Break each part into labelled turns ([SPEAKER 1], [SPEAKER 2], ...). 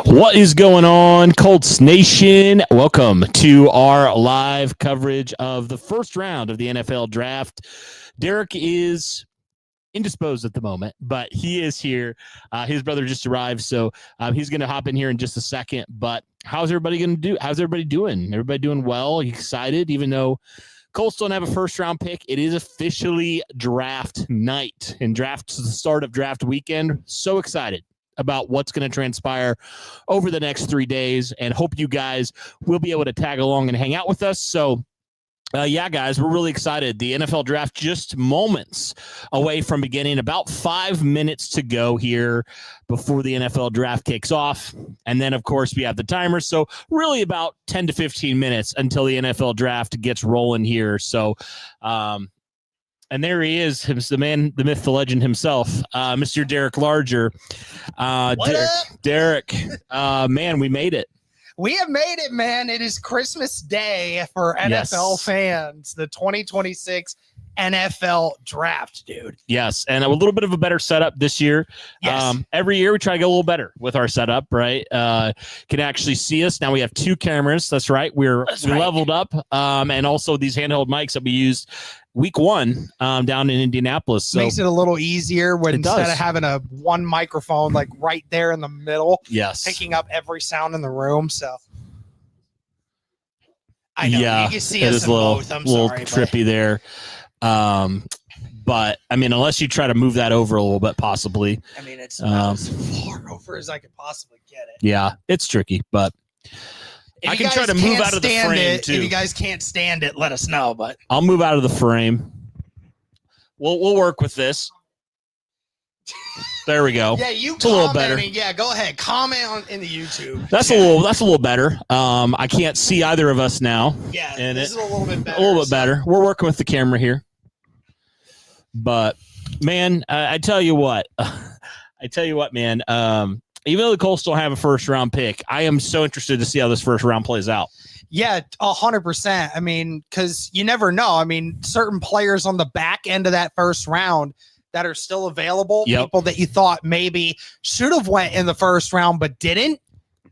[SPEAKER 1] What is going on, Colts Nation? Welcome to our live coverage of the first round of the NFL draft. Derek is indisposed at the moment, but he is here. His brother just arrived, so he's going to hop in here in just a second. But how's everybody going to do? How's everybody doing? Everybody doing well? Excited, even though Colts don't have a first-round pick. It is officially draft night, and the start of draft weekend. So excited about what's going to transpire over the next 3 days, and hope you guys will be able to tag along and hang out with us. So, yeah, guys, we're really excited. The NFL draft just moments away from beginning, about 5 minutes to go here before the NFL draft kicks off. And then, of course, we have the timer. So really about 10 to 15 minutes until the NFL draft gets rolling here. So, and there he is, the man, the myth, the legend himself, Mr. Derek Larger. Derek, man, we made it.
[SPEAKER 2] We have made it, man. It is Christmas Day for NFL fans, the 2026 NFL draft, dude.
[SPEAKER 1] Yes, and a little bit of a better setup this year.
[SPEAKER 2] Yes.
[SPEAKER 1] Every year we try to get a little better with our setup, right? Can actually see us. Now we have 2 cameras. That's right. We leveled up, and also these handheld mics that we used week 1 down in Indianapolis. So
[SPEAKER 2] makes it a little easier when instead of having a one microphone like right there in the middle, picking up every sound in the room. So I know you can see us in both. I'm
[SPEAKER 1] little
[SPEAKER 2] sorry,
[SPEAKER 1] trippy there. But I mean, unless you try to move that over a little bit, possibly.
[SPEAKER 2] I mean, it's as far over as I could possibly get it.
[SPEAKER 1] Yeah, it's tricky, but I can try to move out of the frame too.
[SPEAKER 2] If you guys can't stand it, let us know. But
[SPEAKER 1] I'll move out of the frame. We'll work with this. There we go.
[SPEAKER 2] Yeah, it's
[SPEAKER 1] a little better.
[SPEAKER 2] Yeah, go ahead. Comment in the YouTube.
[SPEAKER 1] That's a little better. I can't see either of us now.
[SPEAKER 2] Yeah, this is a little bit better.
[SPEAKER 1] A little bit better. We're working with the camera here. But man, I tell you what, man. Even though the Colts don't have a first round pick, I am so interested to see how this first round plays out.
[SPEAKER 2] Yeah, 100%. I mean, because you never know. I mean, certain players on the back end of that first round that are still available, people that you thought maybe should have went in the first round but didn't.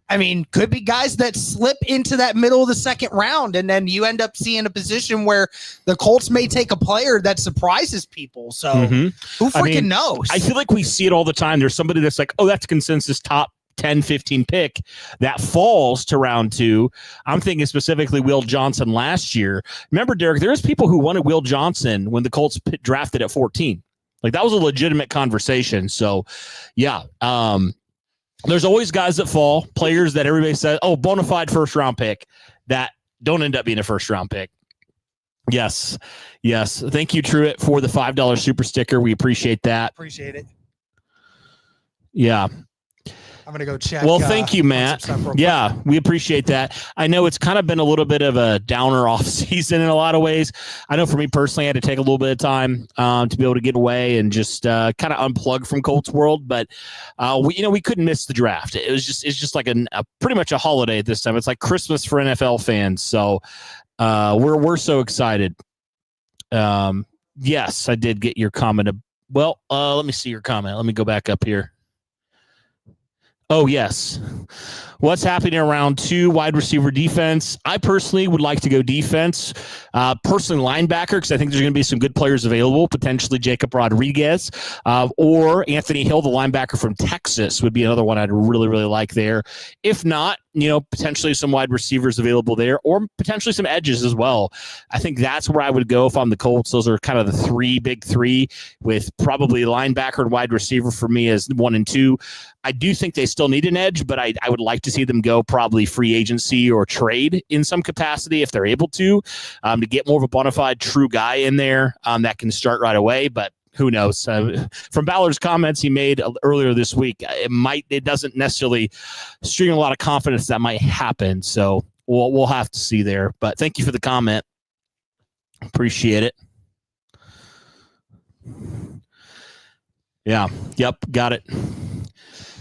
[SPEAKER 2] I mean, could be guys that slip into that middle of the second round, and then you end up seeing a position where the Colts may take a player that surprises people. So who freaking knows?
[SPEAKER 1] I feel like we see it all the time. There's somebody that's like, oh, that's a consensus top 10, 15 pick that falls to round 2. I'm thinking specifically Will Johnson last year. Remember, Derek, there's people who wanted Will Johnson when the Colts drafted at 14. Like, that was a legitimate conversation. So, yeah, there's always guys that fall, players that everybody says, oh, bona fide first round pick, that don't end up being a first round pick. Yes. Thank you, Truitt, for the $5 super sticker. We appreciate that.
[SPEAKER 2] Appreciate it.
[SPEAKER 1] Yeah.
[SPEAKER 2] I'm going to go check.
[SPEAKER 1] Well, thank you, Matt. Yeah, we appreciate that. I know it's kind of been a little bit of a downer off season in a lot of ways. I know for me personally, I had to take a little bit of time to be able to get away and just kind of unplug from Colts world. But we couldn't miss the draft. It's just like a pretty much a holiday at this time. It's like Christmas for NFL fans. So we're so excited. Yes, I did get your comment. Well, let me see your comment. Let me go back up here. Oh, yes. What's happening around 2 wide receiver defense? I personally would like to go defense. Personally, linebacker, because I think there's going to be some good players available. Potentially Jacob Rodriguez or Anthony Hill, the linebacker from Texas, would be another one I'd really, really like there. If not, potentially some wide receivers available there, or potentially some edges as well. I think that's where I would go if I'm the Colts. Those are kind of the big three, with probably linebacker and wide receiver for me as 1 and 2. I do think they still need an edge, but I would like to see them go probably free agency or trade in some capacity if they're able to get more of a bona fide true guy in there that can start right away. But who knows? From Ballard's comments he made earlier this week, it doesn't necessarily string a lot of confidence that might happen. So we'll have to see there. But thank you for the comment. Appreciate it. Yeah. Yep. Got it.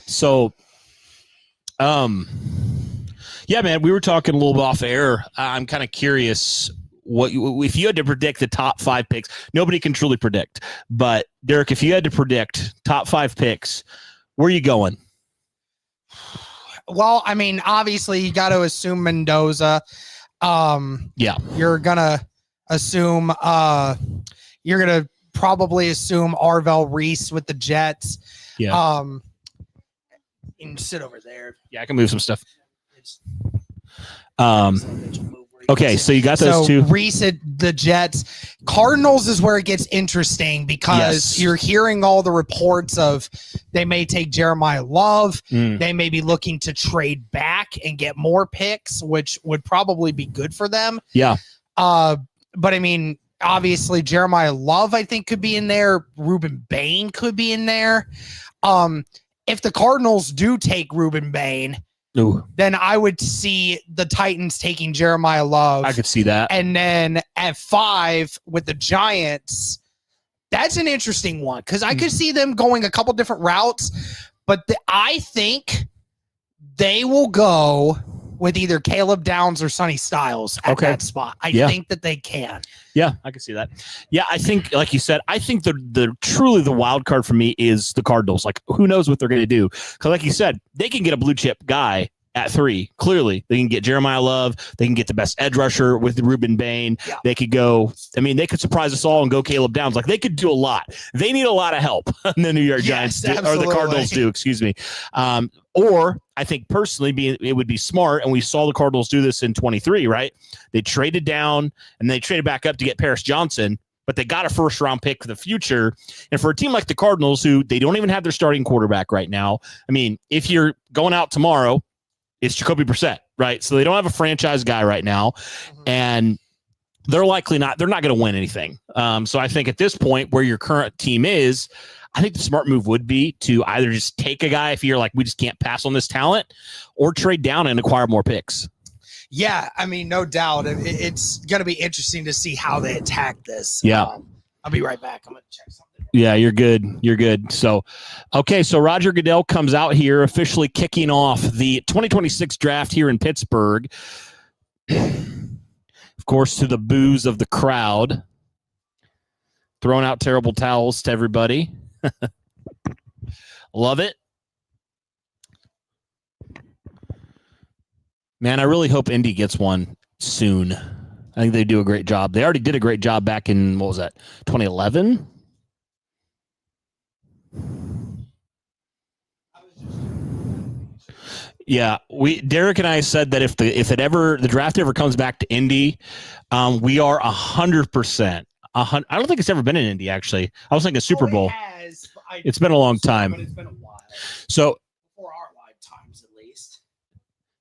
[SPEAKER 1] So, yeah, man, we were talking a little bit off air. I'm kind of curious if you had to predict the top 5 picks. Nobody can truly predict, but Derek, if you had to predict top 5 picks, where are you going?
[SPEAKER 2] Well, I mean, obviously you got to assume Mendoza.
[SPEAKER 1] Yeah.
[SPEAKER 2] You're gonna assume you're gonna probably assume Arvell Reese with the Jets.
[SPEAKER 1] Yeah.
[SPEAKER 2] You can sit over there.
[SPEAKER 1] Yeah, I can move some stuff. Okay, so you got those two.
[SPEAKER 2] Reese at the Jets. Cardinals is where it gets interesting because you're hearing all the reports of they may take Jeremiah Love. They may be looking to trade back and get more picks, which would probably be good for them.
[SPEAKER 1] Yeah.
[SPEAKER 2] But I mean, obviously Jeremiah Love, I think, could be in there. Ruben Bain could be in there. If the Cardinals do take Ruben Bain, then I would see the Titans taking Jeremiah Love.
[SPEAKER 1] I could see that.
[SPEAKER 2] And then at 5 with the Giants, that's an interesting one because I could see them going a couple different routes, but I think they will go with either Caleb Downs or Sonny Styles at that spot. I think that they can.
[SPEAKER 1] Yeah, I can see that. Yeah, I think, like you said, I think the truly the wild card for me is the Cardinals. Like, who knows what they're going to do? Because, like you said, they can get a blue chip guy at 3. Clearly, they can get Jeremiah Love. They can get the best edge rusher with Ruben Bain. Yeah. They could go. I mean, they could surprise us all and go Caleb Downs. Like, they could do a lot. They need a lot of help. The New York Giants do, or the Cardinals do. Excuse me. Or I think personally, it would be smart, and we saw the Cardinals do this in 23, right? They traded down, and they traded back up to get Paris Johnson, but they got a first-round pick for the future. And for a team like the Cardinals, who they don't even have their starting quarterback right now, I mean, if you're going out tomorrow, it's Jacoby Brissett, right? So they don't have a franchise guy right now, and they're not going to win anything. So I think at this point, where your current team is, I think the smart move would be to either just take a guy if you're like, we just can't pass on this talent, or trade down and acquire more picks.
[SPEAKER 2] Yeah, I mean, no doubt. It's going to be interesting to see how they attack this.
[SPEAKER 1] Yeah.
[SPEAKER 2] I'll be right back. I'm going to check something.
[SPEAKER 1] Yeah, you're good. You're good. So, okay, so Roger Goodell comes out here officially kicking off the 2026 draft here in Pittsburgh. Of course, to the boos of the crowd. Throwing out terrible towels to everybody. Love it. Man, I really hope Indy gets one soon. I think they do a great job. They already did a great job back in, what was that, 2011? Yeah, Derek and I said that if the draft ever comes back to Indy, we are 100%. I don't think it's ever been in Indy, actually. I was thinking Super Bowl. It's been a long time.
[SPEAKER 2] But it's been a while.
[SPEAKER 1] So
[SPEAKER 2] for our lifetimes, at least.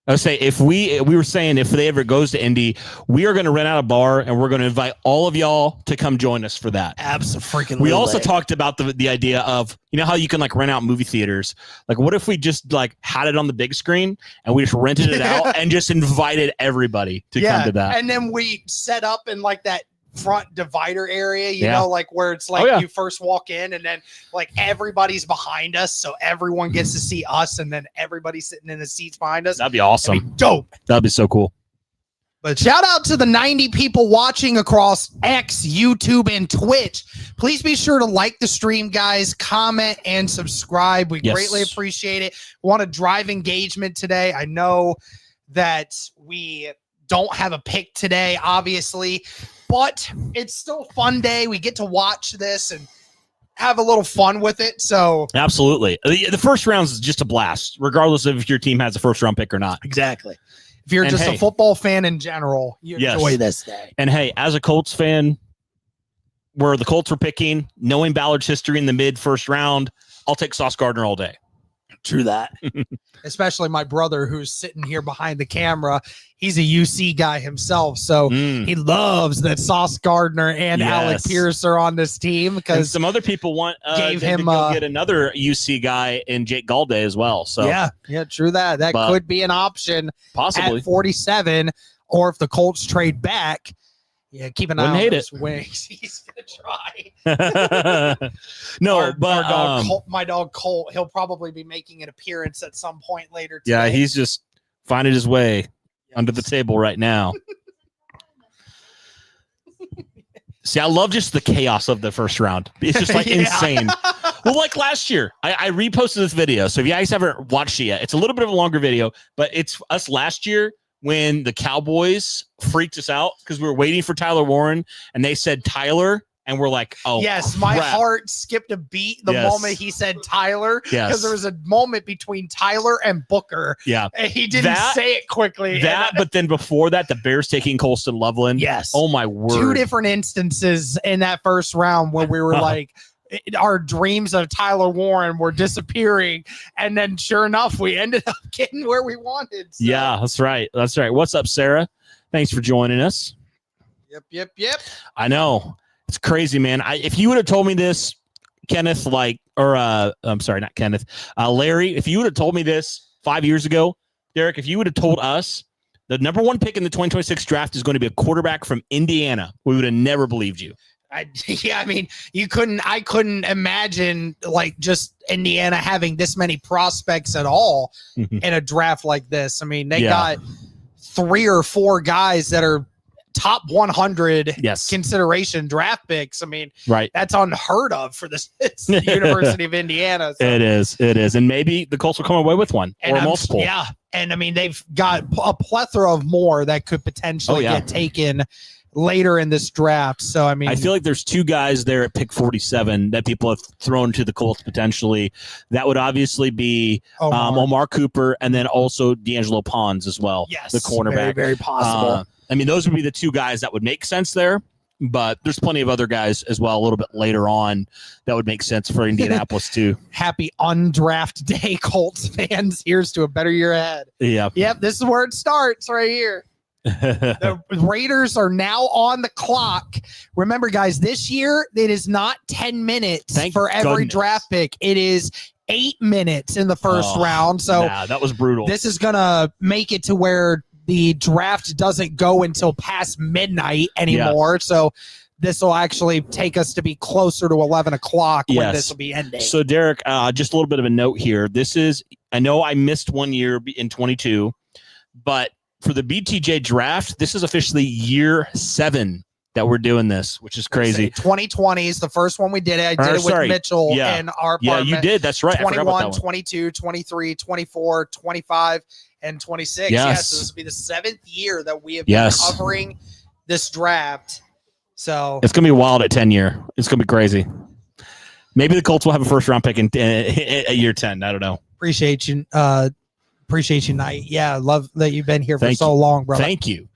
[SPEAKER 1] I would say if we were saying if they ever goes to Indy, we are going to rent out a bar and we're going to invite all of y'all to come join us for that.
[SPEAKER 2] Absolutely.
[SPEAKER 1] We also talked about the idea of, you know how you can like rent out movie theaters. Like, what if we just like had it on the big screen and we just rented it out and just invited everybody to come to that?
[SPEAKER 2] And then we set up in like that front divider area, you know, like where it's like you first walk in and then like everybody's behind us, so everyone gets to see us, and then everybody's sitting in the seats behind us.
[SPEAKER 1] That'd be awesome.
[SPEAKER 2] That'd be dope.
[SPEAKER 1] That'd be so cool.
[SPEAKER 2] But shout out to the 90 people watching across X, YouTube, and Twitch. Please be sure to like the stream, guys, comment, and subscribe. We greatly appreciate it. We want to drive engagement today. I know that we don't have a pick today, obviously, but it's still a fun day. We get to watch this and have a little fun with it. So
[SPEAKER 1] absolutely. The first round is just a blast, regardless of if your team has a first round pick or not.
[SPEAKER 2] Exactly. If you're just a football fan in general, you enjoy this day.
[SPEAKER 1] And hey, as a Colts fan, where the Colts were picking, knowing Ballard's history in the mid-first round, I'll take Sauce Gardner all day.
[SPEAKER 2] True that. Especially my brother who's sitting here behind the camera. He's a UC guy himself, so he loves that Sauce Gardner and Alec Pierce are on this team, because
[SPEAKER 1] some other people want to get another UC guy in Jake Galday as well. So
[SPEAKER 2] yeah, true that. That could be an option
[SPEAKER 1] possibly
[SPEAKER 2] at 47, or if the Colts trade back. Yeah, keep an eye on his wings. He's gonna try.
[SPEAKER 1] No,
[SPEAKER 2] my dog Colt, he'll probably be making an appearance at some point later today.
[SPEAKER 1] Yeah, he's just finding his way under the table right now. See, I love just the chaos of the first round. It's just like insane. Well, like last year, I reposted this video. So if you guys haven't watched it yet, it's a little bit of a longer video, but it's us last year when the Cowboys freaked us out because we were waiting for Tyler Warren and they said Tyler. And we're like, oh,
[SPEAKER 2] yes,
[SPEAKER 1] crap.
[SPEAKER 2] my heart skipped a beat the moment he said Tyler. Because there was a moment between Tyler and Booker.
[SPEAKER 1] Yeah.
[SPEAKER 2] And he didn't say it quickly.
[SPEAKER 1] But then before that, the Bears taking Colston Loveland.
[SPEAKER 2] Yes.
[SPEAKER 1] Oh, my word.
[SPEAKER 2] 2 different instances in that first round where we were like, our dreams of Tyler Warren were disappearing. And then sure enough, we ended up getting where we wanted. So.
[SPEAKER 1] Yeah, that's right. That's right. What's up, Sarah? Thanks for joining us.
[SPEAKER 2] Yep.
[SPEAKER 1] I know. It's crazy, man. If you would have told me this, Kenneth, I'm sorry, not Kenneth, Larry, if you would have told me this 5 years ago, Derek, if you would have told us the number 1 pick in the 2026 draft is going to be a quarterback from Indiana, we would have never believed you.
[SPEAKER 2] I mean, I couldn't imagine like just Indiana having this many prospects at all in a draft like this. I mean, they got 3 or 4 guys that are top 100 consideration draft picks. I mean, that's unheard of for this University of Indiana. So.
[SPEAKER 1] It is. And maybe the Colts will come away with one or multiple.
[SPEAKER 2] Yeah. And I mean, they've got a plethora of more that could potentially get taken later in this draft. So, I mean,
[SPEAKER 1] I feel like there's 2 guys there at pick 47 that people have thrown to the Colts potentially. That would obviously be Omar Cooper and then also D'Angelo Pons as well.
[SPEAKER 2] Yes.
[SPEAKER 1] The cornerback.
[SPEAKER 2] Very, very possible.
[SPEAKER 1] I mean, those would be the 2 guys that would make sense there, but there's plenty of other guys as well a little bit later on that would make sense for Indianapolis too.
[SPEAKER 2] Happy undraft day, Colts fans. Here's to a better year ahead.
[SPEAKER 1] Yeah.
[SPEAKER 2] Yep, this is where it starts right here. The Raiders are now on the clock. Remember, guys, this year it is not 10 minutes for every draft pick. It is 8 minutes in the first round. So
[SPEAKER 1] that was brutal.
[SPEAKER 2] This is going to make it to where the draft doesn't go until past midnight anymore. So this will actually take us to be closer to 11 o'clock when this will be ending.
[SPEAKER 1] So, Derek, just a little bit of a note here. I know I missed 1 year in 22, but for the BTJ draft, this is officially year 7 that we're doing this, which is crazy.
[SPEAKER 2] 2020 is the first one we did it. I did it with Mitchell in our apartment.
[SPEAKER 1] Yeah, you did. That's right.
[SPEAKER 2] 21, 22, 23, 24, 25, and 26.
[SPEAKER 1] Yes.
[SPEAKER 2] So this will be the 7th year that we have been covering this draft. So
[SPEAKER 1] it's going to be wild at 10 year. It's going to be crazy. Maybe the Colts will have a first round pick in year 10. I don't know.
[SPEAKER 2] Appreciate you, Knight. Yeah, love that you've been here for so long, brother.
[SPEAKER 1] Thank you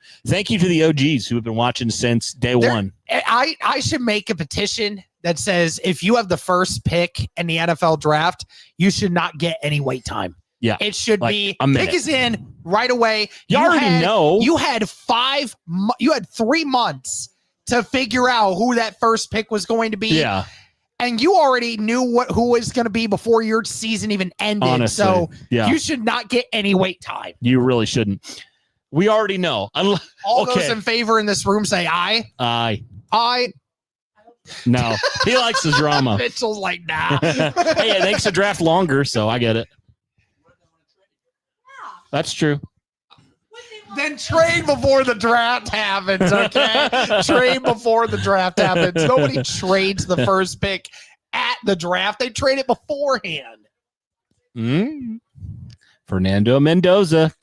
[SPEAKER 1] to the OGs who have been watching since day one.
[SPEAKER 2] I should make a petition that says if you have the first pick in the NFL draft, you should not get any wait time.
[SPEAKER 1] Yeah,
[SPEAKER 2] it should be pick is in right away.
[SPEAKER 1] You already know.
[SPEAKER 2] You had 3 months to figure out who that first pick was going to be.
[SPEAKER 1] Yeah.
[SPEAKER 2] And you already knew who was going to be before your season even ended.
[SPEAKER 1] Honestly,
[SPEAKER 2] so you should not get any wait time.
[SPEAKER 1] You really shouldn't. We already know.
[SPEAKER 2] All those in favor in this room say aye.
[SPEAKER 1] Aye. No, he likes the drama.
[SPEAKER 2] Mitchell's like, nah.
[SPEAKER 1] Hey, it makes the draft longer, so I get it. That's true.
[SPEAKER 2] Then trade before the draft happens, okay? Trade before the draft happens. Nobody trades the first pick at the draft. They trade it beforehand.
[SPEAKER 1] Fernando Mendoza,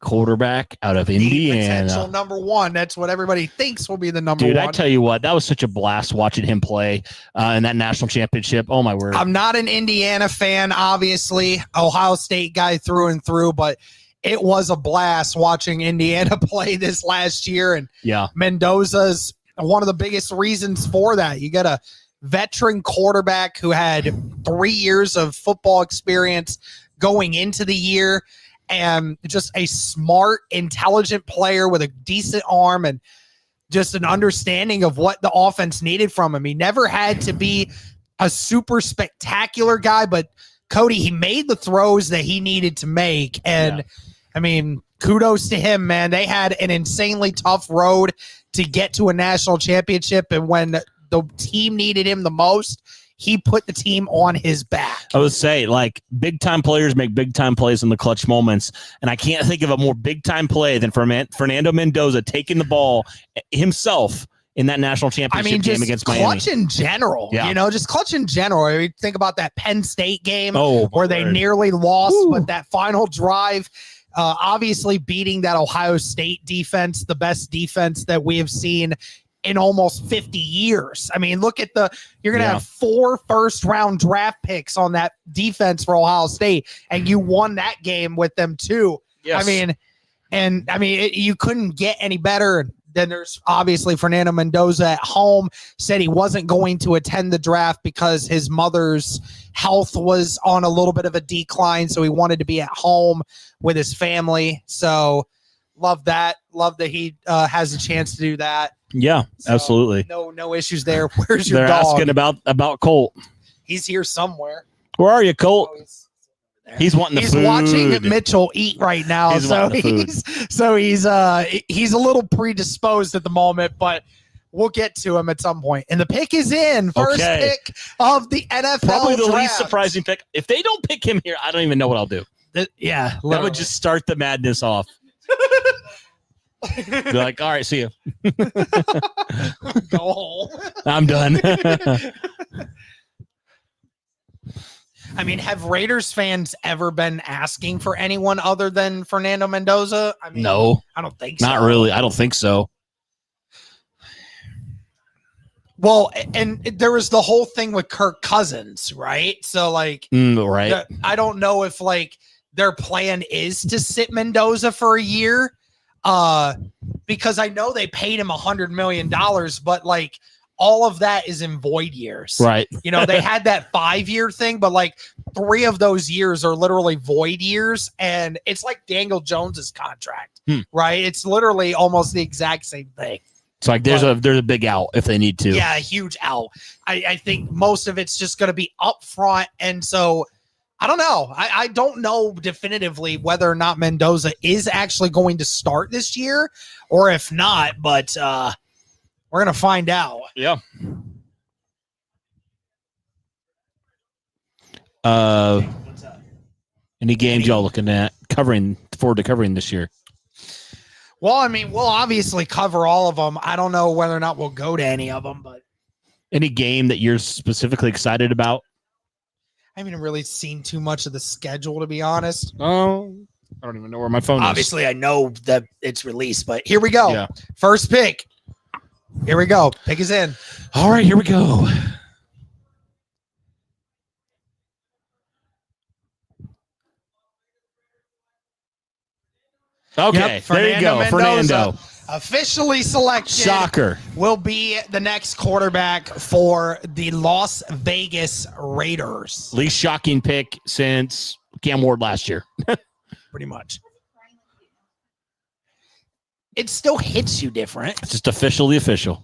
[SPEAKER 1] quarterback out of Indiana.
[SPEAKER 2] Potential number 1. That's what everybody thinks will be the number 1.
[SPEAKER 1] Dude, I tell you what, that was such a blast watching him play in that national championship. Oh, my word.
[SPEAKER 2] I'm not an Indiana fan, obviously. Ohio State guy through and through, but it was a blast watching Indiana play this last year. And Mendoza's one of the biggest reasons for that. You got a veteran quarterback who had 3 years of football experience going into the year and just a smart, intelligent player with a decent arm and just an understanding of what the offense needed from him. He never had to be a super spectacular guy, but Cody, he made the throws that he needed to make. And I mean, kudos to him, man. They had an insanely tough road to get to a national championship. And when the team needed him the most, he put the team on his back.
[SPEAKER 1] I would say, like, big-time players make big-time plays in the clutch moments, and I can't think of a more big-time play than Fernando Mendoza taking the ball himself in that national championship game against Miami.
[SPEAKER 2] Clutch in general, just clutch in general. I mean, think about that Penn State game where they nearly lost, but that final drive, obviously beating that Ohio State defense, the best defense that we have seen in almost 50 years. I mean, look at you're going to have 4 first-round draft picks on that defense for Ohio State, and you won that game with them too.
[SPEAKER 1] Yes.
[SPEAKER 2] I mean, you couldn't get any better. Then there's obviously Fernando Mendoza at home, said he wasn't going to attend the draft because his mother's health was on a little bit of a decline, so he wanted to be at home with his family. So love that. Love that he has a chance to do that.
[SPEAKER 1] Yeah, so, absolutely.
[SPEAKER 2] No issues there. Where's your
[SPEAKER 1] They're
[SPEAKER 2] dog?
[SPEAKER 1] asking about Colt.
[SPEAKER 2] He's here somewhere.
[SPEAKER 1] Where are you, Colt? He's wanting the food.
[SPEAKER 2] He's watching Mitchell eat right now, he's he's a little predisposed at the moment, but we'll get to him at some point. And the pick is in. First pick of the NFL.
[SPEAKER 1] Probably the
[SPEAKER 2] draft.
[SPEAKER 1] least surprising pick. If they don't pick him here, I don't even know what I'll do.
[SPEAKER 2] That
[SPEAKER 1] would just start the madness off. Be like, all right, see you.
[SPEAKER 2] Go home.
[SPEAKER 1] I'm done.
[SPEAKER 2] I mean, have Raiders fans ever been asking for anyone other than Fernando Mendoza? I mean,
[SPEAKER 1] no,
[SPEAKER 2] I don't think so.
[SPEAKER 1] Not really. I don't think so.
[SPEAKER 2] Well, and there was the whole thing with Kirk Cousins, right? So, like,
[SPEAKER 1] right.
[SPEAKER 2] I don't know if, like, their plan is to sit Mendoza for a year, because I know they paid him $100 million, but, like, all of that is in void years.
[SPEAKER 1] Right.
[SPEAKER 2] They had that 5-year thing, but like 3 of those years are literally void years. And it's like Daniel Jones's contract, right? It's literally almost the exact same thing.
[SPEAKER 1] It's like there's a big out if they need to.
[SPEAKER 2] Yeah, a huge out. I think most of it's just going to be up front. And so I don't know. I don't know definitively whether or not Mendoza is actually going to start this year or if not, but we're going to find out.
[SPEAKER 1] Yeah.
[SPEAKER 2] What's up?
[SPEAKER 1] Any games y'all looking at forward to covering this year?
[SPEAKER 2] Well, I mean, we'll obviously cover all of them. I don't know whether or not we'll go to any of them, but
[SPEAKER 1] any game that you're specifically excited about?
[SPEAKER 2] I haven't really seen too much of the schedule, to be honest.
[SPEAKER 1] Oh, I don't even know where my phone is.
[SPEAKER 2] Obviously, I know that it's released, but here we go.
[SPEAKER 1] Yeah.
[SPEAKER 2] First pick. Here we go. Pick is in.
[SPEAKER 1] All right, here we go. Okay,
[SPEAKER 2] yep,
[SPEAKER 1] there you go.
[SPEAKER 2] Mendoza,
[SPEAKER 1] Fernando.
[SPEAKER 2] Officially selected.
[SPEAKER 1] Shocker.
[SPEAKER 2] Will be the next quarterback for the Las Vegas Raiders.
[SPEAKER 1] Least shocking pick since Cam Ward last year.
[SPEAKER 2] Pretty much. It still hits you different.
[SPEAKER 1] It's just officially official.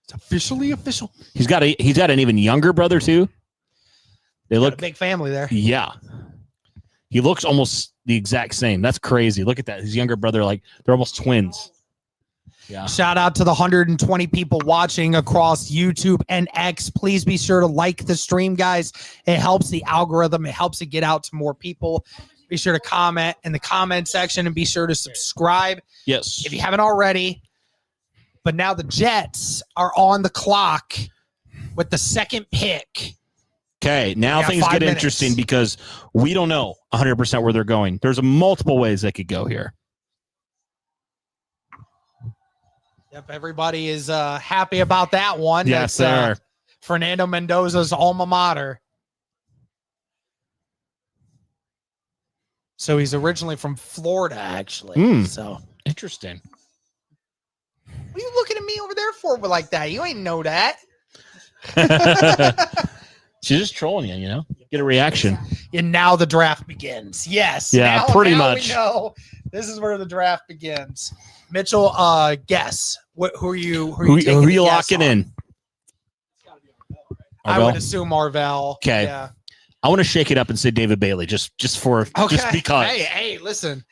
[SPEAKER 2] It's officially official.
[SPEAKER 1] He's got an even younger brother too. They look
[SPEAKER 2] a big family there.
[SPEAKER 1] Yeah. He looks almost the exact same. That's crazy. Look at that. His younger brother, like they're almost twins. Yeah.
[SPEAKER 2] Shout out to the 120 people watching across YouTube and X. Please be sure to like the stream, guys. It helps the algorithm. It helps it get out to more people. Be sure to comment in the comment section and be sure to subscribe.
[SPEAKER 1] Yes.
[SPEAKER 2] If you haven't already. But now the Jets are on the clock with the second pick.
[SPEAKER 1] Okay, now things get interesting because we don't know 100% where they're going. There's multiple ways they could go here.
[SPEAKER 2] Yep, everybody is happy about that one.
[SPEAKER 1] Yes, sir.
[SPEAKER 2] Fernando Mendoza's alma mater. So he's originally from Florida, actually. So
[SPEAKER 1] interesting.
[SPEAKER 2] What are you looking at me over there for like that? You ain't know that.
[SPEAKER 1] She's just trolling you, Get a reaction.
[SPEAKER 2] And now the draft begins. Yes.
[SPEAKER 1] Yeah, pretty much.
[SPEAKER 2] We know this is where the draft begins. Mitchell, guess. Who are you
[SPEAKER 1] locking in?
[SPEAKER 2] I would assume Marvell.
[SPEAKER 1] Okay.
[SPEAKER 2] Yeah.
[SPEAKER 1] I want to shake it up and say David Bailey just because.
[SPEAKER 2] Hey, listen.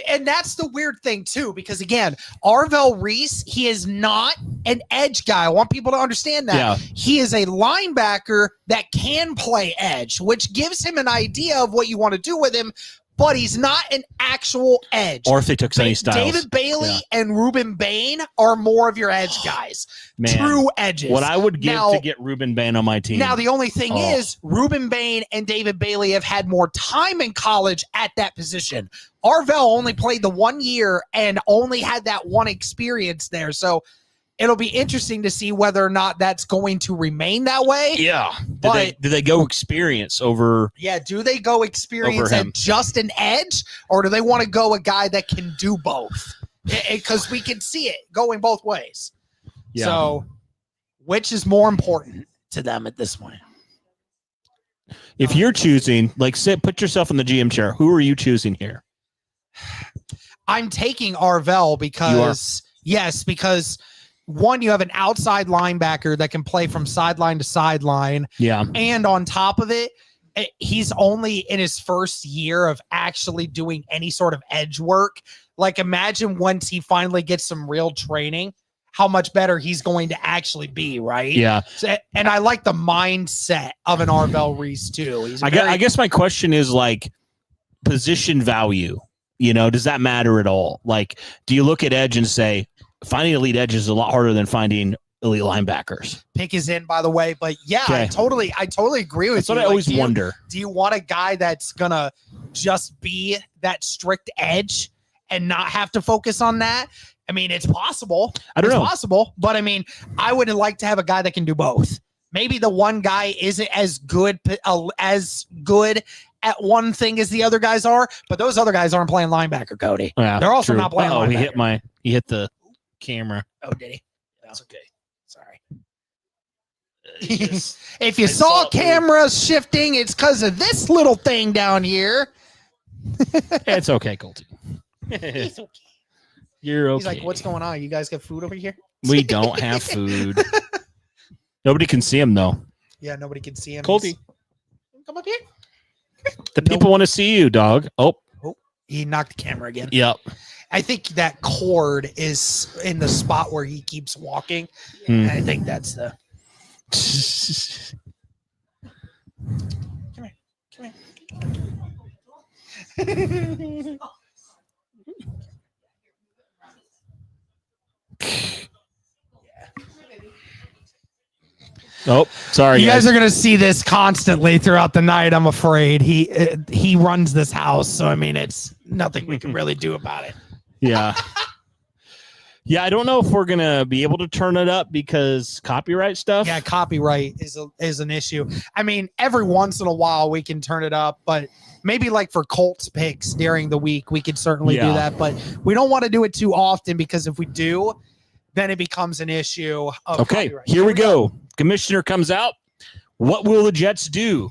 [SPEAKER 2] And that's the weird thing too, because again, Arvell Reese, he is not an edge guy. I want people to understand that.
[SPEAKER 1] Yeah.
[SPEAKER 2] He is a linebacker that can play edge, which gives him an idea of what you want to do with him. but he's not an actual edge.
[SPEAKER 1] Or if they took Sonny Styles.
[SPEAKER 2] David Bailey and Ruben Bain are more of your edge guys.
[SPEAKER 1] Man,
[SPEAKER 2] true edges.
[SPEAKER 1] What I would give to get Ruben Bain on my team.
[SPEAKER 2] Now, the only thing is, Ruben Bain and David Bailey have had more time in college at that position. Arvell only played the 1 year and only had that one experience there. So it'll be interesting to see whether or not that's going to remain that way.
[SPEAKER 1] Yeah. Do they go experience over?
[SPEAKER 2] Yeah. Do they go experience at just an edge, or do they want to go a guy that can do both? Because we can see it going both ways. Yeah. So which is more important to them at this point?
[SPEAKER 1] If you're choosing, like, put yourself in the GM chair. Who are you choosing here?
[SPEAKER 2] I'm taking Arvell because, because one, you have an outside linebacker that can play from sideline to sideline.
[SPEAKER 1] Yeah.
[SPEAKER 2] And on top of it, he's only in his first year of actually doing any sort of edge work. Like, imagine once he finally gets some real training, how much better he's going to actually be, right?
[SPEAKER 1] Yeah.
[SPEAKER 2] So, and I like the mindset of an Arvell Reese too.
[SPEAKER 1] I guess my question is, like, position value. You know, does that matter at all? Like, do you look at edge and say finding elite edge is a lot harder than finding elite linebackers?
[SPEAKER 2] Pick is in, by the way, but yeah, okay. I totally agree with you.
[SPEAKER 1] That's what I always wonder.
[SPEAKER 2] Do you want a guy that's gonna just be that strict edge and not have to focus on that? I mean, it's possible.
[SPEAKER 1] I don't know.
[SPEAKER 2] It's possible, but I mean, I would like to have a guy that can do both. Maybe the one guy isn't as good at one thing as the other guys are, but those other guys aren't playing linebacker, Cody.
[SPEAKER 1] Yeah,
[SPEAKER 2] they're also not playing linebacker.
[SPEAKER 1] He hit the camera.
[SPEAKER 2] Oh, did he? That's okay. Sorry. If you saw cameras shifting, it's because of this little thing down here.
[SPEAKER 1] It's okay, Colton.
[SPEAKER 2] It's okay.
[SPEAKER 1] You're okay.
[SPEAKER 2] He's like, what's going on? You guys got food over here?
[SPEAKER 1] We don't have food. Nobody can see him, though.
[SPEAKER 2] Yeah, nobody can see him.
[SPEAKER 1] Colty,
[SPEAKER 2] come up here.
[SPEAKER 1] The people want to see you, dog. Oh,
[SPEAKER 2] he knocked the camera again.
[SPEAKER 1] Yep.
[SPEAKER 2] I think that cord is in the spot where he keeps walking. And I think that's the. Come here.
[SPEAKER 1] Oh, sorry.
[SPEAKER 2] You guys are gonna see this constantly throughout the night. I'm afraid he runs this house, so I mean, it's nothing we can really do about it.
[SPEAKER 1] Yeah. Yeah, I don't know if we're gonna be able to turn it up because copyright stuff.
[SPEAKER 2] Yeah, copyright is an issue. I mean, every once in a while we can turn it up, but maybe like for Colts picks during the week, we could certainly do that. But we don't want to do it too often because if we do, then it becomes an issue of copyright.
[SPEAKER 1] Here we go. Commissioner comes out. What will the Jets do?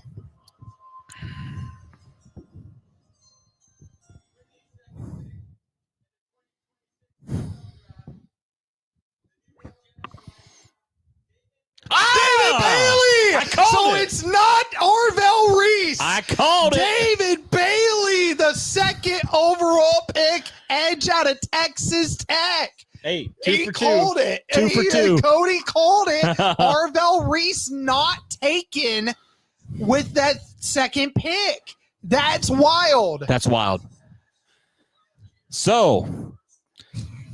[SPEAKER 2] David Bailey! So it's not Arvell Reese.
[SPEAKER 1] I called it.
[SPEAKER 2] David Bailey, the second overall pick, edge out of Texas Tech.
[SPEAKER 1] Hey, two for two.
[SPEAKER 2] Called it.
[SPEAKER 1] 2 for 2.
[SPEAKER 2] Cody called it. Arvell Reese not taken with that second pick. That's wild.
[SPEAKER 1] That's wild. So,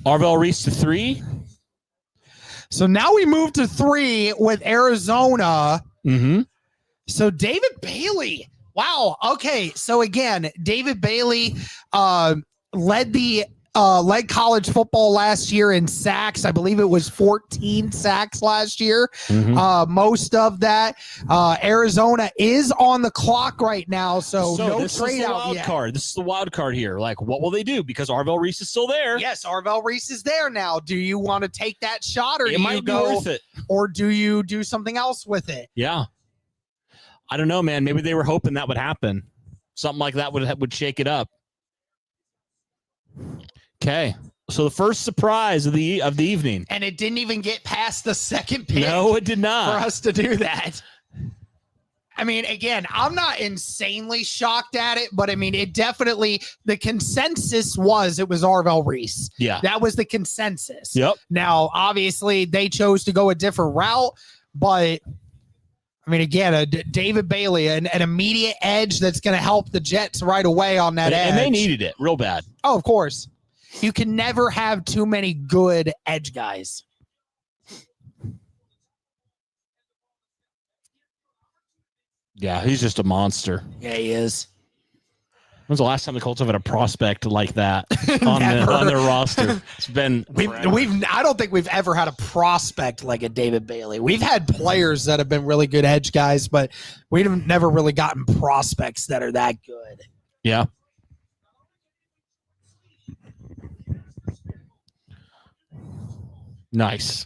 [SPEAKER 1] Arvell Reese to 3.
[SPEAKER 2] So now we move to 3 with Arizona.
[SPEAKER 1] Mm-hmm.
[SPEAKER 2] So David Bailey. Wow. Okay. So again, David Bailey led college football last year in sacks. I believe it was 14 sacks last year. Mm-hmm. Most of that. Arizona is on the clock right now, so no
[SPEAKER 1] this
[SPEAKER 2] trade
[SPEAKER 1] is the
[SPEAKER 2] out
[SPEAKER 1] wild
[SPEAKER 2] yet.
[SPEAKER 1] card. This is the wild card here. Like, what will they do? Because Arvell Reese is still there.
[SPEAKER 2] Yes, Arvell Reese is there now. Do you want to take that shot, or
[SPEAKER 1] it might be worth it,
[SPEAKER 2] or do you do something else with it?
[SPEAKER 1] Yeah, I don't know, man. Maybe they were hoping that would happen. Something like that would shake it up. Okay, so the first surprise of the evening,
[SPEAKER 2] and it didn't even get past the second pick.
[SPEAKER 1] No, it did not.
[SPEAKER 2] For us to do that. I mean, again, I'm not insanely shocked at it, but I mean, it definitely, the consensus was it was Arvell Reese.
[SPEAKER 1] Yeah,
[SPEAKER 2] that was the consensus.
[SPEAKER 1] Yep.
[SPEAKER 2] Now, obviously, they chose to go a different route, but I mean, again, David Bailey, an immediate edge that's going to help the Jets right away on that edge.
[SPEAKER 1] And they needed it real bad.
[SPEAKER 2] Oh, of course. You can never have too many good edge guys.
[SPEAKER 1] Yeah, he's just a monster.
[SPEAKER 2] Yeah, he is.
[SPEAKER 1] When's the last time the Colts have had a prospect like that on their roster? It's been
[SPEAKER 2] I don't think we've ever had a prospect like a David Bailey. We've had players that have been really good edge guys, but we've never really gotten prospects that are that good.
[SPEAKER 1] Yeah. Nice.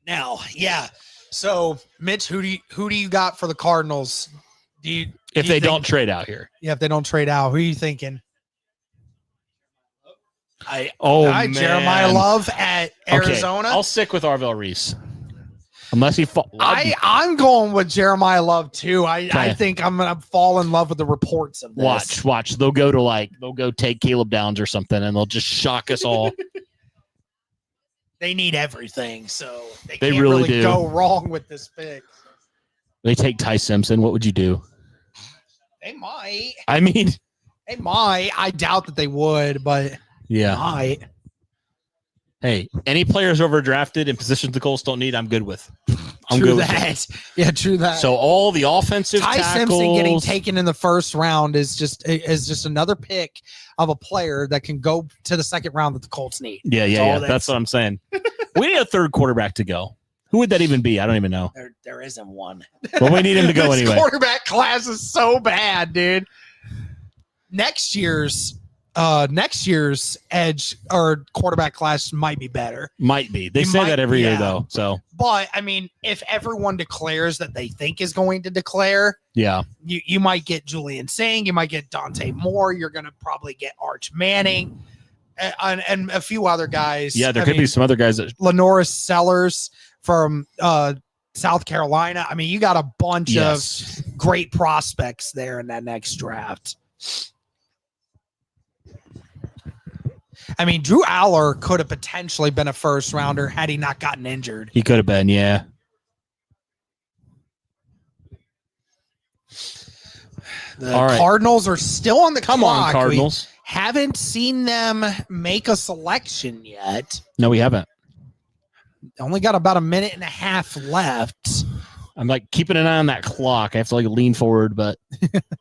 [SPEAKER 2] Now, yeah. So, Mitch, who do you got for the Cardinals?
[SPEAKER 1] If they don't trade out here?
[SPEAKER 2] Yeah, if they don't trade out, who are you thinking? Jeremiah Love at Arizona.
[SPEAKER 1] Okay, I'll stick with Arvell Reese. Unless he
[SPEAKER 2] I'm going with Jeremiah Love too. I think I'm gonna fall in love with the reports of this.
[SPEAKER 1] Watch. They'll go take Caleb Downs or something, and they'll just shock us all.
[SPEAKER 2] They need everything, so they
[SPEAKER 1] can't
[SPEAKER 2] really
[SPEAKER 1] do.
[SPEAKER 2] Go wrong with this pick.
[SPEAKER 1] They take Ty Simpson. What would you do?
[SPEAKER 2] They might.
[SPEAKER 1] I mean,
[SPEAKER 2] they might. I doubt that they would, but
[SPEAKER 1] yeah,
[SPEAKER 2] they might.
[SPEAKER 1] Hey, any players overdrafted in positions the Colts don't need, I'm good with. I'm
[SPEAKER 2] true
[SPEAKER 1] good
[SPEAKER 2] that.
[SPEAKER 1] With that.
[SPEAKER 2] Yeah, true that.
[SPEAKER 1] So all the offensive
[SPEAKER 2] Ty
[SPEAKER 1] tackles,
[SPEAKER 2] Simpson getting taken in the first round is just another pick of a player that can go to the second round that the Colts need.
[SPEAKER 1] Yeah. That's what I'm saying. We need a third quarterback to go. Who would that even be? I don't even know.
[SPEAKER 2] There isn't one.
[SPEAKER 1] But we need him to go anyway.
[SPEAKER 2] Quarterback class is so bad, dude. Next year's edge or quarterback class might be better.
[SPEAKER 1] Might be. They say that every year though. So,
[SPEAKER 2] but I mean, if everyone declares that they think is going to declare,
[SPEAKER 1] yeah,
[SPEAKER 2] you might get Julian Singh, you might get Dante Moore, you're going to probably get Arch Manning, and a few other guys.
[SPEAKER 1] Yeah, there could be some other guys that
[SPEAKER 2] Lenoris Sellers from South Carolina. I mean, you got a bunch of great prospects there in that next draft. I mean, Drew Aller could have potentially been a first rounder had he not gotten injured.
[SPEAKER 1] He could have been, yeah.
[SPEAKER 2] The Cardinals are still on the clock.
[SPEAKER 1] Come on, Cardinals.
[SPEAKER 2] We haven't seen them make a selection yet.
[SPEAKER 1] No, we haven't.
[SPEAKER 2] Only got about a minute and a half left.
[SPEAKER 1] I'm like keeping an eye on that clock. I have to like lean forward, but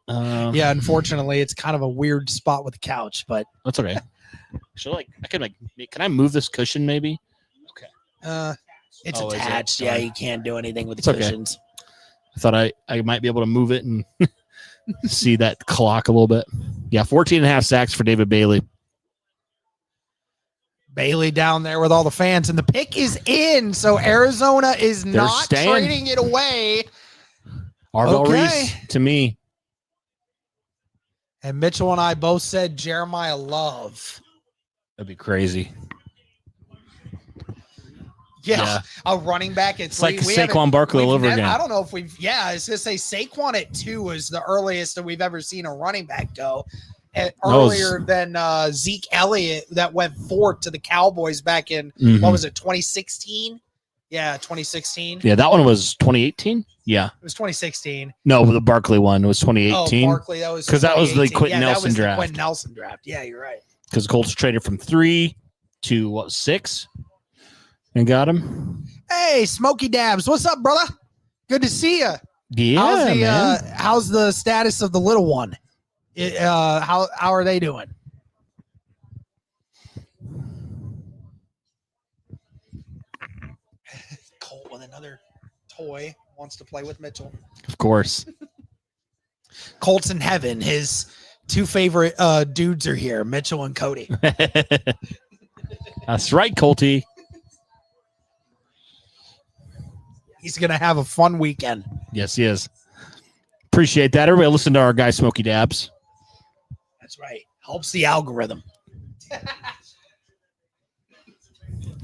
[SPEAKER 2] yeah, unfortunately, it's kind of a weird spot with the couch, but
[SPEAKER 1] that's okay. Can I move this cushion maybe?
[SPEAKER 2] Okay. It's attached. Yeah, you can't do anything with the cushions.
[SPEAKER 1] I thought I might be able to move it and see that clock a little bit. Yeah, 14 and a half sacks for David Bailey.
[SPEAKER 2] Bailey down there with all the fans, and the pick is in, so Arizona is not trading it away.
[SPEAKER 1] Arvell Reese to me.
[SPEAKER 2] And Mitchell and I both said Jeremiah Love.
[SPEAKER 1] That'd be crazy.
[SPEAKER 2] Yeah. A running back at 3.
[SPEAKER 1] It's like Saquon Barkley all over again.
[SPEAKER 2] I don't know if we've, I was going to say Saquon at 2 is the earliest that we've ever seen a running back go. Earlier than Zeke Elliott that went 4 to the Cowboys back in, what was it, 2016? Yeah, 2016.
[SPEAKER 1] Yeah, that one was 2018? Yeah.
[SPEAKER 2] It was 2016.
[SPEAKER 1] No, the Barkley one was 2018.
[SPEAKER 2] Oh, Barkley, that was
[SPEAKER 1] because that was the Quentin Nelson draft.
[SPEAKER 2] Quentin Nelson draft. Yeah, you're right.
[SPEAKER 1] Because Colts traded from 3 to 6 and got him.
[SPEAKER 2] Hey, Smokey Dabs, what's up, brother? Good to see you.
[SPEAKER 1] Yeah,
[SPEAKER 2] how's the status of the little one? How are they doing? Colt with another toy wants to play with Mitchell.
[SPEAKER 1] Of course.
[SPEAKER 2] Colt's in heaven. His 2 favorite dudes are here, Mitchell and Cody.
[SPEAKER 1] That's right, Colty.
[SPEAKER 2] He's going to have a fun weekend.
[SPEAKER 1] Yes, he is. Appreciate that. Everybody listen to our guy, Smokey Dabs.
[SPEAKER 2] That's right. Helps the algorithm.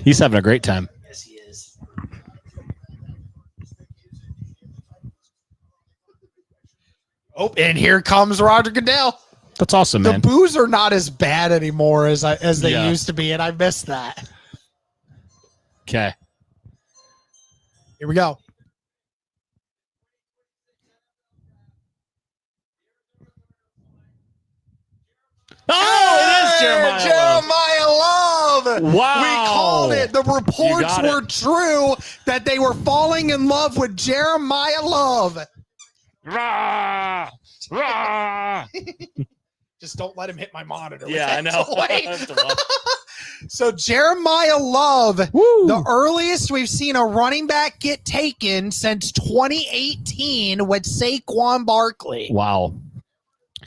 [SPEAKER 1] He's having a great time.
[SPEAKER 2] Yes, he is. Oh, and here comes Roger Goodell.
[SPEAKER 1] That's awesome, man.
[SPEAKER 2] The boos are not as bad anymore as they used to be, and I miss that.
[SPEAKER 1] Okay.
[SPEAKER 2] Here we go.
[SPEAKER 1] Oh, it is
[SPEAKER 2] Jeremiah Love.
[SPEAKER 1] Wow.
[SPEAKER 2] We called it. The reports were true that they were falling in love with Jeremiah Love.
[SPEAKER 1] Rah, rah.
[SPEAKER 2] Just don't let him hit my monitor.
[SPEAKER 1] Yeah, I know.
[SPEAKER 2] So Jeremiah Love, the earliest we've seen a running back get taken since 2018 with Saquon Barkley.
[SPEAKER 1] Wow.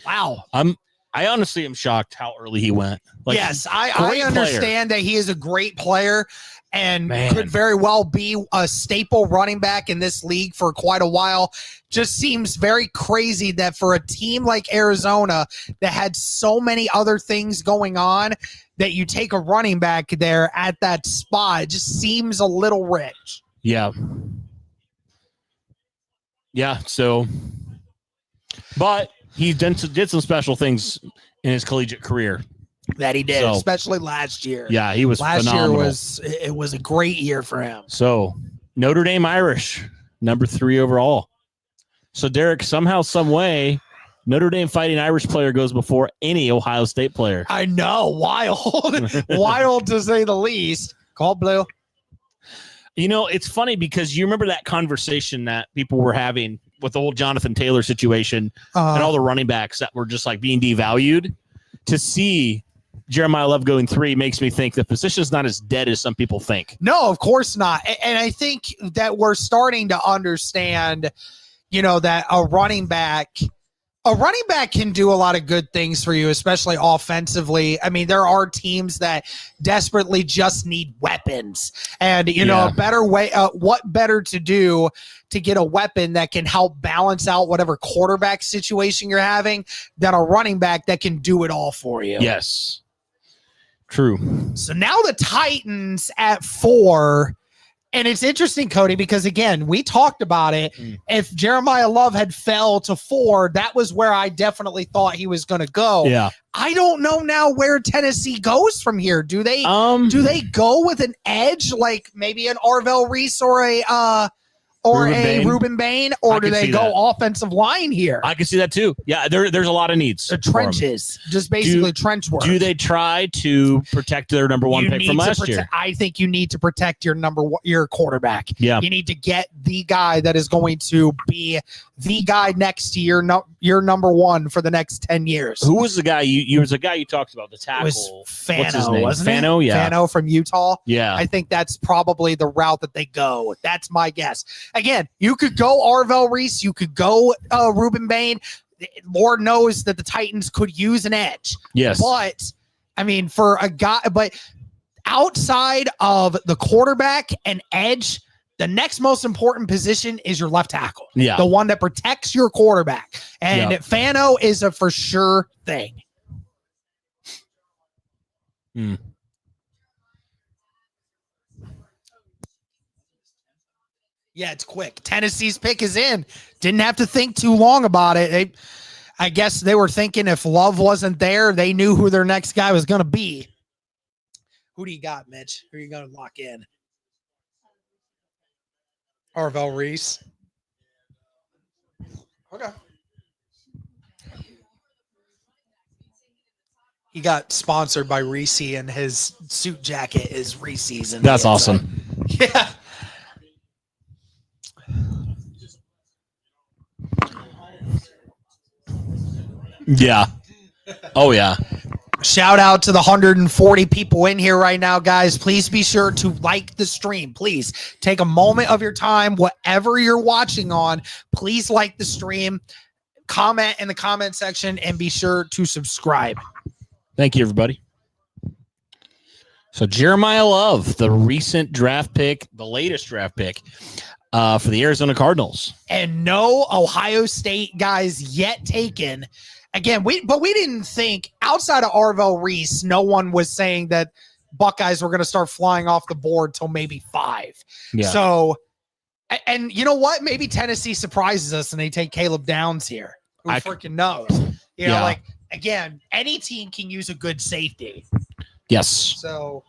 [SPEAKER 2] Wow.
[SPEAKER 1] I honestly am shocked how early he went. Like,
[SPEAKER 2] yes, I understand that he is a great player and could very well be a staple running back in this league for quite a while. Just seems very crazy that for a team like Arizona that had so many other things going on, that you take a running back there at that spot. It just seems a little rich.
[SPEAKER 1] Yeah. Yeah, so but he did some special things in his collegiate career.
[SPEAKER 2] That he did, especially last year.
[SPEAKER 1] Yeah, he was phenomenal.
[SPEAKER 2] It was a great year for him.
[SPEAKER 1] So Notre Dame Irish, number 3 overall. So Derek, somehow, some way, Notre Dame Fighting Irish player goes before any Ohio State player.
[SPEAKER 2] I know, wild, wild to say the least. Call blue.
[SPEAKER 1] You know, it's funny because you remember that conversation that people were having with the whole Jonathan Taylor situation and all the running backs that were just like being devalued. To see Jeremiah Love going 3 makes me think the position's not as dead as some people think.
[SPEAKER 2] No, of course not. And I think that we're starting to understand, you know, that a running back can do a lot of good things for you, especially offensively. I mean, there are teams that desperately just need weapons, and you know, a better way. What better to do to get a weapon that can help balance out whatever quarterback situation you're having than a running back that can do it all for you?
[SPEAKER 1] Yes, true.
[SPEAKER 2] So now the Titans at 4. And it's interesting, Cody, because, again, we talked about it. If Jeremiah Love had fell to 4, that was where I definitely thought he was going to go.
[SPEAKER 1] Yeah.
[SPEAKER 2] I don't know now where Tennessee goes from here. Do they go with an edge, like maybe an Arvell Reese or a Ruben Bain, or do they go offensive line here?
[SPEAKER 1] I can see that too. Yeah, there's a lot of needs.
[SPEAKER 2] The trenches, just basically trench work.
[SPEAKER 1] Do they try to protect their number 1 pick from last year?
[SPEAKER 2] I think you need to protect your quarterback.
[SPEAKER 1] Yeah,
[SPEAKER 2] you need to get the guy that is going to be the guy next to your number 1 for the next 10 years.
[SPEAKER 1] Who was the guy you talked about? The tackle.
[SPEAKER 2] It was Fano.
[SPEAKER 1] What's his name?
[SPEAKER 2] Wasn't
[SPEAKER 1] Fano,
[SPEAKER 2] it?
[SPEAKER 1] yeah.
[SPEAKER 2] Fano from Utah.
[SPEAKER 1] Yeah.
[SPEAKER 2] I think that's probably the route that they go. That's my guess. Again, you could go Arvell Reese. You could go Ruben Bain. Lord knows that the Titans could use an edge.
[SPEAKER 1] Yes.
[SPEAKER 2] But, I mean, for a guy, but outside of the quarterback and edge, the next most important position is your left tackle.
[SPEAKER 1] Yeah.
[SPEAKER 2] The one that protects your quarterback. And Fano is a for sure thing. Yeah, it's quick. Tennessee's pick is in. Didn't have to think too long about it. I guess they were thinking if Love wasn't there, they knew who their next guy was going to be. Who do you got, Mitch? Who are you going to lock in? Arvell Reese. Okay. He got sponsored by Reese, and his suit jacket is Reese's.
[SPEAKER 1] That's awesome.
[SPEAKER 2] Yeah.
[SPEAKER 1] Yeah. Oh, yeah.
[SPEAKER 2] Shout out to the 140 people in here right now, guys. Please be sure to like the stream. Please take a moment of your time, whatever you're watching on. Please like the stream, comment in the comment section, and be sure to subscribe.
[SPEAKER 1] Thank you, everybody. So Jeremiah Love, the recent draft pick, the latest draft pick for the Arizona Cardinals.
[SPEAKER 2] And no Ohio State guys yet taken. Again, we didn't think, outside of Arvell Reese, no one was saying that Buckeyes were going to start flying off the board till maybe 5.
[SPEAKER 1] Yeah.
[SPEAKER 2] So, and you know what? Maybe Tennessee surprises us and they take Caleb Downs here. Who freaking knows? You know, like, again, any team can use a good safety.
[SPEAKER 1] Yes.
[SPEAKER 2] So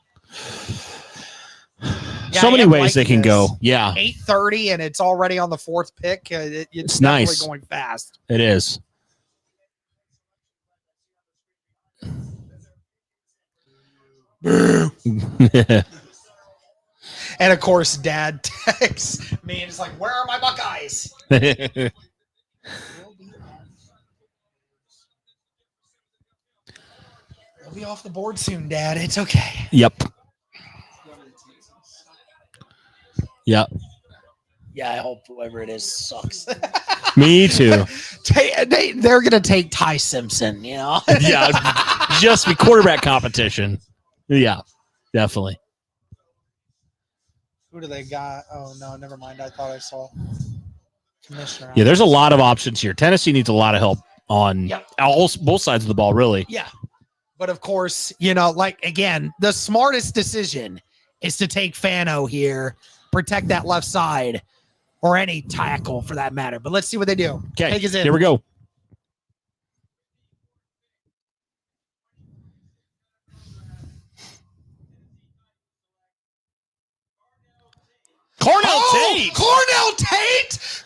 [SPEAKER 2] Yeah,
[SPEAKER 1] so many
[SPEAKER 2] I am
[SPEAKER 1] ways they
[SPEAKER 2] liking
[SPEAKER 1] can
[SPEAKER 2] this.
[SPEAKER 1] go. Yeah.
[SPEAKER 2] 8:30 and it's already on the 4th pick. It's definitely
[SPEAKER 1] nice.
[SPEAKER 2] going fast.
[SPEAKER 1] It is.
[SPEAKER 2] And of course, Dad texts me and is like, "Where are my Buckeyes?" They'll be off the board soon, Dad. It's okay.
[SPEAKER 1] Yep. Yep.
[SPEAKER 2] Yeah, I hope whoever it is sucks.
[SPEAKER 1] Me too.
[SPEAKER 2] They're gonna take Ty Simpson, you know.
[SPEAKER 1] Yeah, just be quarterback competition. Yeah, definitely.
[SPEAKER 2] Who do they got? Oh no, never mind. I thought I saw commissioner.
[SPEAKER 1] Yeah, there's a lot of options here. Tennessee needs a lot of help on both sides of the ball, really.
[SPEAKER 2] Yeah, but of course, you know, like again, the smartest decision is to take Fano here, protect that left side, or any tackle for that matter. But let's see what they do.
[SPEAKER 1] Okay, here we go. Cornell Tate.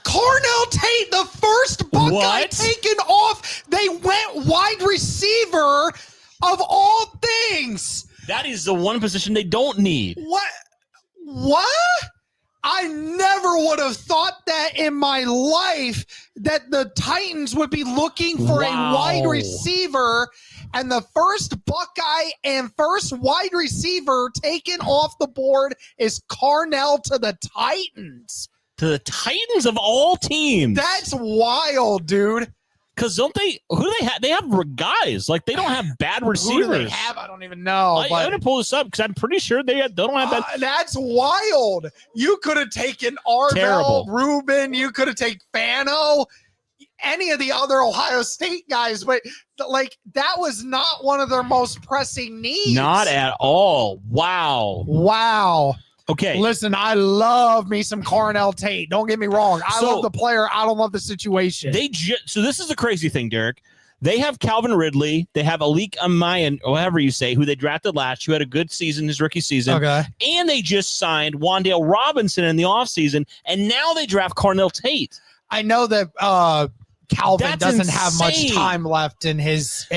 [SPEAKER 2] Cornell Tate, the first Buckeye taken off. They went wide receiver of all things.
[SPEAKER 1] That is the one position they don't need.
[SPEAKER 2] What? I never would have thought that in my life that the Titans would be looking for a wide receiver, and the first Buckeye and first wide receiver taken off the board is Cornell to the Titans.
[SPEAKER 1] To the Titans of all teams.
[SPEAKER 2] That's wild, dude.
[SPEAKER 1] Because don't they? Who do they have? They have guys. Like, they don't have bad receivers.
[SPEAKER 2] Who do they have? I don't even know.
[SPEAKER 1] I'm going to pull this up because I'm pretty sure they don't have bad.
[SPEAKER 2] That's wild. You could have taken Arvell, Rubin. You could have taken Fano, any of the other Ohio State guys. But, like, that was not one of their most pressing needs.
[SPEAKER 1] Not at all. Wow. Okay.
[SPEAKER 2] Listen, I love me some Cornell Tate. Don't get me wrong. I love the player. I don't love the situation.
[SPEAKER 1] So this is the crazy thing, Derek. They have Calvin Ridley. They have Alik Amayan, or however you say, who they drafted last, who had a good season, his rookie season.
[SPEAKER 2] Okay.
[SPEAKER 1] And they just signed Wan'Dale Robinson in the offseason, and now they draft Cornell Tate.
[SPEAKER 2] I know that Calvin doesn't have much time left in his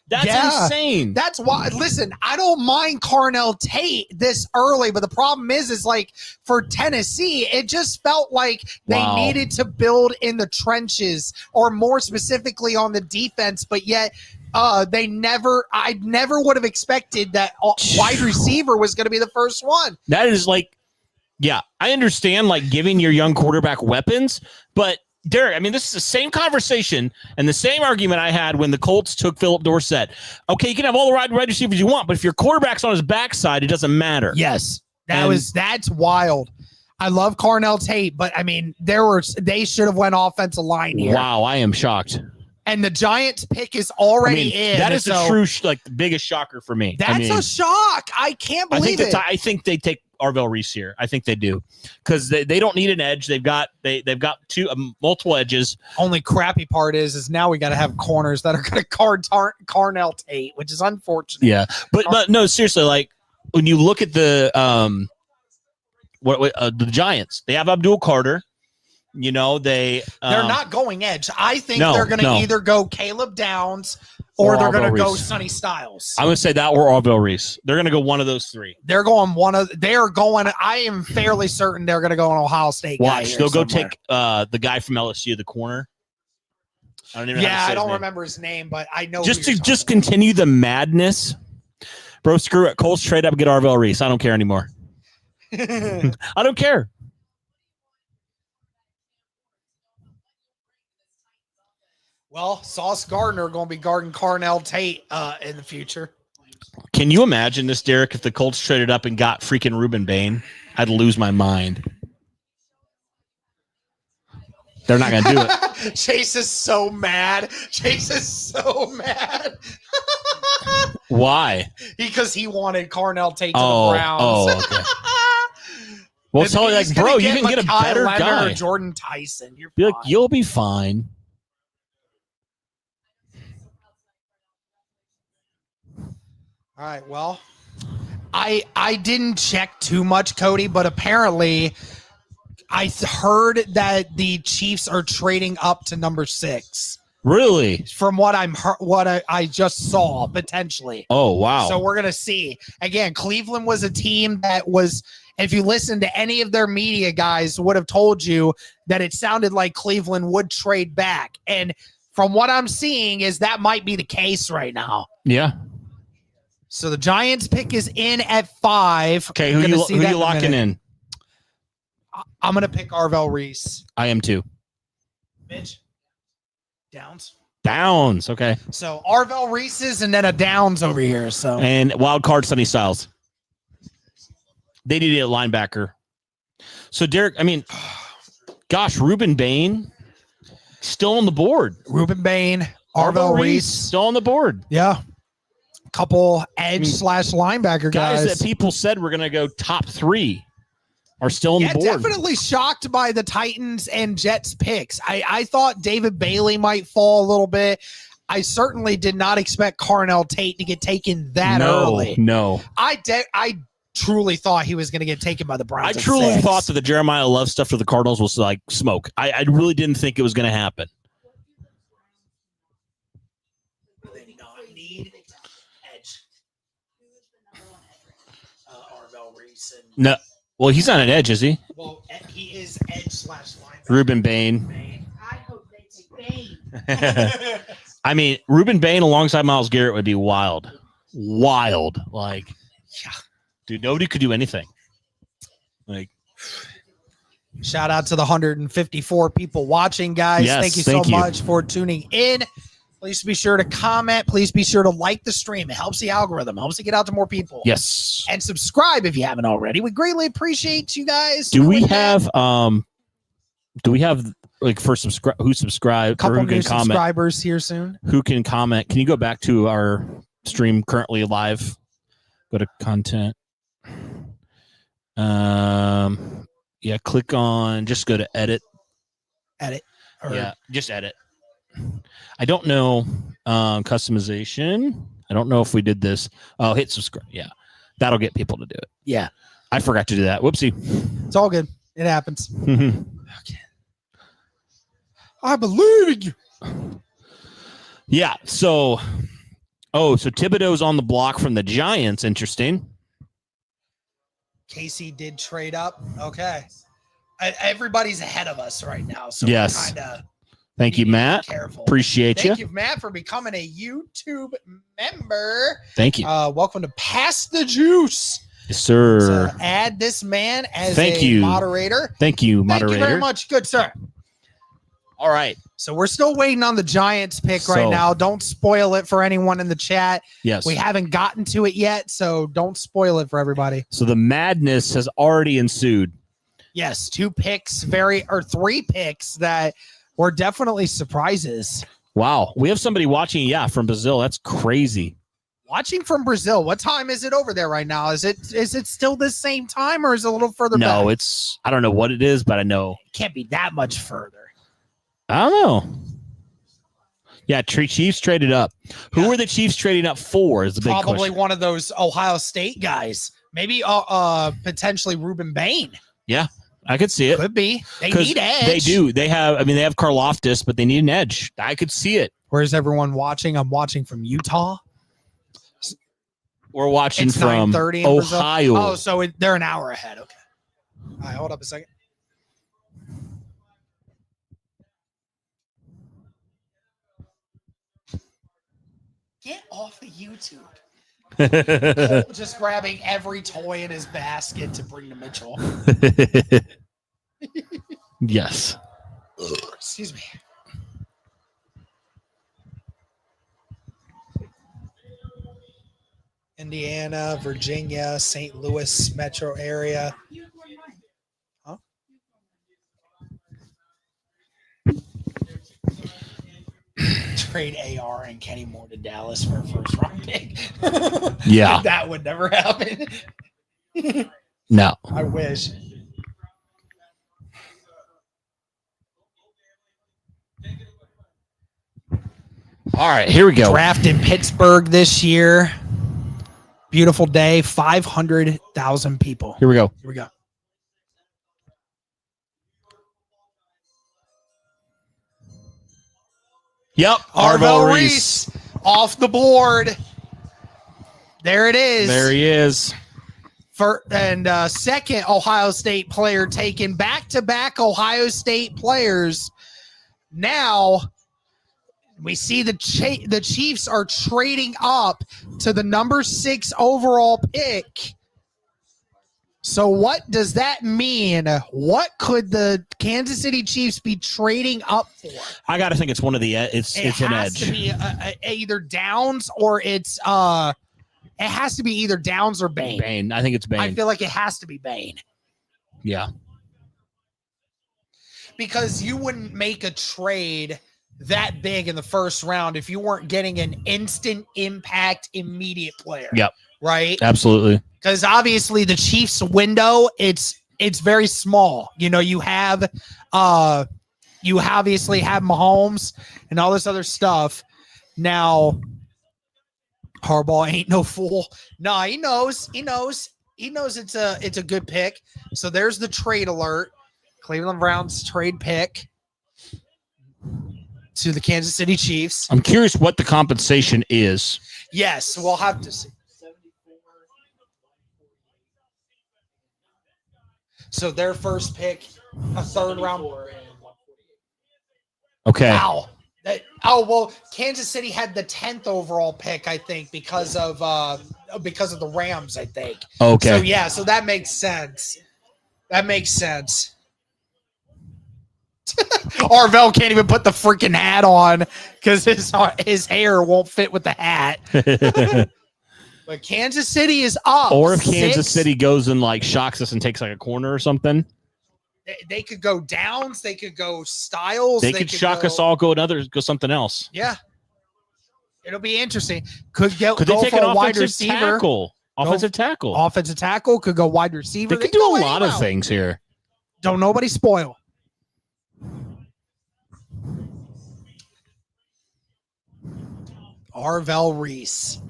[SPEAKER 1] That's insane.
[SPEAKER 2] That's why. Listen, I don't mind Cornell Tate this early, but the problem is like for Tennessee, it just felt like they needed to build in the trenches, or more specifically on the defense. But yet, I never would have expected that wide receiver was going to be the first one.
[SPEAKER 1] That is like, yeah, I understand like giving your young quarterback weapons, but Derek, I mean, this is the same conversation and the same argument I had when the Colts took Philip Dorsett. Okay, you can have all the wide receivers you want, but if your quarterback's on his backside, it doesn't matter.
[SPEAKER 2] Yes, that's wild. I love Cornell Tate, but I mean, they should have went offensive line here.
[SPEAKER 1] Wow, I am shocked.
[SPEAKER 2] And the Giants pick is already in.
[SPEAKER 1] That is the true, the biggest shocker for me.
[SPEAKER 2] That's a shock. I can't believe it.
[SPEAKER 1] I think they take Arvell Reese here. I think they do, because they don't need an edge. They've got two multiple edges.
[SPEAKER 2] Only crappy part is now we got to have corners that are going to guard Cornell Tate, which is unfortunate.
[SPEAKER 1] Yeah, but no, seriously, like when you look at the the Giants, they have Abdul Carter. You know, they're
[SPEAKER 2] not going edge. I think they're going to either go Caleb Downs or they're going to go Sonny Styles.
[SPEAKER 1] I'm going to say that or Arvell Reese. They're going to go one of those three.
[SPEAKER 2] I am fairly certain they're going to go an Ohio State guy.
[SPEAKER 1] Watch, they'll go take the guy from LSU, the corner. I don't even know how to say
[SPEAKER 2] I don't remember his name, but I know.
[SPEAKER 1] Just continue the madness, bro. Screw it. Colts trade up and get Arvell Reese. I don't care anymore. I don't care.
[SPEAKER 2] Well, Sauce Gardner going to be guarding Cornell Tate in the future.
[SPEAKER 1] Can you imagine this, Derek, if the Colts traded up and got freaking Ruben Bain? I'd lose my mind. They're not going to do it.
[SPEAKER 2] Chase is so mad.
[SPEAKER 1] Why?
[SPEAKER 2] Because he wanted Cornell Tate to the Browns.
[SPEAKER 1] Oh, okay. Well, tell you, like, bro, you can get a better guy.
[SPEAKER 2] Or Jordan Tyson.
[SPEAKER 1] You'll be fine.
[SPEAKER 2] All right, well, I didn't check too much, Cody, but apparently I heard that the Chiefs are trading up to number 6.
[SPEAKER 1] Really?
[SPEAKER 2] From what I just saw, potentially.
[SPEAKER 1] Oh, wow.
[SPEAKER 2] So we're going to see. Again, Cleveland was a team that was, if you listen to any of their media guys, would have told you that it sounded like Cleveland would trade back. And from what I'm seeing is that might be the case right now.
[SPEAKER 1] Yeah.
[SPEAKER 2] So the Giants pick is in at 5.
[SPEAKER 1] Okay, who you locking in?
[SPEAKER 2] I'm going to pick Arvell Reese.
[SPEAKER 1] I am too.
[SPEAKER 2] Mitch?
[SPEAKER 1] Downs. Okay.
[SPEAKER 2] So Arvell Reese's and then a Downs over here. So
[SPEAKER 1] and wild card Sonny Styles. They needed a linebacker. So Derek, I mean, gosh, Ruben Bain still on the board.
[SPEAKER 2] Ruben Bain, Arvell Reese
[SPEAKER 1] still on the board.
[SPEAKER 2] Yeah. Couple edge / linebacker guys
[SPEAKER 1] that people said were going to go top 3 are still on the board.
[SPEAKER 2] Definitely shocked by the Titans and Jets picks. I thought David Bailey might fall a little bit. I certainly did not expect Carnell Tate to get taken that early.
[SPEAKER 1] No.
[SPEAKER 2] I truly thought he was going to get taken by the Browns.
[SPEAKER 1] I truly thought that the Jeremiah Love stuff for the Cardinals was like smoke. I really didn't think it was going to happen. No. Well, he's not an edge, is he?
[SPEAKER 2] Well, he is edge / linebacker.
[SPEAKER 1] Ruben Bain.
[SPEAKER 3] I hope they take Bain.
[SPEAKER 1] I mean, Ruben Bain alongside Myles Garrett would be wild. Wild. Like, yeah. Dude, nobody could do anything. Like,
[SPEAKER 2] shout out to the 154 people watching, guys.
[SPEAKER 1] Yes,
[SPEAKER 2] thank you so much for tuning in. Please be sure to comment. Please be sure to like the stream. It helps the algorithm, helps it get out to more people.
[SPEAKER 1] Yes.
[SPEAKER 2] And subscribe if you haven't already. We greatly appreciate you guys.
[SPEAKER 1] Do we have like for who subscribed?
[SPEAKER 2] Couple
[SPEAKER 1] who
[SPEAKER 2] new
[SPEAKER 1] can comment?
[SPEAKER 2] Subscribers here soon.
[SPEAKER 1] Who can comment? Can you go back to our stream currently live? Go to content. Yeah, click on, just go to edit. Yeah, just edit. I don't know customization. I don't know if we did this. Oh, hit subscribe. Yeah, that'll get people to do it.
[SPEAKER 2] Yeah,
[SPEAKER 1] I forgot to do that. Whoopsie.
[SPEAKER 2] It's all good. It happens. Okay. I believe in you.
[SPEAKER 1] Yeah. So Thibodeau's on the block from the Giants. Interesting.
[SPEAKER 2] Casey did trade up. Okay. Everybody's ahead of us right now. So
[SPEAKER 1] yes.
[SPEAKER 2] We're kind of.
[SPEAKER 1] Thank you, Matt.
[SPEAKER 2] Careful.
[SPEAKER 1] Appreciate you.
[SPEAKER 2] Thank you, Matt, for becoming a YouTube member.
[SPEAKER 1] Thank you.
[SPEAKER 2] Welcome to Pass the Juice.
[SPEAKER 1] Yes, sir.
[SPEAKER 2] So add this man as
[SPEAKER 1] Moderator.
[SPEAKER 2] moderator.
[SPEAKER 1] Thank you very
[SPEAKER 2] much. Good, sir.
[SPEAKER 1] All right.
[SPEAKER 2] So we're still waiting on the Giants pick right now. Don't spoil it for anyone in the chat.
[SPEAKER 1] Yes.
[SPEAKER 2] We haven't gotten to it yet, so don't spoil it for everybody.
[SPEAKER 1] So the madness has already ensued.
[SPEAKER 2] Yes, 3 picks that were definitely surprises.
[SPEAKER 1] Wow. We have somebody watching, from Brazil. That's crazy.
[SPEAKER 2] Watching from Brazil. What time is it over there right now? Is it still the same time or is it a little further back?
[SPEAKER 1] No, I don't know what it is, but I know.
[SPEAKER 2] It can't be that much further.
[SPEAKER 1] I don't know. Yeah, Chiefs traded up. Who were the Chiefs trading up for is the big question.
[SPEAKER 2] Probably one of those Ohio State guys. Maybe potentially Ruben Bain.
[SPEAKER 1] Yeah, I could see it.
[SPEAKER 2] Could be. They need edge.
[SPEAKER 1] They do. They have Karlaftis, but they need an edge. I could see it.
[SPEAKER 2] Where's everyone watching? I'm watching from Utah.
[SPEAKER 1] We're watching
[SPEAKER 2] it's
[SPEAKER 1] from Ohio.
[SPEAKER 2] Oh, so they're an hour ahead. Okay. All right, hold up a second. Get off of YouTube. Just grabbing every toy in his basket to bring to Mitchell.
[SPEAKER 1] Yes.
[SPEAKER 2] Excuse me. Indiana, Virginia, St. Louis metro area. Huh? Trade AR and Kenny Moore to Dallas for a first round pick.
[SPEAKER 1] Yeah.
[SPEAKER 2] That would never happen.
[SPEAKER 1] No.
[SPEAKER 2] I wish.
[SPEAKER 1] All right, here we go.
[SPEAKER 2] Draft in Pittsburgh this year. Beautiful day. 500,000 people.
[SPEAKER 1] Here we go.
[SPEAKER 2] Here we go.
[SPEAKER 1] Yep.
[SPEAKER 2] Arvell Reese off the board. There it is.
[SPEAKER 1] There he is.
[SPEAKER 2] Second Ohio State player taken, back-to-back Ohio State players. Now we see the Chiefs are trading up to the number 6 overall pick. So what does that mean? What could the Kansas City Chiefs be trading up for?
[SPEAKER 1] I got to think it's one of the it's an edge.
[SPEAKER 2] It has to be either Downs or it has to be either Downs or Bain.
[SPEAKER 1] Bain. I think it's Bain.
[SPEAKER 2] I feel like it has to be Bain.
[SPEAKER 1] Yeah.
[SPEAKER 2] Because you wouldn't make a trade that big in the first round if you weren't getting an instant impact, immediate player.
[SPEAKER 1] Yep.
[SPEAKER 2] Right?
[SPEAKER 1] Absolutely.
[SPEAKER 2] Because obviously the Chiefs window, it's very small. You know, you obviously have Mahomes and all this other stuff. Now, Harbaugh ain't no fool. No, he knows it's a good pick. So there's the trade alert. Cleveland Browns trade pick to the Kansas City Chiefs.
[SPEAKER 1] I'm curious what the compensation is.
[SPEAKER 2] Yes, we'll have to see. So their first pick, a third round.
[SPEAKER 1] Okay.
[SPEAKER 2] Wow. Well, Kansas City had the 10th overall pick, I think, because of the Rams, I think.
[SPEAKER 1] Okay.
[SPEAKER 2] So yeah, so that makes sense. Arvell can't even put the freaking hat on because his hair won't fit with the hat. But Kansas City is up.
[SPEAKER 1] Or if Kansas City goes and like shocks us and takes like a corner or something.
[SPEAKER 2] They could go Downs. They could go Styles.
[SPEAKER 1] They could shock us all, go something else.
[SPEAKER 2] Yeah. It'll be interesting. Could they
[SPEAKER 1] take
[SPEAKER 2] for
[SPEAKER 1] an
[SPEAKER 2] a wide
[SPEAKER 1] offensive
[SPEAKER 2] receiver?
[SPEAKER 1] tackle? Offensive tackle.
[SPEAKER 2] Offensive tackle. Could go wide receiver.
[SPEAKER 1] They could do a lot of things here.
[SPEAKER 2] Don't nobody spoil. Arvell Reese.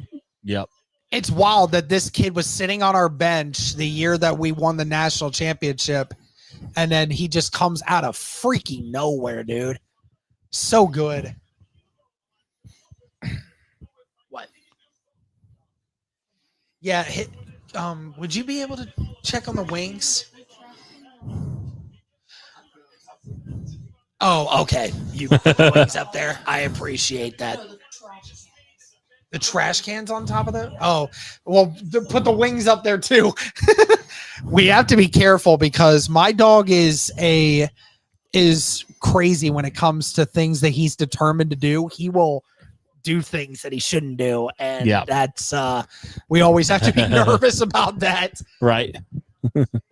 [SPEAKER 1] Yep.
[SPEAKER 2] It's wild that this kid was sitting on our bench the year that we won the national championship, and then he just comes out of freaking nowhere, dude. So good. What? Yeah, would you be able to check on the wings? Oh, okay. You put the wings up there. I appreciate that. The trash cans on top of it? Oh, well, put the wings up there too. We have to be careful because my dog is crazy when it comes to things that he's determined to do. He will do things that he shouldn't do. And that's we always have to be nervous about that.
[SPEAKER 1] Right.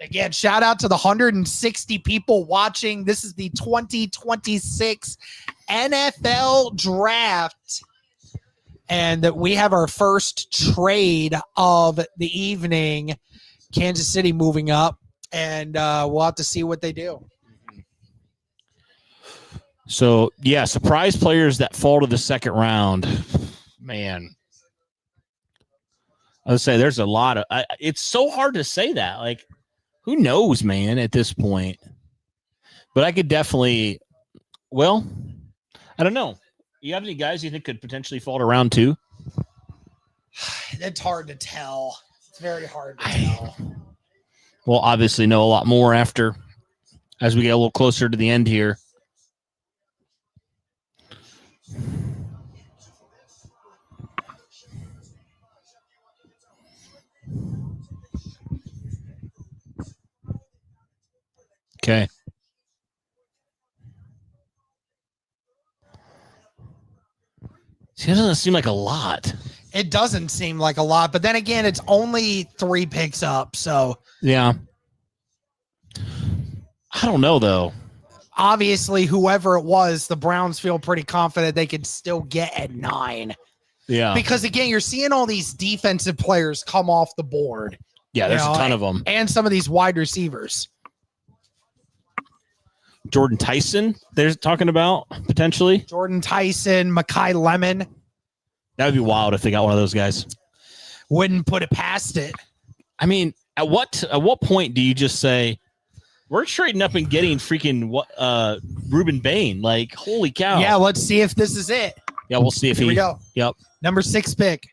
[SPEAKER 2] Again, shout out to the 160 people watching. This is the 2026 NFL draft. And that we have our first trade of the evening. Kansas City moving up, and we'll have to see what they do.
[SPEAKER 1] So, yeah, surprise players that fall to the second round. Man. I would say there's a lot of it's so hard to say that. Like, who knows, man, at this point. But I could definitely, well, I don't know. You have any guys you think could potentially fall to round 2?
[SPEAKER 2] It's hard to tell. It's very hard to tell.
[SPEAKER 1] We'll obviously know a lot more as we get a little closer to the end here. Okay. See, it doesn't seem like a lot.
[SPEAKER 2] It doesn't seem like a lot, but then again, it's only 3 picks up. So
[SPEAKER 1] yeah, I don't know though.
[SPEAKER 2] Obviously, whoever it was, the Browns feel pretty confident they could still get at 9.
[SPEAKER 1] Yeah,
[SPEAKER 2] because again, you're seeing all these defensive players come off the board.
[SPEAKER 1] Yeah, there's a ton of them,
[SPEAKER 2] and some of these wide receivers.
[SPEAKER 1] Jordan Tyson, they're talking about potentially.
[SPEAKER 2] Jordan Tyson, Mekhi Lemon.
[SPEAKER 1] That would be wild if they got one of those guys.
[SPEAKER 2] Wouldn't put it past it.
[SPEAKER 1] I mean, at what point do you just say we're trading up and getting freaking Ruben Bain? Like, holy cow!
[SPEAKER 2] Yeah, let's see if this is it.
[SPEAKER 1] Yeah, we'll see if
[SPEAKER 2] Here we go.
[SPEAKER 1] Yep.
[SPEAKER 2] Number 6 pick.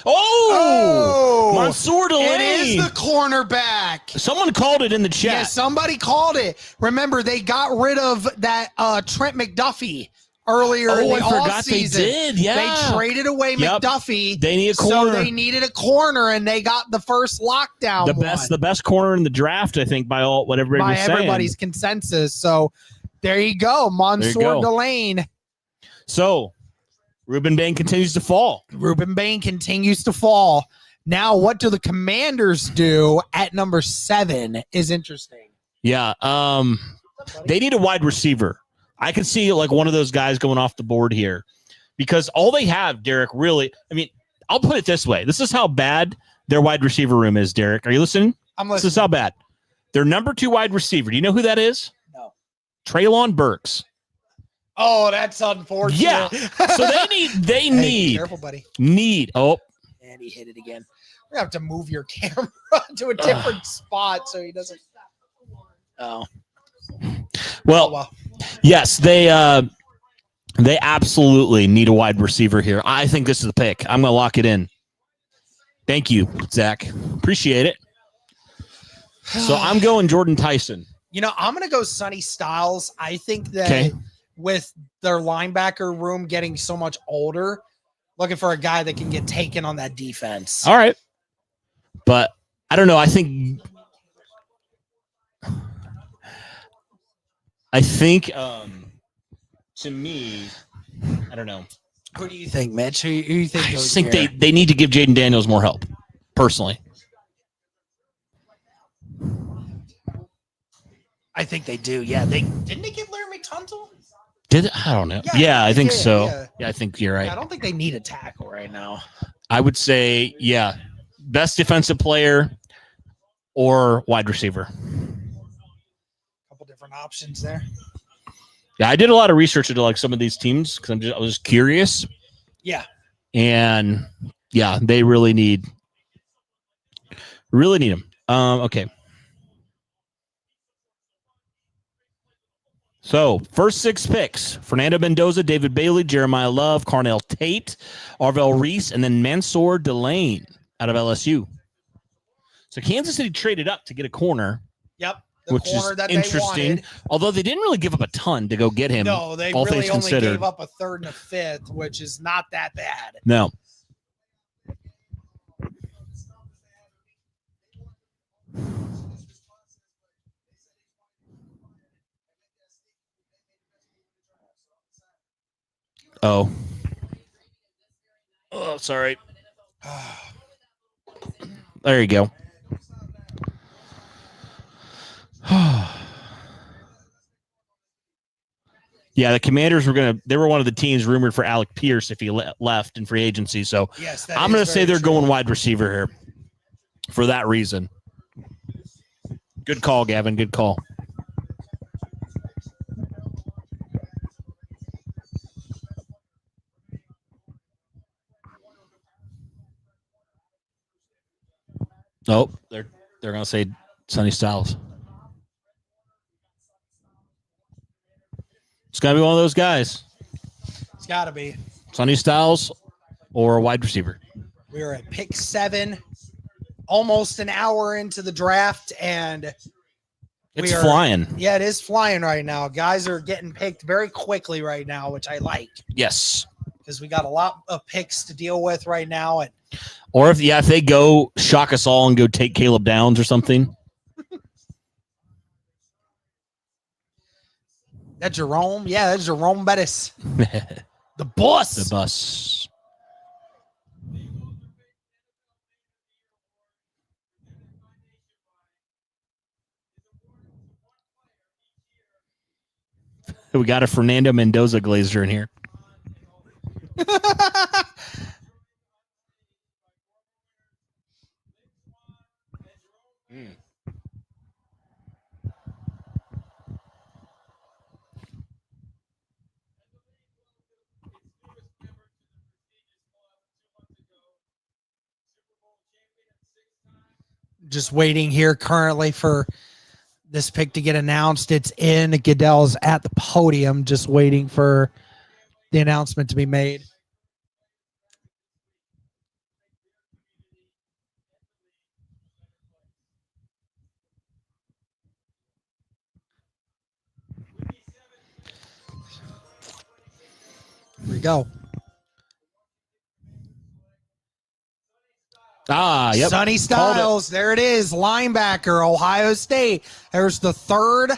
[SPEAKER 1] Oh, Mansour Delaney.
[SPEAKER 2] It is the cornerback.
[SPEAKER 1] Someone called it in the chat.
[SPEAKER 2] Yeah, somebody called it. Remember, they got rid of that Trent McDuffie earlier in the offseason.
[SPEAKER 1] They did. Yeah,
[SPEAKER 2] they traded away McDuffie.
[SPEAKER 1] They need a corner.
[SPEAKER 2] So they needed a corner, and they got the first lockdown.
[SPEAKER 1] The best corner in the draft, I think, by everybody's
[SPEAKER 2] consensus. So there you go, Mansour Delaney.
[SPEAKER 1] So Ruben Bain continues to fall.
[SPEAKER 2] Now, what do the Commanders do at number 7 is interesting.
[SPEAKER 1] Yeah. They need a wide receiver. I can see like one of those guys going off the board here because all they have, Derek, really, I mean, I'll put it this way. This is how bad their wide receiver room is, Derek. Are you listening?
[SPEAKER 2] I'm listening.
[SPEAKER 1] This is how bad. Their number 2 wide receiver. Do you know who that is?
[SPEAKER 2] No.
[SPEAKER 1] Traylon Burks.
[SPEAKER 2] Oh, that's unfortunate.
[SPEAKER 1] Yeah. So they need.
[SPEAKER 2] Careful, buddy.
[SPEAKER 1] Oh.
[SPEAKER 2] And he hit it again. We have to move your camera to a different spot so he doesn't. Oh.
[SPEAKER 1] Well, yes, they absolutely need a wide receiver here. I think this is the pick. I'm going to lock it in. Thank you, Zach. Appreciate it. So I'm going Jordan Tyson.
[SPEAKER 2] I'm going to go Sonny Styles. I think that with their linebacker room getting so much older, looking for a guy that can get taken on that defense.
[SPEAKER 1] All right. But I don't know. I think to me, I don't know.
[SPEAKER 2] Who do you think, Mitch? Who you think?
[SPEAKER 1] I just think they need to give Jaden Daniels more help, personally.
[SPEAKER 2] I think they do. Yeah, didn't they get Larry McTuntle?
[SPEAKER 1] I don't know. Yeah, I think so.
[SPEAKER 2] Yeah.
[SPEAKER 1] Yeah, I think you're right.
[SPEAKER 2] Yeah, I don't think they need a tackle right now.
[SPEAKER 1] I would say, best defensive player or wide receiver.
[SPEAKER 2] Couple different options there.
[SPEAKER 1] Yeah, I did a lot of research into like some of these teams because I was curious.
[SPEAKER 2] Yeah,
[SPEAKER 1] and they really need them. Okay. So, first 6 picks, Fernando Mendoza, David Bailey, Jeremiah Love, Carnell Tate, Arvell Reese, and then Mansour Delaney out of LSU. So, Kansas City traded up to get a corner.
[SPEAKER 2] Yep.
[SPEAKER 1] Which is interesting. Although they didn't really give up a ton to go get him.
[SPEAKER 2] No, they really only gave up a 3rd and a 5th, which is not that bad.
[SPEAKER 1] No. Oh, sorry. There you go. Yeah, the Commanders they were one of the teams rumored for Alec Pierce if he left in free agency. So
[SPEAKER 2] yes,
[SPEAKER 1] I'm going to say they're going wide receiver here for that reason. Good call, Gavin. Good call. Oh, they're going to say Sonny Styles. It's got to be one of those guys.
[SPEAKER 2] It's got to be.
[SPEAKER 1] Sonny Styles or a wide receiver.
[SPEAKER 2] We are at pick 7, almost an hour into the draft, and
[SPEAKER 1] it's flying.
[SPEAKER 2] Yeah, it is flying right now. Guys are getting picked very quickly right now, which I like.
[SPEAKER 1] Yes.
[SPEAKER 2] Because we got a lot of picks to deal with right now.
[SPEAKER 1] Or if they go shock us all and go take Caleb Downs or something.
[SPEAKER 2] That Jerome? Yeah, that's Jerome Bettis. The boss.
[SPEAKER 1] The bus. We got a Fernando Mendoza Glazer in here.
[SPEAKER 2] Just waiting here currently for this pick to get announced. It's in. Goodell's at the podium, just waiting for the announcement to be made. Here we go.
[SPEAKER 1] Yep.
[SPEAKER 2] Sonny Styles, there it is, linebacker, Ohio State. There's the third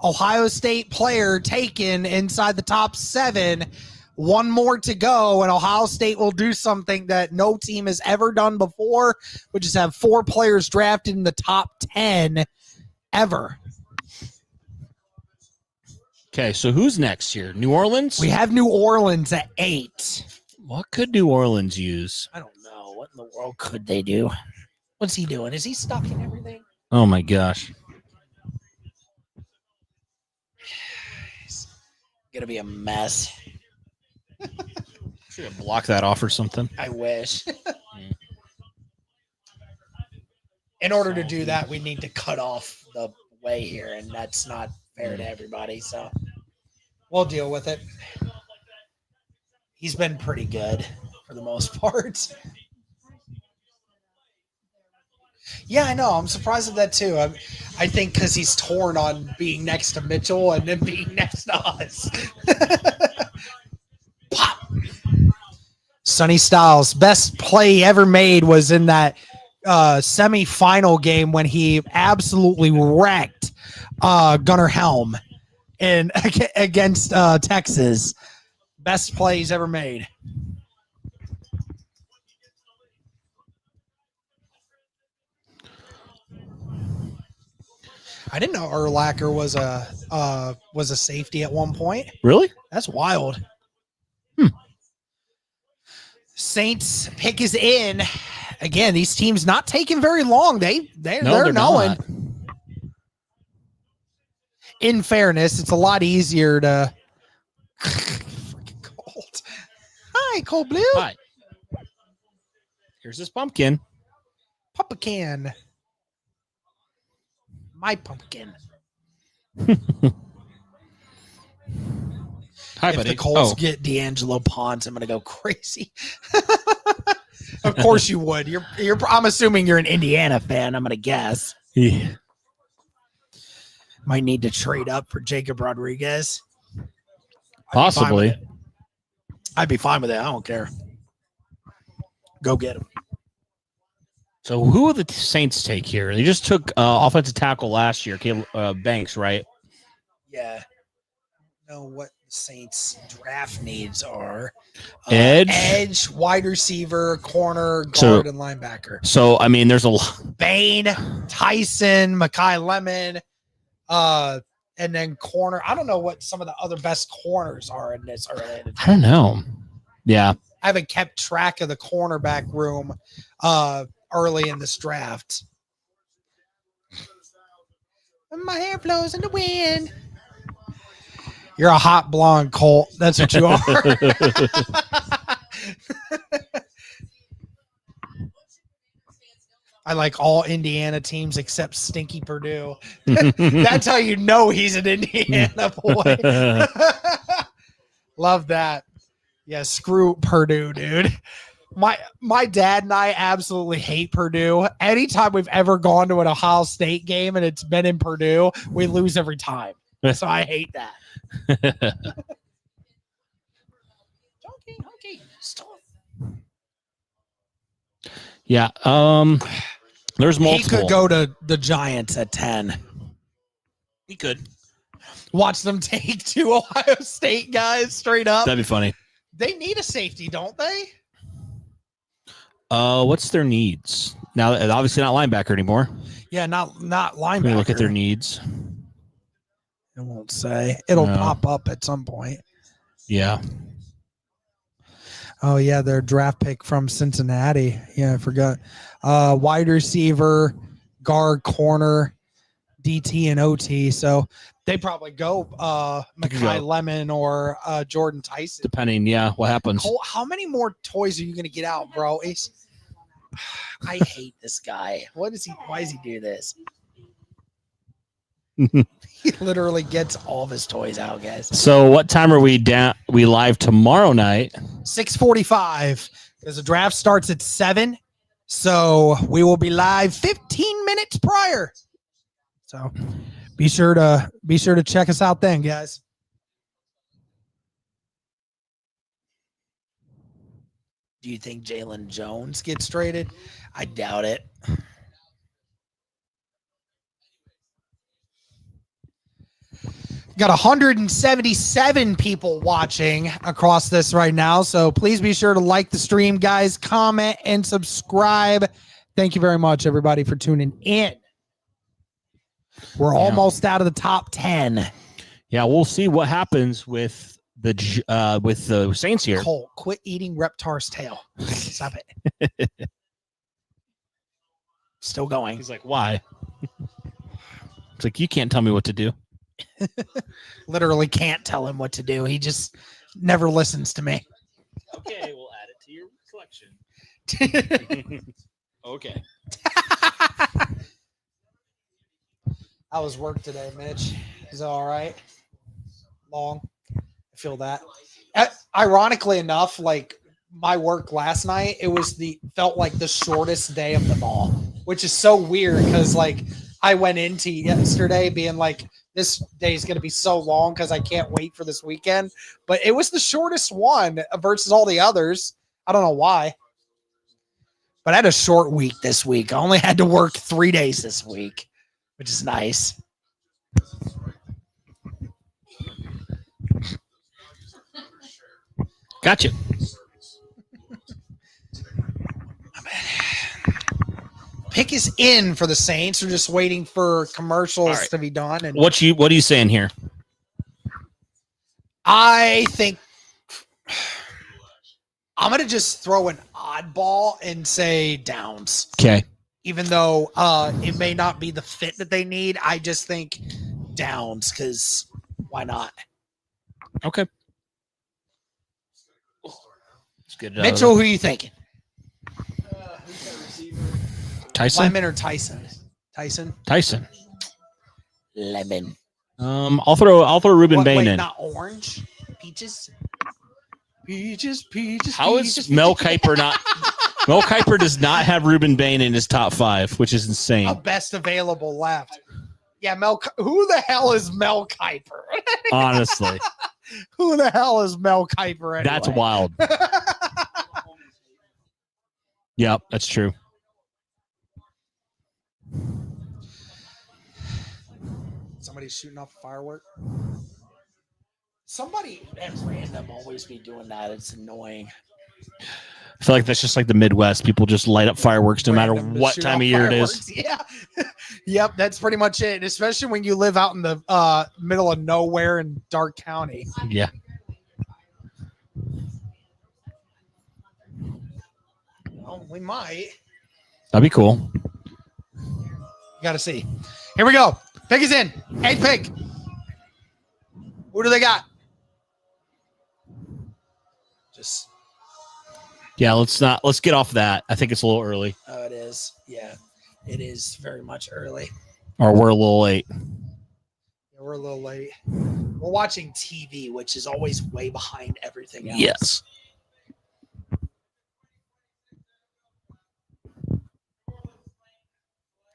[SPEAKER 2] Ohio State player taken inside the top 7. One more to go, and Ohio State will do something that no team has ever done before, which is have 4 players drafted in the top 10 ever.
[SPEAKER 1] Okay, so who's next here? New Orleans?
[SPEAKER 2] We have New Orleans at 8.
[SPEAKER 1] What could New Orleans use?
[SPEAKER 2] I don't know. What in the world could they do? What's he doing? Is he stuck in everything?
[SPEAKER 1] Oh, my gosh.
[SPEAKER 2] It's going to be a mess.
[SPEAKER 1] Should have blocked that off or something.
[SPEAKER 2] I wish. In order to do that, we need to cut off the way here, and that's not fair to everybody, so we'll deal with it. He's been pretty good for the most part. Yeah, I know. I'm surprised at that too. I think because he's torn on being next to Mitchell and then being next to us. Pop. Sonny Styles, best play he ever made was in that semifinal game when he absolutely wrecked Gunnar Helm against Texas. Best play he's ever made. I didn't know Urlacher was a safety at one point.
[SPEAKER 1] Really?
[SPEAKER 2] That's wild. Saints pick is in. Again, these teams not taking very long. They're knowing.
[SPEAKER 1] Not.
[SPEAKER 2] In fairness, it's a lot easier to freaking cold. Hi, Cold Blue.
[SPEAKER 1] Hi. Here's this pumpkin.
[SPEAKER 2] Pumpkin. My pumpkin.
[SPEAKER 1] Hi,
[SPEAKER 2] if
[SPEAKER 1] buddy.
[SPEAKER 2] the Colts get D'Angelo Ponce, I'm gonna go crazy. Of course you would. I'm assuming you're an Indiana fan. I'm gonna guess.
[SPEAKER 1] Yeah.
[SPEAKER 2] Might need to trade up for Jacob Rodriguez.
[SPEAKER 1] Possibly.
[SPEAKER 2] I'd be fine with it. I don't care. Go get him.
[SPEAKER 1] So who will the Saints take here? They just took offensive tackle last year, Caleb Banks, right?
[SPEAKER 2] Yeah. I don't know what the Saints draft needs are.
[SPEAKER 1] Edge,
[SPEAKER 2] wide receiver, corner, guard, and linebacker.
[SPEAKER 1] So, I mean, there's a lot.
[SPEAKER 2] Bain, Tyson, Mekhi Lemon, and then corner. I don't know what some of the other best corners are in this early.
[SPEAKER 1] I don't know. Yeah.
[SPEAKER 2] I haven't kept track of the cornerback room early in this draft. My hair blows in the wind. You're a hot blonde, Colt. That's what you are. I like all Indiana teams except Stinky Purdue. That's how you know he's an Indiana boy. Love that. Yeah, screw Purdue, dude. My dad and I absolutely hate Purdue. Anytime we've ever gone to an Ohio State game and it's been in Purdue, we lose every time. So I hate that. Stop.
[SPEAKER 1] Yeah. There's multiple.
[SPEAKER 2] He could go to the Giants at 10.
[SPEAKER 1] He could.
[SPEAKER 2] Watch them take 2 Ohio State guys straight up.
[SPEAKER 1] That'd be funny.
[SPEAKER 2] They need a safety, don't they?
[SPEAKER 1] What's their needs? Now, obviously not linebacker anymore.
[SPEAKER 2] Yeah, not linebacker.
[SPEAKER 1] Let me look at their needs.
[SPEAKER 2] It won't say. It'll pop up at some point.
[SPEAKER 1] Yeah.
[SPEAKER 2] Oh, yeah, their draft pick from Cincinnati. Yeah, I forgot. Wide receiver, guard, corner, DT, and OT. So they probably go Mekhi Lemon or Jordan Tyson.
[SPEAKER 1] Depending, what happens.
[SPEAKER 2] Cole, how many more toys are you going to get out, bro? I hate this guy. What is he? Why does he do this? He literally gets all of his toys out, guys.
[SPEAKER 1] So what time are we down? We live tomorrow night.
[SPEAKER 2] 6:45 because the draft starts at 7. So we will be live 15 minutes prior. So be sure to check us out then, guys. Do you think Jalen Jones gets traded? I doubt it. Got 177 people watching across this right now. So please be sure to like the stream, guys, comment, and subscribe. Thank you very much, everybody, for tuning in. We're almost out of the top 10.
[SPEAKER 1] Yeah, we'll see what happens with the Saints here.
[SPEAKER 2] Cole, quit eating Reptar's tail. Stop it. Still going.
[SPEAKER 1] He's like, why? It's like, you can't tell me what to do.
[SPEAKER 2] Literally can't tell him what to do. He just never listens to me.
[SPEAKER 1] Okay, we'll add it to your collection. Okay.
[SPEAKER 2] How was work today, Mitch? Is it all right? Long? I feel that. Ironically enough, like my work last night, felt like the shortest day of them all, which is so weird because like I went into yesterday being like, this day is going to be so long because I can't wait for this weekend. But it was the shortest one versus all the others. I don't know why. But I had a short week this week. I only had to work 3 days this week, which is nice.
[SPEAKER 1] Gotcha.
[SPEAKER 2] Pick is in for the Saints. We're just waiting for commercials to be done. And
[SPEAKER 1] what are you saying here?
[SPEAKER 2] I think I'm going to just throw an oddball and say Downs.
[SPEAKER 1] Okay.
[SPEAKER 2] Even though it may not be the fit that they need, I just think Downs because why not?
[SPEAKER 1] Okay. It's good.
[SPEAKER 2] Mitchell, who are you thinking?
[SPEAKER 1] Tyson?
[SPEAKER 2] Lemon or Tyson?
[SPEAKER 1] Tyson.
[SPEAKER 2] Lemon.
[SPEAKER 1] I'll throw Ruben Bain in.
[SPEAKER 2] Not orange. Peaches.
[SPEAKER 1] How is Mel Kiper not? Mel Kiper does not have Ruben Bain in his top 5, which is insane.
[SPEAKER 2] A best available left. Yeah, who the hell is Mel Kiper?
[SPEAKER 1] Honestly.
[SPEAKER 2] Who the hell is Mel Kiper anyway?
[SPEAKER 1] That's wild. Yep, that's true.
[SPEAKER 2] Somebody's shooting off a firework. Somebody at random always be doing that. It's annoying.
[SPEAKER 1] I feel like that's just like the Midwest. People just light up fireworks no matter what time of year it is.
[SPEAKER 2] Yeah. Yep, that's pretty much it. Especially when you live out in the middle of nowhere in Dark County.
[SPEAKER 1] Yeah.
[SPEAKER 2] Well, we might.
[SPEAKER 1] That'd be cool.
[SPEAKER 2] You got to see. Here we go. Pick is in. 8th pick. Who do they got?
[SPEAKER 1] Yeah, let's get off that. I think it's a little early.
[SPEAKER 2] Oh, it is. Yeah, it is very much early.
[SPEAKER 1] Or we're a little late.
[SPEAKER 2] Yeah, we're a little late. We're watching TV, which is always way behind everything else.
[SPEAKER 1] Yes.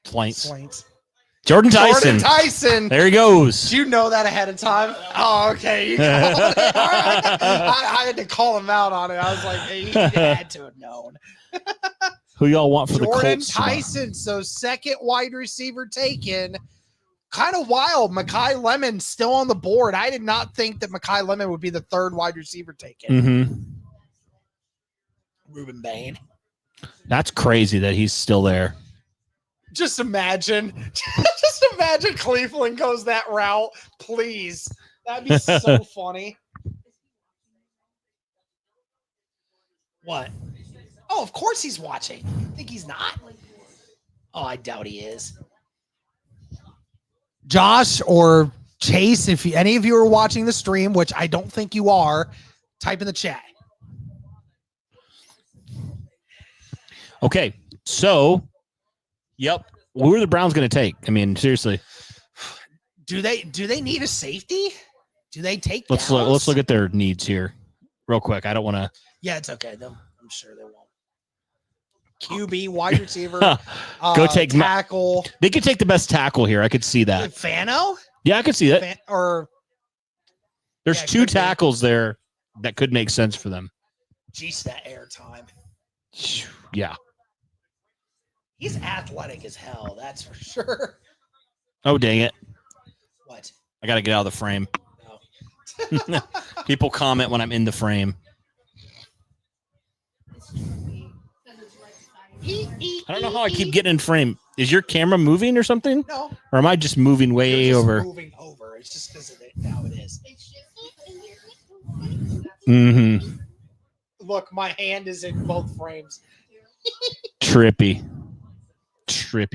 [SPEAKER 1] Saints. Jordan Tyson. There he goes.
[SPEAKER 2] Did you know that ahead of time? Oh, okay. You called it. All right. I had to call him out on it. I was like, hey, he had to have known.
[SPEAKER 1] Who y'all want for the Colts?
[SPEAKER 2] Jordan Tyson. So second wide receiver taken. Kind of wild. Makai Lemon still on the board. I did not think that Makai Lemon would be the third wide receiver taken.
[SPEAKER 1] Mm-hmm.
[SPEAKER 2] Ruben Bain.
[SPEAKER 1] That's crazy that he's still there.
[SPEAKER 2] Just imagine Cleveland goes that route, please. That'd be so funny. What? Oh, of course he's watching. Think he's not? Oh, I doubt he is. Josh or Chase, if any of you are watching the stream, which I don't think you are, type in the chat.
[SPEAKER 1] Okay, So, yep. Who are the Browns going to take? I mean, seriously.
[SPEAKER 2] Do they need a safety? Do they take?
[SPEAKER 1] Let's look at their needs here, real quick. I don't want to.
[SPEAKER 2] Yeah, it's okay. I'm sure they won't. QB, wide receiver,
[SPEAKER 1] go take
[SPEAKER 2] tackle.
[SPEAKER 1] They could take the best tackle here. I could see that.
[SPEAKER 2] Fano?
[SPEAKER 1] Yeah, I could see that. There's two tackles there that could make sense for them.
[SPEAKER 2] Jeez, that airtime.
[SPEAKER 1] Yeah.
[SPEAKER 2] He's athletic as hell, that's for sure.
[SPEAKER 1] Oh, dang it.
[SPEAKER 2] What?
[SPEAKER 1] I got to get out of the frame.
[SPEAKER 2] No.
[SPEAKER 1] People comment when I'm in the frame. I don't know how I keep getting in frame. Is your camera moving or something?
[SPEAKER 2] No.
[SPEAKER 1] Or am I just moving way over?
[SPEAKER 2] Moving over. It's just because of how it is.
[SPEAKER 1] Mm-hmm.
[SPEAKER 2] Look, my hand is in both frames.
[SPEAKER 1] Trippy,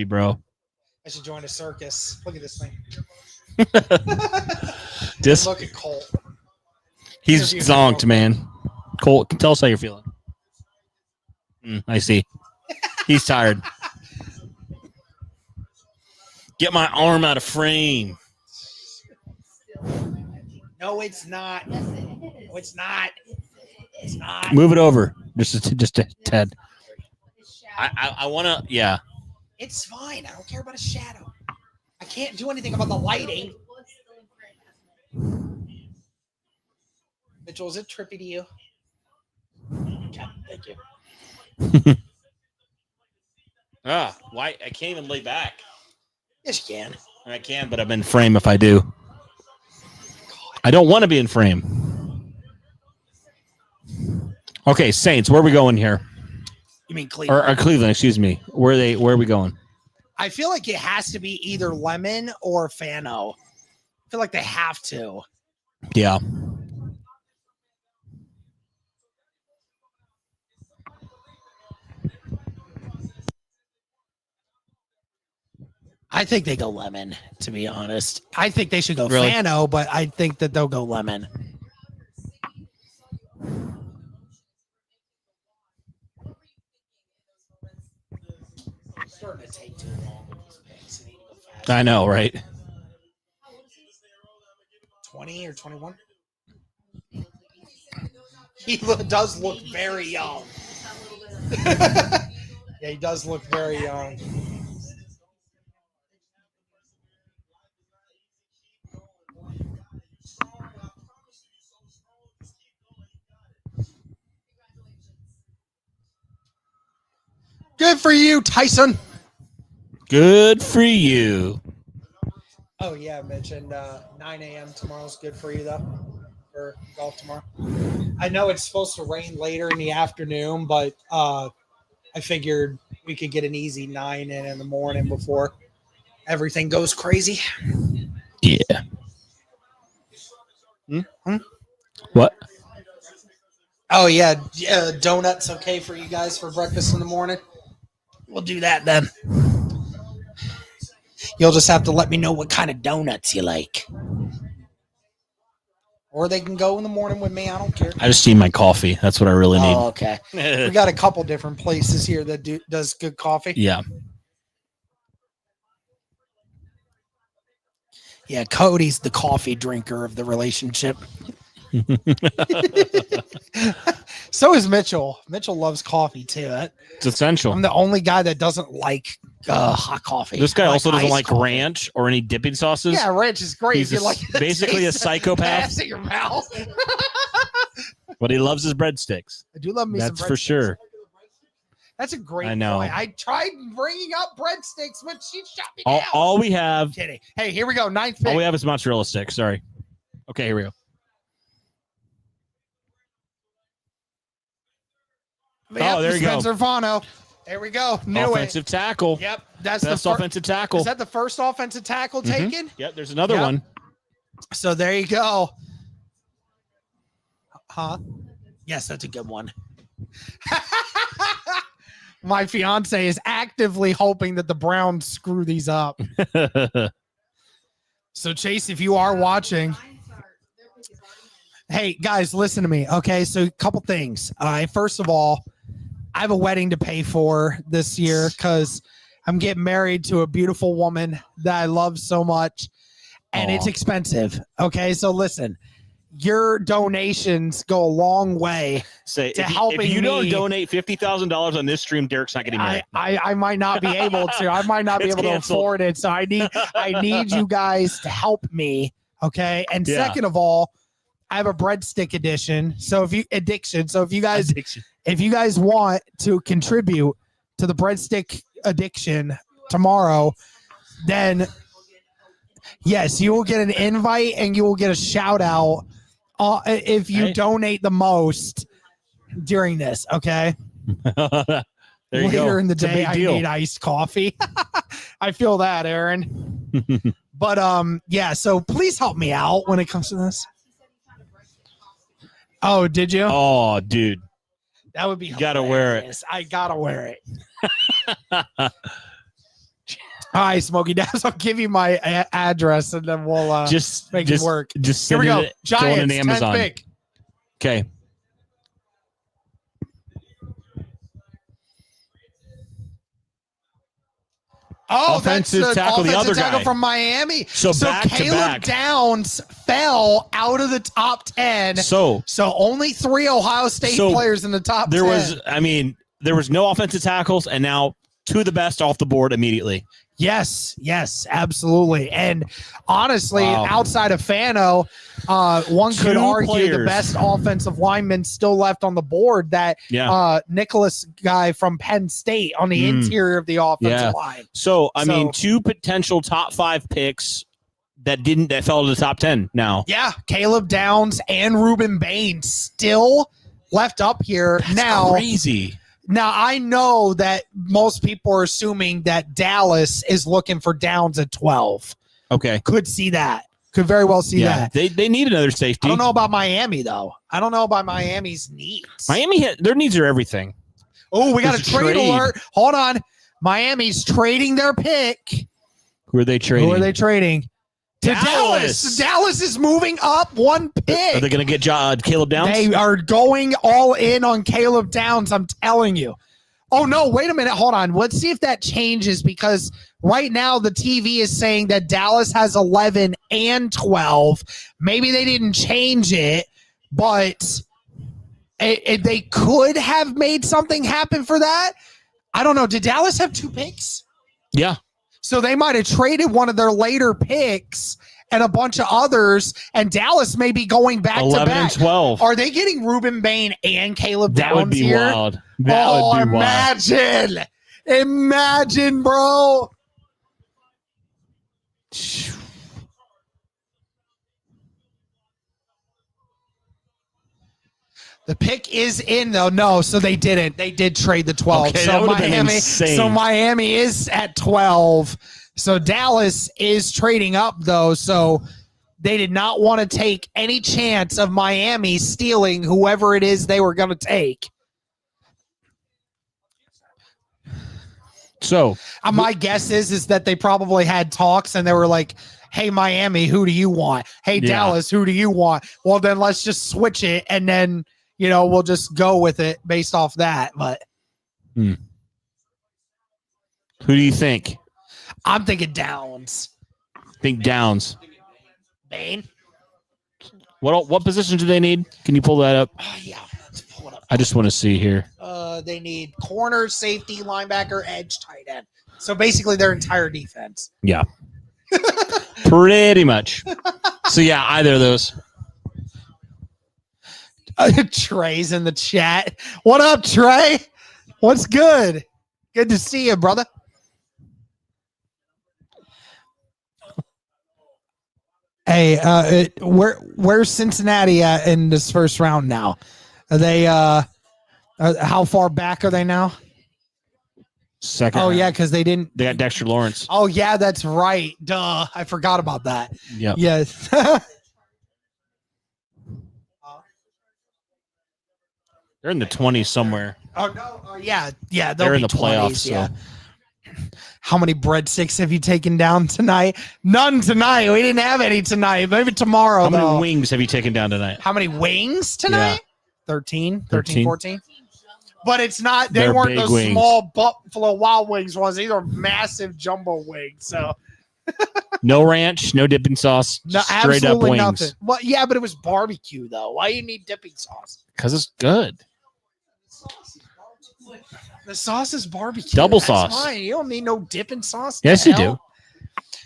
[SPEAKER 1] bro.
[SPEAKER 2] I should join a circus. Look at this thing. Look at Colt.
[SPEAKER 1] He's zonked, man. Colt, tell us how you're feeling. I see. He's tired. Get my arm out of frame.
[SPEAKER 2] No, it's not. No, it's not. It's not.
[SPEAKER 1] Move it over. Just a tad. I want to, yeah.
[SPEAKER 2] It's fine. I don't care about a shadow. I can't do anything about the lighting. Mitchell, is it trippy to you? Okay, thank you.
[SPEAKER 1] Why? I can't even lay back.
[SPEAKER 2] Yes, you can.
[SPEAKER 1] I can, but I'm in frame if I do. I don't want to be in frame. Okay, Saints, where are we going here?
[SPEAKER 2] You mean Cleveland?
[SPEAKER 1] Or Cleveland, excuse me. Where are we going?
[SPEAKER 2] I feel like it has to be either Lemon or Fano. I feel like they have to.
[SPEAKER 1] Yeah.
[SPEAKER 2] I think they go Lemon, to be honest. I think they should go
[SPEAKER 1] Really?
[SPEAKER 2] Fano, but I think that they'll go Lemon. It's starting to take too long with these picks. They need to go fast.
[SPEAKER 1] I know, right?
[SPEAKER 2] 20 or 21? He does look very young. Yeah, he does look very young. Good for you, Tyson.
[SPEAKER 1] Good for you.
[SPEAKER 2] Oh, yeah, Mitch. And 9 a.m. tomorrow's good for you, though, for golf tomorrow. I know it's supposed to rain later in the afternoon, but I figured we could get an easy 9 in the morning before everything goes crazy.
[SPEAKER 1] Yeah. What?
[SPEAKER 2] Oh, yeah. Donuts okay for you guys for breakfast in the morning? We'll do that then. You'll just have to let me know what kind of donuts you like. Or they can go in the morning with me. I don't care.
[SPEAKER 1] I just need my coffee. That's what I really need.
[SPEAKER 2] Oh, okay. We got a couple different places here that does good coffee.
[SPEAKER 1] Yeah.
[SPEAKER 2] Yeah, Cody's the coffee drinker of the relationship. So is Mitchell. Mitchell loves coffee too.
[SPEAKER 1] It's essential.
[SPEAKER 2] I'm the only guy that doesn't like hot coffee.
[SPEAKER 1] This guy also doesn't like
[SPEAKER 2] coffee.
[SPEAKER 1] ranch or any dipping sauces.
[SPEAKER 2] Yeah, ranch is great.
[SPEAKER 1] He's
[SPEAKER 2] if you like
[SPEAKER 1] basically a psychopath.
[SPEAKER 2] Pass in your mouth.
[SPEAKER 1] But he loves his breadsticks.
[SPEAKER 2] I do love me
[SPEAKER 1] That's
[SPEAKER 2] some
[SPEAKER 1] for
[SPEAKER 2] breadsticks.
[SPEAKER 1] sure.
[SPEAKER 2] That's a great
[SPEAKER 1] I know.
[SPEAKER 2] point. I tried bringing up breadsticks, but she shut me down.
[SPEAKER 1] All we have.
[SPEAKER 2] Kidding. Hey, here we go. Ninth pick.
[SPEAKER 1] All we have is mozzarella sticks. Sorry. Okay, here we go.
[SPEAKER 2] Yep,
[SPEAKER 1] there you go.
[SPEAKER 2] Spencer Fano. There we go.
[SPEAKER 1] Offensive tackle.
[SPEAKER 2] Yep. That's
[SPEAKER 1] Best
[SPEAKER 2] the
[SPEAKER 1] offensive tackle.
[SPEAKER 2] Is that the first offensive tackle taken?
[SPEAKER 1] Yep, there's another
[SPEAKER 2] Yep.
[SPEAKER 1] one.
[SPEAKER 2] So there you go. Huh? Yes, that's a good one. My fiance is actively hoping that the Browns screw these up. So Chase, if you are watching, hey guys, listen to me. Okay, so a couple things. First of all, I have a wedding to pay for this year because I'm getting married to a beautiful woman that I love so much, and it's expensive. Okay, so listen, your donations go a long way
[SPEAKER 1] Say
[SPEAKER 2] to
[SPEAKER 1] if
[SPEAKER 2] helping
[SPEAKER 1] you don't
[SPEAKER 2] me.
[SPEAKER 1] donate $50,000 on this stream, Derek's not getting married.
[SPEAKER 2] I might not be able to. I might not be
[SPEAKER 1] It's
[SPEAKER 2] able
[SPEAKER 1] canceled.
[SPEAKER 2] to afford it. So I need you guys to help me. Okay. And
[SPEAKER 1] Yeah.
[SPEAKER 2] second of all, I have a breadstick addiction. So if you guys want to contribute to the breadstick addiction tomorrow, then yes, you will get an invite and you will get a shout out if you donate the most during this. Okay.
[SPEAKER 1] There you
[SPEAKER 2] Later
[SPEAKER 1] go.
[SPEAKER 2] in the
[SPEAKER 1] It's a
[SPEAKER 2] day,
[SPEAKER 1] big
[SPEAKER 2] I
[SPEAKER 1] deal.
[SPEAKER 2] need iced coffee. I feel that, Aaron. But yeah. So please help me out when it comes to this. Oh, did you?
[SPEAKER 1] Oh, dude.
[SPEAKER 2] That would be.
[SPEAKER 1] You gotta wear it.
[SPEAKER 2] hilarious. I gotta wear it. All right, Smokey Dabs. I'll give you my address, and then we'll
[SPEAKER 1] just
[SPEAKER 2] make it work.
[SPEAKER 1] Just
[SPEAKER 2] Here
[SPEAKER 1] send
[SPEAKER 2] we go.
[SPEAKER 1] it
[SPEAKER 2] Giants,
[SPEAKER 1] going to
[SPEAKER 2] 10th
[SPEAKER 1] Amazon.
[SPEAKER 2] pick.
[SPEAKER 1] Okay.
[SPEAKER 2] Oh,
[SPEAKER 1] Offensive
[SPEAKER 2] that's the
[SPEAKER 1] tackle, the
[SPEAKER 2] offensive
[SPEAKER 1] other
[SPEAKER 2] tackle
[SPEAKER 1] guy.
[SPEAKER 2] from Miami.
[SPEAKER 1] So back to
[SPEAKER 2] Caleb
[SPEAKER 1] back.
[SPEAKER 2] Downs fell out of the top 10.
[SPEAKER 1] So
[SPEAKER 2] only 3 Ohio State players in the top 10.
[SPEAKER 1] There was no offensive tackles, and now 2 of the best off the board immediately.
[SPEAKER 2] Yes, absolutely. And honestly,
[SPEAKER 1] Wow.
[SPEAKER 2] outside of Fano, one could
[SPEAKER 1] 2
[SPEAKER 2] argue the
[SPEAKER 1] players.
[SPEAKER 2] best offensive lineman still left on the board, that Nicholas guy from Penn State on the interior of the offensive line.
[SPEAKER 1] So, I mean, 2 potential top 5 picks that fell to the top 10 now.
[SPEAKER 2] Yeah, Caleb Downs and Ruben Bain still left up here.
[SPEAKER 1] That's crazy.
[SPEAKER 2] Now, I know that most people are assuming that Dallas is looking for Downs at 12.
[SPEAKER 1] Okay.
[SPEAKER 2] Could see that. Could very well see that.
[SPEAKER 1] They need another safety.
[SPEAKER 2] I don't know about Miami, though. I don't know about Miami's needs.
[SPEAKER 1] Their needs are everything.
[SPEAKER 2] Oh, we got a
[SPEAKER 1] There's a
[SPEAKER 2] trade
[SPEAKER 1] trade.
[SPEAKER 2] alert. Hold on. Miami's trading their pick.
[SPEAKER 1] Who are they trading?
[SPEAKER 2] Who are they trading? To Dallas. Dallas is moving up 1 pick.
[SPEAKER 1] Are they going to get Caleb Downs?
[SPEAKER 2] They are going all in on Caleb Downs, I'm telling you. Oh, no, wait a minute. Hold on. Let's see if that changes, because right now the TV is saying that Dallas has 11 and 12. Maybe they didn't change it, but they could have made something happen for that. I don't know. Did Dallas have 2 picks?
[SPEAKER 1] Yeah.
[SPEAKER 2] So they might have traded one of their later picks and a bunch of others, and Dallas may be going back
[SPEAKER 1] 11
[SPEAKER 2] to back.
[SPEAKER 1] and 12.
[SPEAKER 2] Are they getting Ruben Bain and Caleb
[SPEAKER 1] That
[SPEAKER 2] Downs
[SPEAKER 1] would be
[SPEAKER 2] here?
[SPEAKER 1] wild. That would be
[SPEAKER 2] imagine.
[SPEAKER 1] wild.
[SPEAKER 2] Imagine, bro. The pick is in, though. No, so they didn't. They did trade the 12.
[SPEAKER 1] Okay,
[SPEAKER 2] so
[SPEAKER 1] that would have been insane.
[SPEAKER 2] Miami is at 12. So Dallas is trading up, though. So they did not want to take any chance of Miami stealing whoever it is they were going to take.
[SPEAKER 1] So
[SPEAKER 2] my guess is that they probably had talks and they were like, hey, Miami, who do you want? Hey, Dallas, who do you want? Well, then let's just switch it, and then, we'll just go with it based off that. But
[SPEAKER 1] who do you think?
[SPEAKER 2] I'm thinking Downs.
[SPEAKER 1] Think Downs.
[SPEAKER 2] Bain?
[SPEAKER 1] What position do they need? Can you pull that up?
[SPEAKER 2] Oh, yeah. Let's pull it up.
[SPEAKER 1] I just want to see here.
[SPEAKER 2] They need corner, safety, linebacker, edge, tight end. So basically their entire defense.
[SPEAKER 1] Yeah. Pretty much. So, yeah, either of those.
[SPEAKER 2] Trey's in the chat. What up, Trey? What's good? Good to see you, brother. Hey, where's Cincinnati at in this first round now? Are they how far back are they now?
[SPEAKER 1] Second.
[SPEAKER 2] Oh yeah, because they
[SPEAKER 1] got Dexter Lawrence.
[SPEAKER 2] Oh yeah, that's right. Duh, I forgot about that.
[SPEAKER 1] Yeah.
[SPEAKER 2] Yes.
[SPEAKER 1] They're in the 20s somewhere.
[SPEAKER 2] Oh no! Oh yeah.
[SPEAKER 1] They're in the
[SPEAKER 2] 20s,
[SPEAKER 1] playoffs.
[SPEAKER 2] Yeah.
[SPEAKER 1] So.
[SPEAKER 2] How many breadsticks have you taken down tonight? None tonight. We didn't have any tonight. Maybe tomorrow.
[SPEAKER 1] How
[SPEAKER 2] though.
[SPEAKER 1] many wings have you taken down tonight?
[SPEAKER 2] How many wings tonight? 13, 14. but it's not. They
[SPEAKER 1] They're
[SPEAKER 2] weren't
[SPEAKER 1] big
[SPEAKER 2] those
[SPEAKER 1] wings.
[SPEAKER 2] small Buffalo Wild Wings ones. These are massive jumbo wings. So
[SPEAKER 1] No ranch, no dipping sauce.
[SPEAKER 2] no,
[SPEAKER 1] Straight up
[SPEAKER 2] absolutely
[SPEAKER 1] wings.
[SPEAKER 2] nothing. Well, yeah, but it was barbecue though. Why do you need dipping sauce?
[SPEAKER 1] Because it's good.
[SPEAKER 2] The sauce is barbecue.
[SPEAKER 1] Double
[SPEAKER 2] That's
[SPEAKER 1] sauce.
[SPEAKER 2] fine. You don't need no dipping sauce.
[SPEAKER 1] Yes,
[SPEAKER 2] The
[SPEAKER 1] you do.
[SPEAKER 2] hell?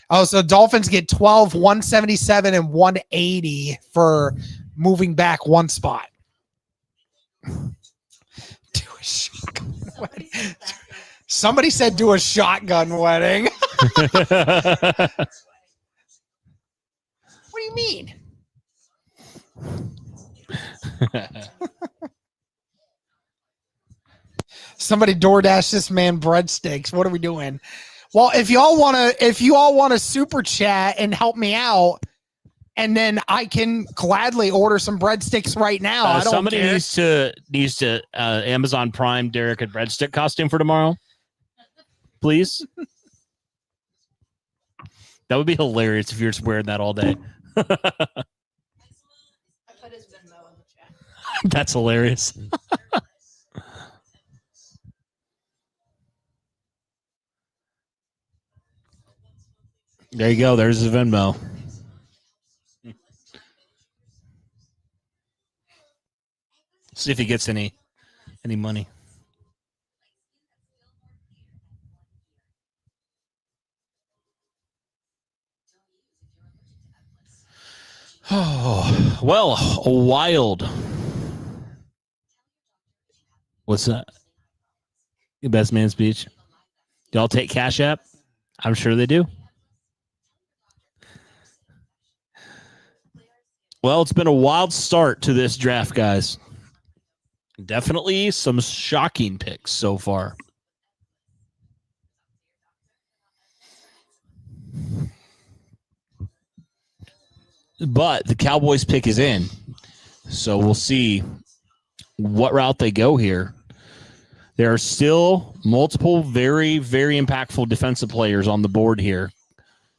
[SPEAKER 2] Oh, so Dolphins get 12, 177, and 180 for moving back one spot. Do a shotgun wedding. Somebody said do a shotgun wedding. What do you mean? Somebody DoorDash this man breadsticks. What are we doing? Well, if you all want to super chat and help me out, and then I can gladly order some breadsticks right now. I don't
[SPEAKER 1] somebody
[SPEAKER 2] care.
[SPEAKER 1] needs to Amazon Prime Derek a breadstick costume for tomorrow, please. That would be hilarious if you're just wearing that all day.
[SPEAKER 3] I put his Venmo in the chat.
[SPEAKER 1] That's hilarious. There you go. There's his Venmo. See if he gets any money. Oh, well, wild. What's that? Your best man speech. Y'all take Cash App? I'm sure they do. Well, it's been a wild start to this draft, guys. Definitely some shocking picks so far. But the Cowboys pick is in. So we'll see what route they go here. There are still multiple very, very impactful defensive players on the board here.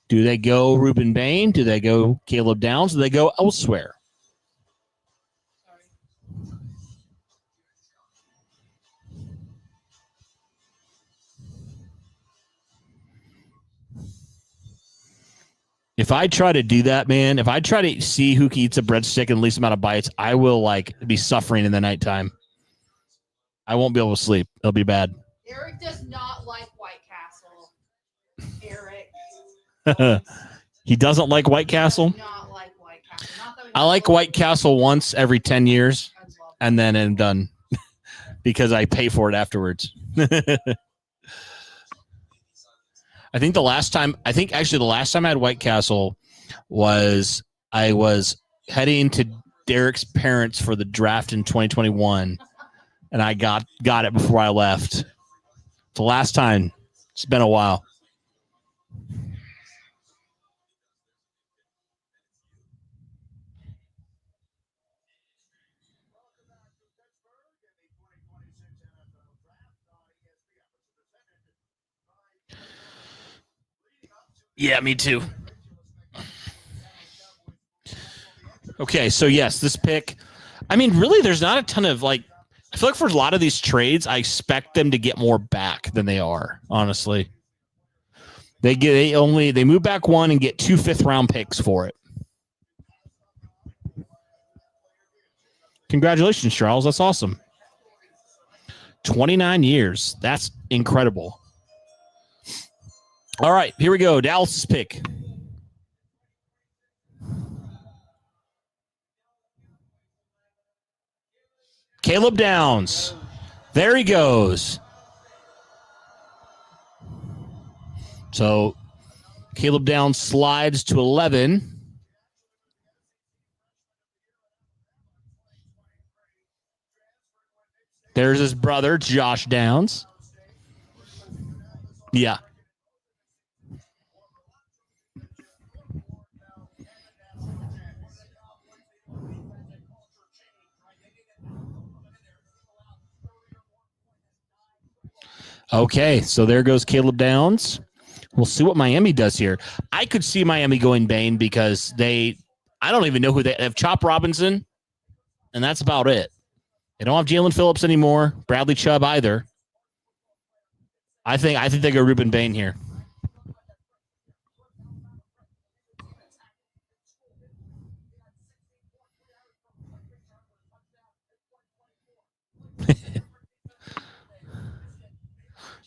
[SPEAKER 1] Do they go Ruben Bain? Do they go Caleb Downs? Do they go elsewhere? If I try to do that, man, if I try to see who eats a breadstick in the least amount of bites, I will be suffering in the nighttime. I won't be able to sleep. It'll be bad.
[SPEAKER 3] Eric does not like White Castle. Eric.
[SPEAKER 1] He doesn't like White Castle?
[SPEAKER 3] Does not like White Castle. Not that we
[SPEAKER 1] I like White Castle once every 10 years,
[SPEAKER 3] friends love
[SPEAKER 1] and then I'm done because I pay for it afterwards. I think the last time I had White Castle was I was heading to Derek's parents for the draft in 2021, and I got it before I left. The last time. It's been a while. Yeah, me too. Okay, so yes, this pick. I mean, really, there's not a ton of I feel like for a lot of these trades, I expect them to get more back than they are. Honestly, they move back one and get 2 5th-round picks for it. Congratulations, Charles. That's awesome. 29 years. That's incredible. All right, here we go. Dallas' pick. Caleb Downs. There he goes. So Caleb Downs slides to 11. There's his brother, Josh Downs. Yeah. Okay, so there goes Caleb Downs. We'll see what Miami does here. I could see Miami going Bain because I don't even know who they have. Chop Robinson, and that's about it. They don't have Jalen Phillips anymore. Bradley Chubb either. I think they go Ruben Bain here.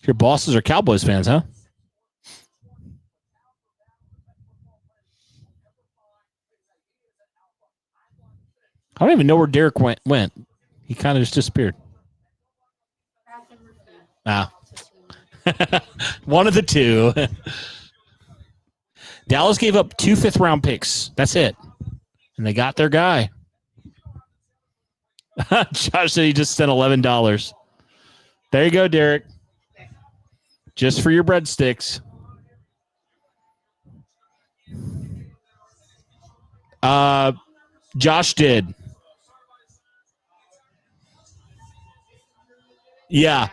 [SPEAKER 1] Your bosses are Cowboys fans, huh? I don't even know where Derek went. He kind of just disappeared. Ah. One of the two. Dallas gave up 2 fifth-round picks. That's it. And they got their guy. Josh said he just spent $11. There you go, Derek. Just for your breadsticks. Josh did. Yeah.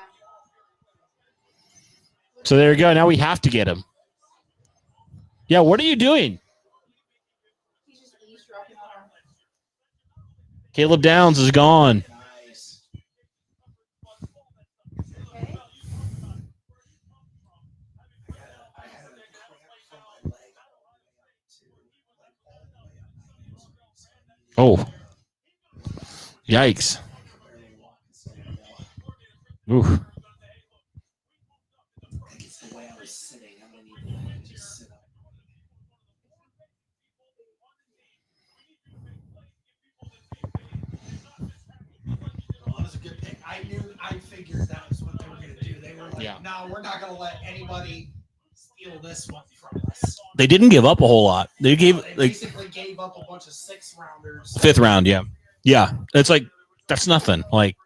[SPEAKER 1] So there you go. Now we have to get him. Yeah, what are you doing? Caleb Downs is gone. Oh. Yikes. Ooh.
[SPEAKER 2] I figured that was what they were going to do. They were like, no, we're not going to let anybody steal this one from us.
[SPEAKER 1] They didn't give up a whole lot. They
[SPEAKER 2] basically gave up a bunch of 6-rounders.
[SPEAKER 1] 5th round, yeah. Yeah. It's like, that's nothing. Like,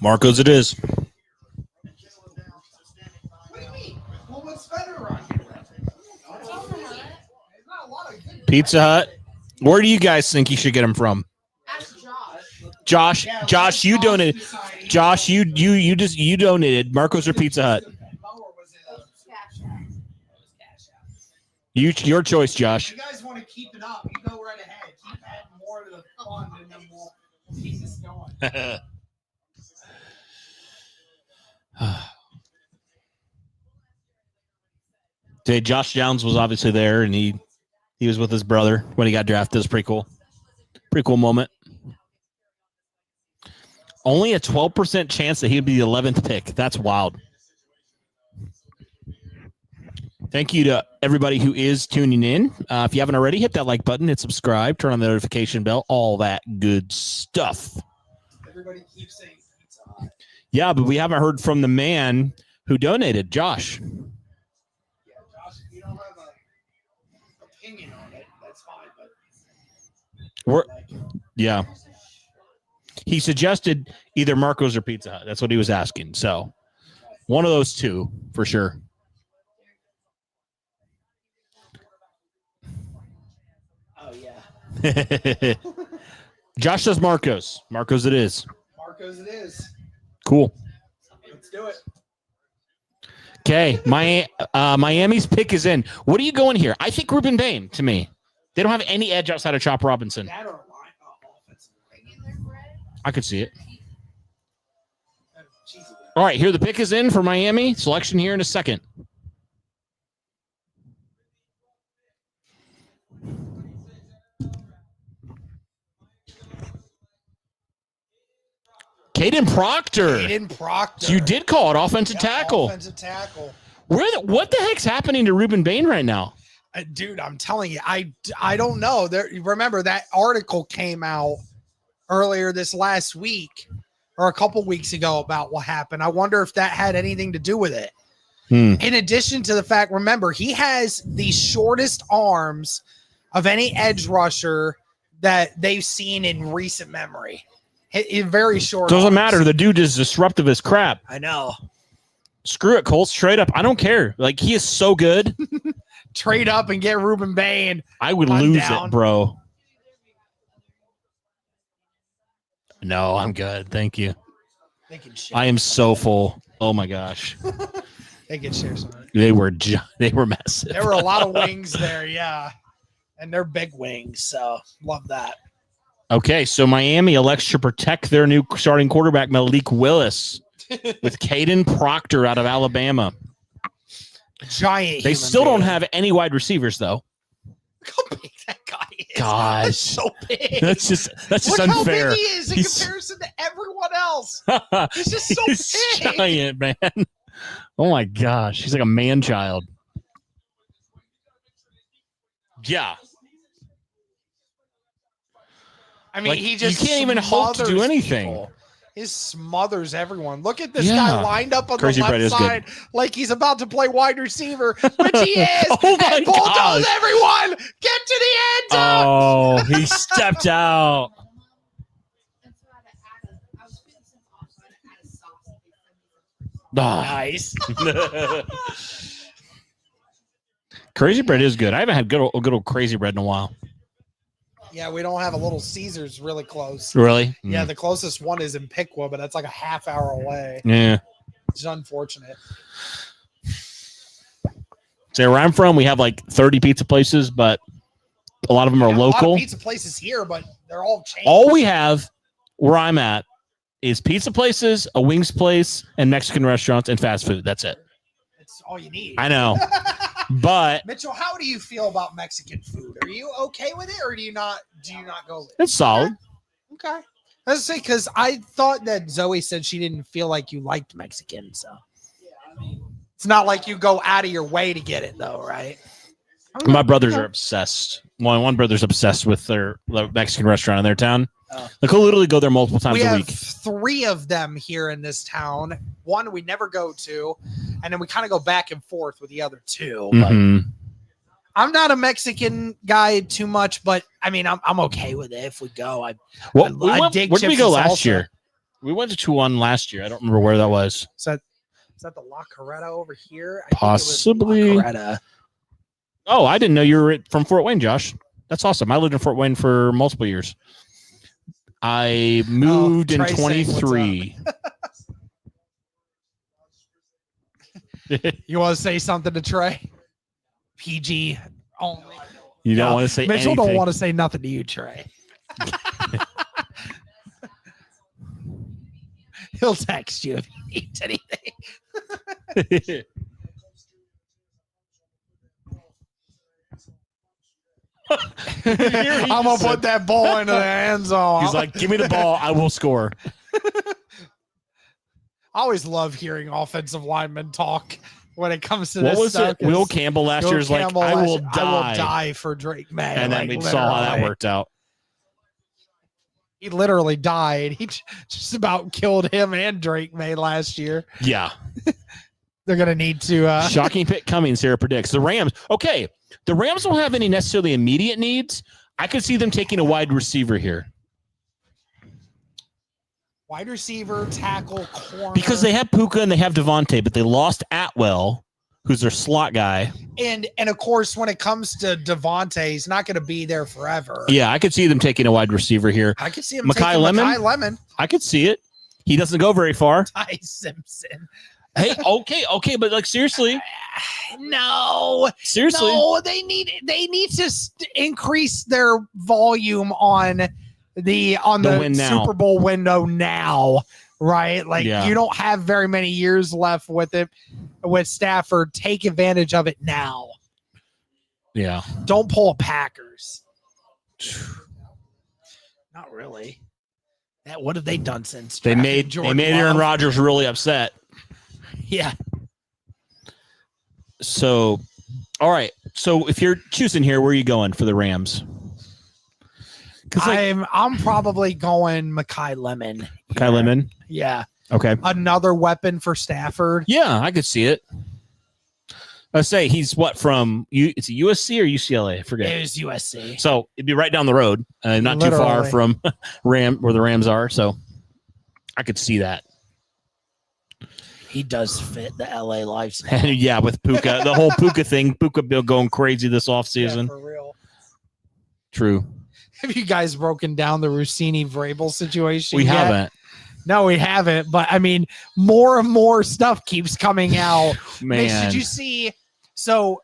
[SPEAKER 1] Marcos it is.
[SPEAKER 2] What do you mean? Well, what's better on here?
[SPEAKER 1] Pizza Hut. Where do you guys think you should get them from?
[SPEAKER 3] Ask Josh.
[SPEAKER 1] Josh, you donated. Josh, you donated. Marcos or Pizza Hut? Your choice, Josh.
[SPEAKER 2] If you guys want to keep it up, you go right ahead. Keep adding more to the fund, and then we'll keep this going.
[SPEAKER 1] Today, Josh Downs was obviously there, and he was with his brother when he got drafted. It was pretty cool. Pretty cool moment. Only a 12% chance that he'd be the 11th pick. That's wild. Thank you to everybody who is tuning in. If you haven't already, hit that like button, hit subscribe, turn on the notification bell, all that good stuff.
[SPEAKER 2] Everybody keeps saying Pizza Hut.
[SPEAKER 1] Yeah, but we haven't heard from the man who donated, Josh.
[SPEAKER 2] Yeah, Josh, if you don't have an opinion on it, that's fine. But
[SPEAKER 1] yeah. He suggested either Marcos or Pizza Hut. That's what he was asking. So one of those two for sure.
[SPEAKER 2] Oh, yeah.
[SPEAKER 1] Josh says Marcos. Marcos it is.
[SPEAKER 2] Marcos it is.
[SPEAKER 1] Cool.
[SPEAKER 2] Let's do it.
[SPEAKER 1] Okay. Miami's pick is in. What are you going here? I think Ruben Bain to me. They don't have any edge outside of Chop Robinson.
[SPEAKER 2] That or offensive.
[SPEAKER 1] I could see it. All right, here the pick is in for Miami. Selection here in a second. Caden Proctor. So you did call it offensive tackle.
[SPEAKER 2] Offensive tackle.
[SPEAKER 1] What the heck's happening to Ruben Bain right now?
[SPEAKER 2] Dude, I'm telling you, I don't know. Remember that article came out earlier this last week or a couple weeks ago about what happened. I wonder if that had anything to do with it. In addition to the fact, remember, he has the shortest arms of any edge rusher that they've seen in recent memory. Very short.
[SPEAKER 1] Doesn't matter. The dude is disruptive as crap.
[SPEAKER 2] I know.
[SPEAKER 1] Screw it, Colts. Straight up. I don't care. Like, he is so good.
[SPEAKER 2] Trade up and get Ruben Bain.
[SPEAKER 1] I would lose it, bro. No, I'm good. Thank you. I am so full. Oh my gosh.
[SPEAKER 2] They can share some.
[SPEAKER 1] They were massive.
[SPEAKER 2] There were a lot of wings there. Yeah. And they're big wings, so love that.
[SPEAKER 1] Okay, so Miami elects to protect their new starting quarterback, Malik Willis, with Caden Proctor out of Alabama.
[SPEAKER 2] Giant.
[SPEAKER 1] They still don't have any wide receivers, though.
[SPEAKER 2] Look how big that guy is.
[SPEAKER 1] Gosh.
[SPEAKER 2] That's so big.
[SPEAKER 1] That's just
[SPEAKER 2] Look
[SPEAKER 1] unfair.
[SPEAKER 2] how big he is in comparison to everyone else. He's just so big.
[SPEAKER 1] Giant, man. Oh my gosh, he's like a man child. Yeah.
[SPEAKER 2] I mean,
[SPEAKER 1] Like,
[SPEAKER 2] he just
[SPEAKER 1] you can't even hope to do
[SPEAKER 2] smothers
[SPEAKER 1] anything.
[SPEAKER 2] people. He smothers everyone. Look at this
[SPEAKER 1] Yeah.
[SPEAKER 2] guy lined up on
[SPEAKER 1] Crazy
[SPEAKER 2] the
[SPEAKER 1] Brett
[SPEAKER 2] left
[SPEAKER 1] is good.
[SPEAKER 2] side like he's about to play wide receiver, which he is.
[SPEAKER 1] Oh my
[SPEAKER 2] and bulldoze
[SPEAKER 1] gosh.
[SPEAKER 2] everyone. Get to the end zone.
[SPEAKER 1] Oh, he stepped out.
[SPEAKER 3] And so I had to add I was feeling some off, so I had to add a sauce.
[SPEAKER 2] Nice.
[SPEAKER 1] Crazy Bread is good. I haven't had good old Crazy Bread in a while.
[SPEAKER 2] Yeah, we don't have a Little Caesars really close.
[SPEAKER 1] Really?
[SPEAKER 2] Yeah, the closest one is in Piqua, but that's like a half hour away.
[SPEAKER 1] Yeah.
[SPEAKER 2] It's unfortunate.
[SPEAKER 1] So where I'm from, we have like 30 pizza places, but a lot of them are
[SPEAKER 2] A lot
[SPEAKER 1] local.
[SPEAKER 2] of pizza places here, but they're all changed.
[SPEAKER 1] All we have where I'm at is pizza places, a wings place, and Mexican restaurants and fast food. That's it.
[SPEAKER 2] That's all you need.
[SPEAKER 1] I know. But
[SPEAKER 2] Mitchell, how do you feel about Mexican food? Are you okay with it, or do you not go with it?
[SPEAKER 1] it's solid.
[SPEAKER 2] Okay. Let's say because I thought that Zoe said she didn't feel like you liked Mexican, so it's not like you go out of your way to get it, though, right?
[SPEAKER 1] My brothers are obsessed. One brother's obsessed with their Mexican restaurant in their town.
[SPEAKER 2] Oh.
[SPEAKER 1] Like he'll literally go there multiple times
[SPEAKER 2] We
[SPEAKER 1] a
[SPEAKER 2] have
[SPEAKER 1] week.
[SPEAKER 2] 3 of them here in this town. One we never go to, and then we kind of go back and forth with the other 2. But
[SPEAKER 1] Mhm.
[SPEAKER 2] I'm not a Mexican guy too much, but I mean, I'm okay with it if we go.
[SPEAKER 1] Well,
[SPEAKER 2] I dig
[SPEAKER 1] where did we
[SPEAKER 2] chips
[SPEAKER 1] go
[SPEAKER 2] and
[SPEAKER 1] last
[SPEAKER 2] salsa.
[SPEAKER 1] year? We went to one last year. I don't remember where that was.
[SPEAKER 2] Is that the La Carreta over here?
[SPEAKER 1] Possibly.
[SPEAKER 2] I think it was La Carreta.
[SPEAKER 1] Oh, I didn't know you were from Fort Wayne, Josh. That's awesome. I lived in Fort Wayne for multiple years. I moved in
[SPEAKER 2] Trey saying what's
[SPEAKER 1] 23.
[SPEAKER 2] You want to say something to Trey? PG only.
[SPEAKER 1] You don't
[SPEAKER 2] No,
[SPEAKER 1] want to say
[SPEAKER 2] Mitchell
[SPEAKER 1] anything.
[SPEAKER 2] don't want to say nothing to you, Trey. He'll text you if he needs anything. I'm gonna put that ball into the end zone.
[SPEAKER 1] He's like, give me the ball. I will score.
[SPEAKER 2] I always love hearing offensive linemen talk when it comes to
[SPEAKER 1] What
[SPEAKER 2] this
[SPEAKER 1] was
[SPEAKER 2] stuff,
[SPEAKER 1] it? Will
[SPEAKER 2] 'cause
[SPEAKER 1] Campbell last
[SPEAKER 2] Will
[SPEAKER 1] year was like,
[SPEAKER 2] Campbell
[SPEAKER 1] I will
[SPEAKER 2] last year, I will
[SPEAKER 1] die.
[SPEAKER 2] die for Drake May.
[SPEAKER 1] And then
[SPEAKER 2] like,
[SPEAKER 1] we saw how that
[SPEAKER 2] literally.
[SPEAKER 1] worked out.
[SPEAKER 2] He literally died. He just about killed him and Drake May last year.
[SPEAKER 1] Yeah.
[SPEAKER 2] They're gonna need to.
[SPEAKER 1] Shocking pick coming, Sarah predicts. The Rams. Okay. The Rams don't have any necessarily immediate needs. I could see them taking a wide receiver here
[SPEAKER 2] Wide receiver, tackle, corner.
[SPEAKER 1] because they have Puka and they have Devontae, but they lost Atwell, who's their slot guy.
[SPEAKER 2] and of course when it comes to Devontae, he's not gonna be there forever.
[SPEAKER 1] Yeah, I could see them taking a wide receiver here.
[SPEAKER 2] I could see him
[SPEAKER 1] Mekhi
[SPEAKER 2] taking
[SPEAKER 1] Lemon?
[SPEAKER 2] Mekhi Lemon.
[SPEAKER 1] I could see it. He doesn't go very far.
[SPEAKER 2] Ty Simpson.
[SPEAKER 1] Hey, okay, but like seriously,
[SPEAKER 2] No,
[SPEAKER 1] seriously,
[SPEAKER 2] no, they need to increase their volume on the
[SPEAKER 1] win now.
[SPEAKER 2] Super Bowl window now, right? Like
[SPEAKER 1] Yeah.
[SPEAKER 2] you don't have very many years left with it with Stafford. Take advantage of it now.
[SPEAKER 1] yeah.
[SPEAKER 2] Don't pull a Packers. Not really. What have they done since
[SPEAKER 1] They
[SPEAKER 2] drafting
[SPEAKER 1] made
[SPEAKER 2] Jordan
[SPEAKER 1] Aaron
[SPEAKER 2] Love?
[SPEAKER 1] Rodgers really upset.
[SPEAKER 2] Yeah.
[SPEAKER 1] So, all right. So if you're choosing here, where are you going for the Rams? Because
[SPEAKER 2] I'm probably going Mekhi Lemon.
[SPEAKER 1] Mekhi Lemon.
[SPEAKER 2] Yeah.
[SPEAKER 1] Okay.
[SPEAKER 2] Another weapon for Stafford.
[SPEAKER 1] Yeah, I could see it. I say he's what from it's a USC or UCLA? I forget.
[SPEAKER 2] It was USC.
[SPEAKER 1] So it'd be right down the road, not too far
[SPEAKER 2] Literally.
[SPEAKER 1] from where the Rams are. So I could see that.
[SPEAKER 2] He does fit the LA lifestyle.
[SPEAKER 1] Yeah, with Puka, the whole Puka thing, Puka Bill going crazy this
[SPEAKER 2] Yeah,
[SPEAKER 1] offseason.
[SPEAKER 2] for real.
[SPEAKER 1] True.
[SPEAKER 2] Have you guys broken down the Rossini Vrabel situation?
[SPEAKER 1] We
[SPEAKER 2] yet?
[SPEAKER 1] haven't.
[SPEAKER 2] No, we haven't. But I mean, more and more stuff keeps coming out. Mitch,
[SPEAKER 1] Man.
[SPEAKER 2] did you see? So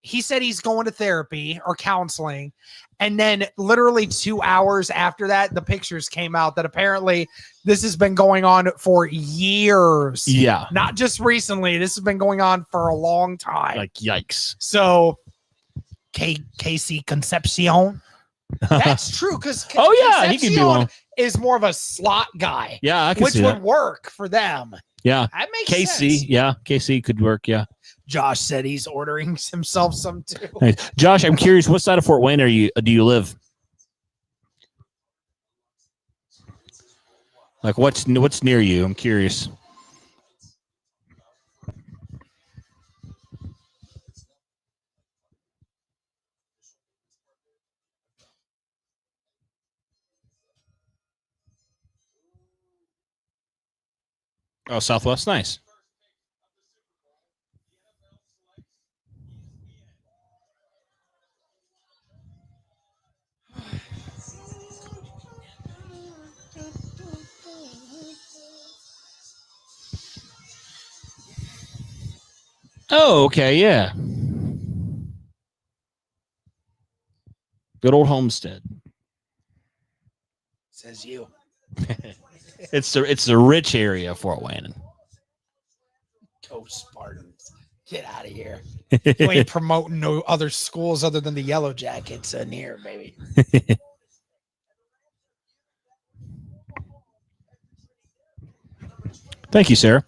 [SPEAKER 2] he said he's going to therapy or counseling. And then literally 2 hours after that, the pictures came out that apparently this has been going on for years.
[SPEAKER 1] Yeah.
[SPEAKER 2] Not just recently. This has been going on for a long time.
[SPEAKER 1] Like, yikes.
[SPEAKER 2] So, Casey Concepcion. That's true. Because
[SPEAKER 1] he could be one.
[SPEAKER 2] Is more of a slot guy.
[SPEAKER 1] Yeah, I can see
[SPEAKER 2] which
[SPEAKER 1] that.
[SPEAKER 2] would work for them.
[SPEAKER 1] Yeah.
[SPEAKER 2] That makes
[SPEAKER 1] Casey.
[SPEAKER 2] sense.
[SPEAKER 1] Yeah. Casey could work. Yeah.
[SPEAKER 2] Josh said he's ordering himself some too.
[SPEAKER 1] Nice. Josh, I'm curious, what side of Fort Wayne do you live? Like what's near you? I'm curious. Oh, Southwest, nice. Oh, okay, yeah. Good old Homestead.
[SPEAKER 2] Says you.
[SPEAKER 1] It's the rich area of Fort Wayne.
[SPEAKER 2] Go Spartans. Get out of here. You ain't promoting no other schools other than the Yellow Jackets near, baby.
[SPEAKER 1] Thank you, Sarah.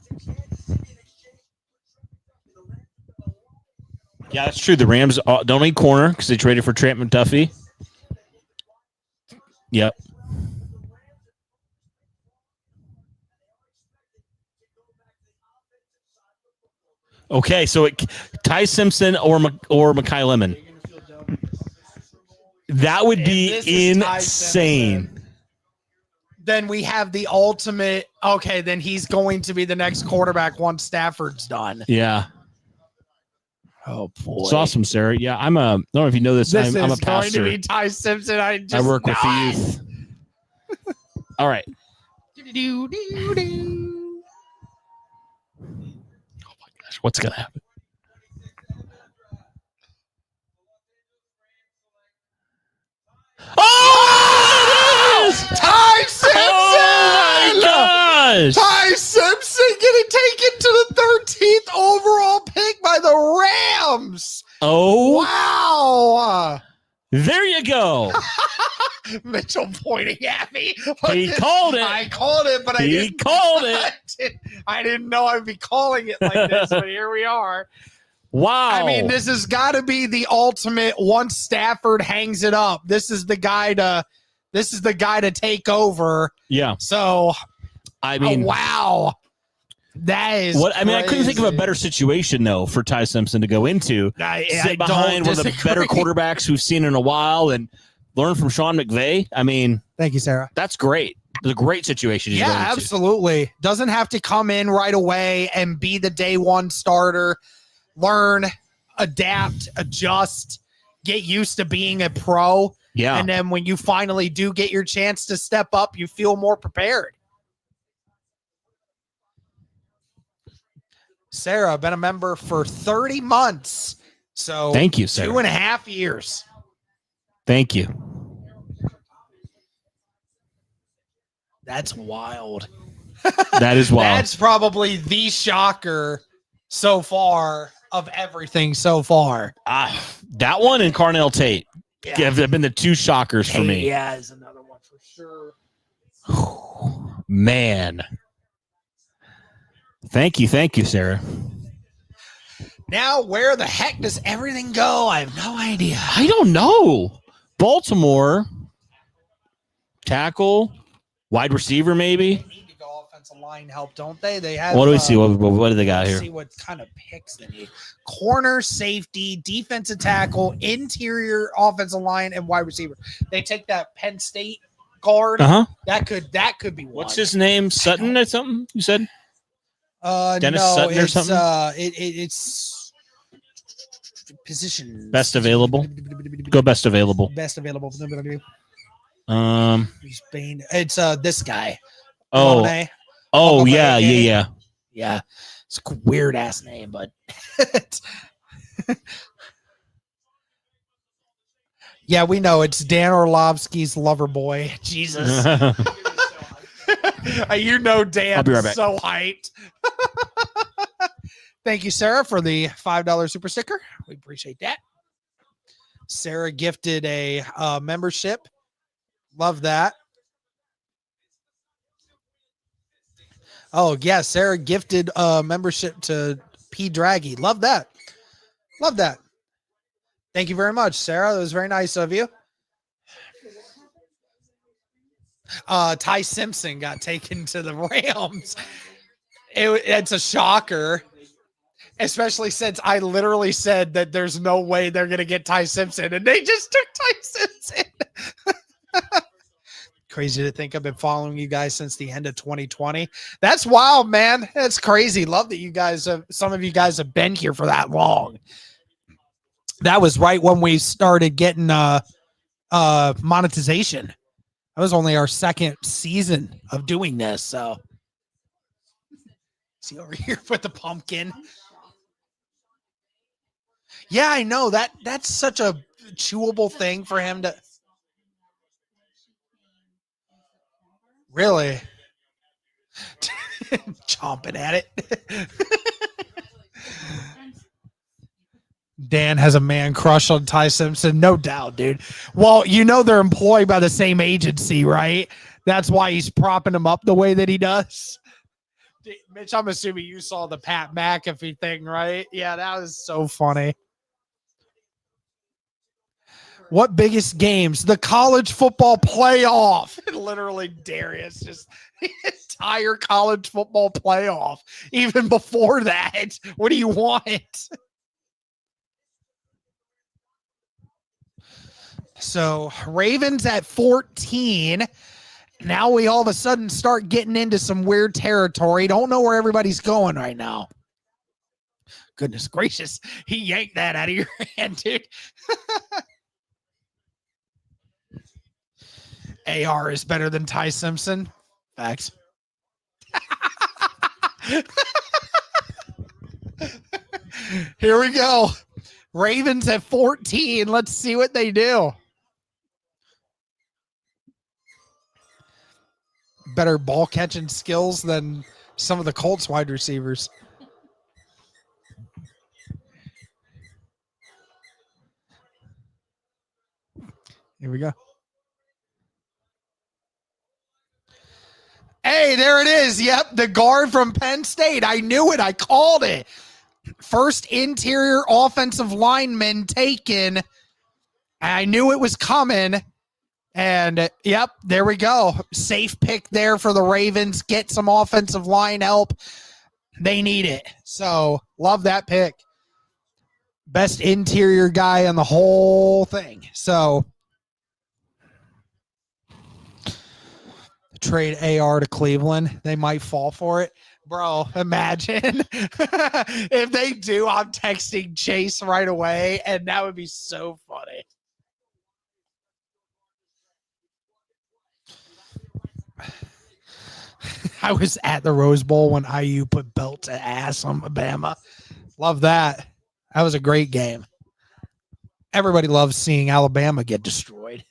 [SPEAKER 1] Yeah, that's true. The Rams don't need corner because they traded for Trent McDuffie. Yep. Okay, so Ty Simpson or Mekhi Lemon. That would be insane.
[SPEAKER 2] Then we have the ultimate. Okay, then he's going to be the next quarterback once Stafford's done.
[SPEAKER 1] Yeah.
[SPEAKER 2] Oh boy,
[SPEAKER 1] it's awesome, Sarah. Yeah, I don't know if you know this. I'm a pastor.
[SPEAKER 2] Going to be Ty Simpson. I
[SPEAKER 1] work with the youth. All right.
[SPEAKER 2] Oh
[SPEAKER 1] my gosh, what's gonna happen? Oh,
[SPEAKER 2] Ty Simpson!
[SPEAKER 1] Oh my gosh!
[SPEAKER 2] Ty Simpson getting taken to the 13th overall pick by the Rams.
[SPEAKER 1] Oh,
[SPEAKER 2] wow!
[SPEAKER 1] There you go.
[SPEAKER 2] Mitchell pointing at me.
[SPEAKER 1] He called it.
[SPEAKER 2] I called it, but
[SPEAKER 1] he called it.
[SPEAKER 2] I didn't know I'd be calling it like this, but here we are.
[SPEAKER 1] Wow.
[SPEAKER 2] I mean, this has got to be the ultimate once Stafford hangs it up. This is the guy to take over.
[SPEAKER 1] Yeah.
[SPEAKER 2] So,
[SPEAKER 1] I mean,
[SPEAKER 2] wow. That is
[SPEAKER 1] what I mean,
[SPEAKER 2] crazy.
[SPEAKER 1] I couldn't think of a better situation though for Ty Simpson to go into. Sit behind one of the better quarterbacks we've seen in a while and learn from Sean McVay. I mean,
[SPEAKER 2] thank you, Sarah.
[SPEAKER 1] That's great. It's a great situation.
[SPEAKER 2] Yeah, absolutely. Doesn't have to come in right away and be the day one starter. Learn, adapt, adjust, get used to being a pro.
[SPEAKER 1] Yeah.
[SPEAKER 2] And then when you finally do get your chance to step up, you feel more prepared. Sarah, I've been a member for 30 months. So
[SPEAKER 1] thank you, Sarah.
[SPEAKER 2] 2.5 years.
[SPEAKER 1] Thank you.
[SPEAKER 2] That's wild.
[SPEAKER 1] That is wild.
[SPEAKER 2] That's probably the shocker so far of everything so far.
[SPEAKER 1] That one and Carnell Tate have been the two shockers for me.
[SPEAKER 2] Yeah, is another one for sure.
[SPEAKER 1] Man. Thank you, Sarah.
[SPEAKER 2] Now, where the heck does everything go? I have no idea.
[SPEAKER 1] I don't know. Baltimore, tackle, wide receiver, maybe.
[SPEAKER 2] They need to go offensive line help, don't they? They have.
[SPEAKER 1] What do we see? What do they got here?
[SPEAKER 2] See what kind of picks they need. Corner, safety, defensive tackle, interior offensive line, and wide receiver. They take that Penn State guard. That could be one.
[SPEAKER 1] What's his name? Sutton or something? You said? Dennis
[SPEAKER 2] no,
[SPEAKER 1] Sutton or something?
[SPEAKER 2] It's position.
[SPEAKER 1] Best available. Go best available.
[SPEAKER 2] Best available.
[SPEAKER 1] Spain.
[SPEAKER 2] It's this guy.
[SPEAKER 1] Oh. Oh yeah.
[SPEAKER 2] Yeah. It's a weird ass name, but Yeah, we know it's Dan Orlovsky's lover boy. Jesus. You know Dan.
[SPEAKER 1] I'll be right back.
[SPEAKER 2] So hyped. Thank you, Sarah, for the $5 super sticker. We appreciate that. Sarah gifted a membership. Love that. Oh, yeah. Sarah gifted a membership to P. Draggy. Love that. Love that. Thank you very much, Sarah. That was very nice of you. Ty Simpson got taken to the Rams. It's a shocker, especially since I literally said that there's no way they're going to get Ty Simpson, and they just took Ty Simpson. Crazy to think I've been following you guys since the end of 2020. That's wild, man. That's crazy. Love that you guys have, some of you guys have been here for that long. That was right when we started getting monetization. That was only our second season of doing this. So see over here with the pumpkin. Yeah, I know that's such a chewable thing for him to really chomping at it. Dan has a man crush on Ty Simpson. No doubt, dude. Well, you know they're employed by the same agency, right? That's why he's propping him up the way that he does. Mitch, I'm assuming you saw the Pat McAfee thing, right? Yeah, that was so funny. What biggest games? The college football playoff. Literally, Darius just the entire college football playoff. Even before that, what do you want? So Ravens at 14. Now we all of a sudden start getting into some weird territory. Don't know where everybody's going right now. Goodness gracious. He yanked that out of your hand, dude. AR is better than Ty Simpson. Facts. Here we go. Ravens at 14. Let's see what they do. Better ball catching skills than some of the Colts wide receivers. Here we go. Hey, there it is. Yep, the guard from Penn State. I knew it. I called it. First interior offensive lineman taken. I knew it was coming. And, yep, there we go. Safe pick there for the Ravens. Get some offensive line help. They need it. So, love that pick. Best interior guy on the whole thing. So, trade AR to Cleveland. They might fall for it. Bro, imagine if they do, I'm texting Chase right away, and that would be so funny. I was at the Rose Bowl when IU put belt to ass on Alabama. Love that. That was a great game. Everybody loves seeing Alabama get destroyed.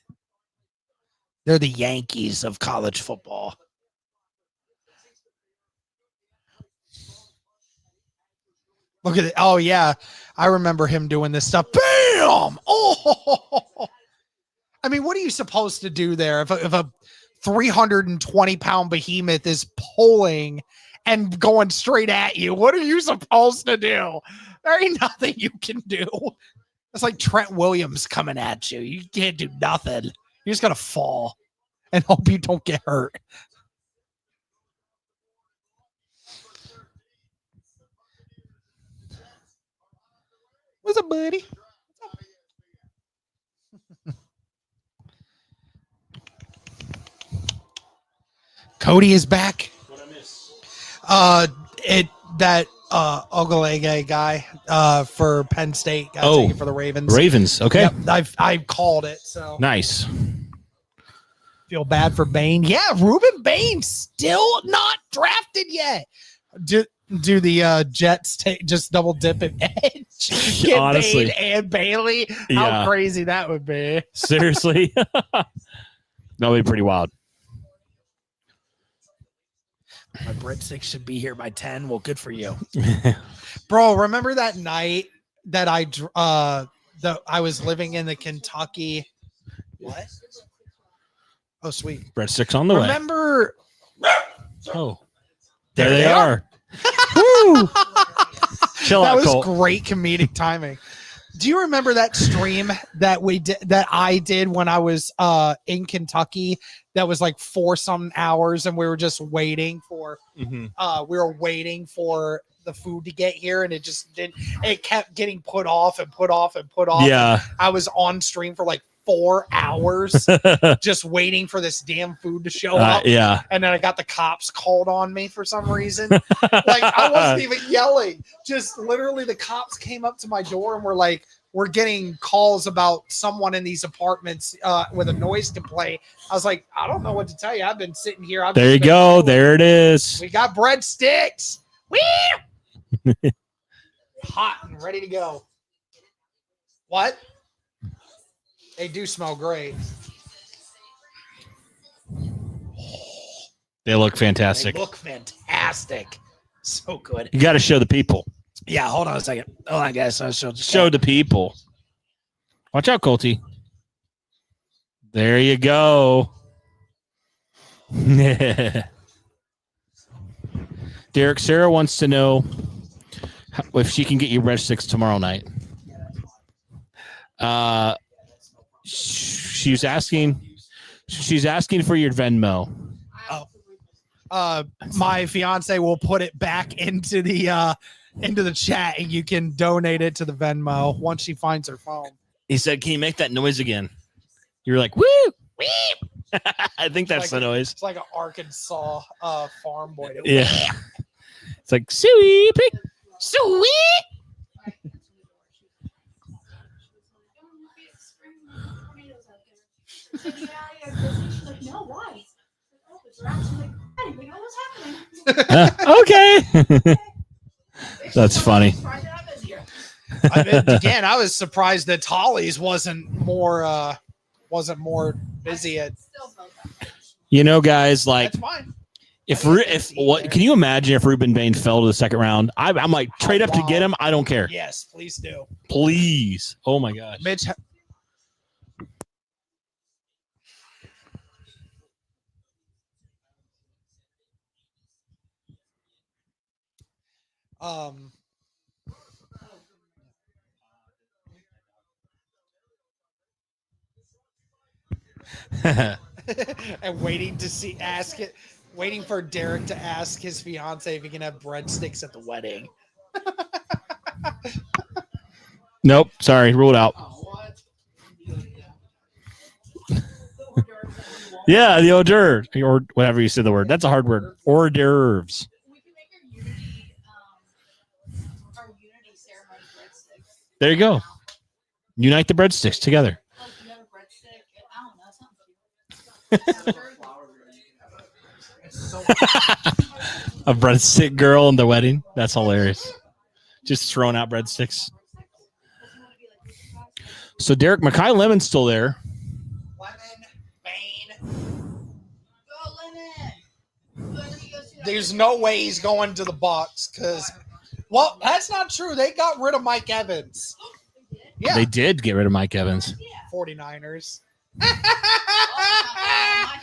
[SPEAKER 2] They're the Yankees of college football. Look at it. Oh, yeah. I remember him doing this stuff. Bam! Oh! I mean, what are you supposed to do there if a 320-pound behemoth is pulling and going straight at you? What are you supposed to do? There ain't nothing you can do. It's like Trent Williams coming at you. You can't do nothing. You just got to fall and hope you don't get hurt. What's up, buddy? Cody is back.
[SPEAKER 1] What I miss?
[SPEAKER 2] That Ogalege guy for Penn State got taken for the Ravens.
[SPEAKER 1] Ravens, okay.
[SPEAKER 2] Yep, I've called it. So
[SPEAKER 1] nice.
[SPEAKER 2] Feel bad for Bain. Yeah, Ruben Bain still not drafted yet. Do the Jets just double dip at Edge? Get
[SPEAKER 1] Honestly.
[SPEAKER 2] Bane and Bailey. How crazy that would be.
[SPEAKER 1] Seriously. That would be pretty wild.
[SPEAKER 2] My breadsticks should be here by 10. Well, good for you. Bro, remember that night that I was living in the Kentucky? What? Oh, sweet.
[SPEAKER 1] Breadsticks on the way.
[SPEAKER 2] Remember?
[SPEAKER 1] Oh, there they are. Woo! Chill out,
[SPEAKER 2] That was
[SPEAKER 1] Colt.
[SPEAKER 2] great comedic timing. Do you remember that stream that we did, that I did when I was in Kentucky? That was like 4 some hours, and we were just waiting for we were waiting for the food to get here, and it just didn't. It kept getting put off and put off and put off.
[SPEAKER 1] Yeah,
[SPEAKER 2] I was on stream for like 4 hours just waiting for this damn food to show up.
[SPEAKER 1] Yeah.
[SPEAKER 2] And then I got the cops called on me for some reason. Like, I wasn't even yelling. Just literally the cops came up to my door and were like, we're getting calls about someone in these apartments with a noise complaint. I was like, I don't know what to tell you. I've been sitting here.
[SPEAKER 1] There you go. There it is.
[SPEAKER 2] We got breadsticks. Woo! Hot and ready to go. What? They do smell great.
[SPEAKER 1] They look fantastic.
[SPEAKER 2] They look fantastic. So good.
[SPEAKER 1] You got to show the people.
[SPEAKER 2] Yeah, hold on a second. Oh, I guess I'll
[SPEAKER 1] show the people. Watch out, Colty. There you go. Derek, Sarah wants to know if she can get you breadsticks tomorrow night. She's asking for your Venmo.
[SPEAKER 2] My fiance will put it back into the chat, and you can donate it to the Venmo once she finds her phone.
[SPEAKER 1] He said, "Can you make that noise again?" You're like, "Woo, woo." I think that's the noise.
[SPEAKER 2] It's like an Arkansas farm boy.
[SPEAKER 1] Yeah. It's like sweet, sweet.
[SPEAKER 3] No, why?
[SPEAKER 1] Okay. That's funny.
[SPEAKER 2] Again, I was surprised that Holly's wasn't more busy at.
[SPEAKER 1] You know, guys, like,
[SPEAKER 2] That's fine.
[SPEAKER 1] if what can you imagine if Ruben Bain fell to the second round? I'm like, trade up to get him. I don't care.
[SPEAKER 2] Yes, please do.
[SPEAKER 1] Please. Oh my gosh.
[SPEAKER 2] Mitch. And waiting for Derek to ask his fiance if he can have breadsticks at the wedding.
[SPEAKER 1] Nope. Sorry. Ruled out. Yeah, the hors d'oeuvres, or whatever you said the word. That's a hard word. Hors d'oeuvres.
[SPEAKER 3] We can make our unity ceremony breadsticks.
[SPEAKER 1] There you go. Unite the breadsticks together.
[SPEAKER 3] Like, you have a breadstick. I don't know.
[SPEAKER 1] A breadstick girl in the wedding. That's hilarious. Just throwing out breadsticks. So Derek, Makai Lemon's still there.
[SPEAKER 2] There's no way he's going to the Bucs because, well, that's not true. They got rid of Mike Evans. Yeah,
[SPEAKER 1] They did get rid of Mike Evans.
[SPEAKER 2] 49ers.
[SPEAKER 1] Huh.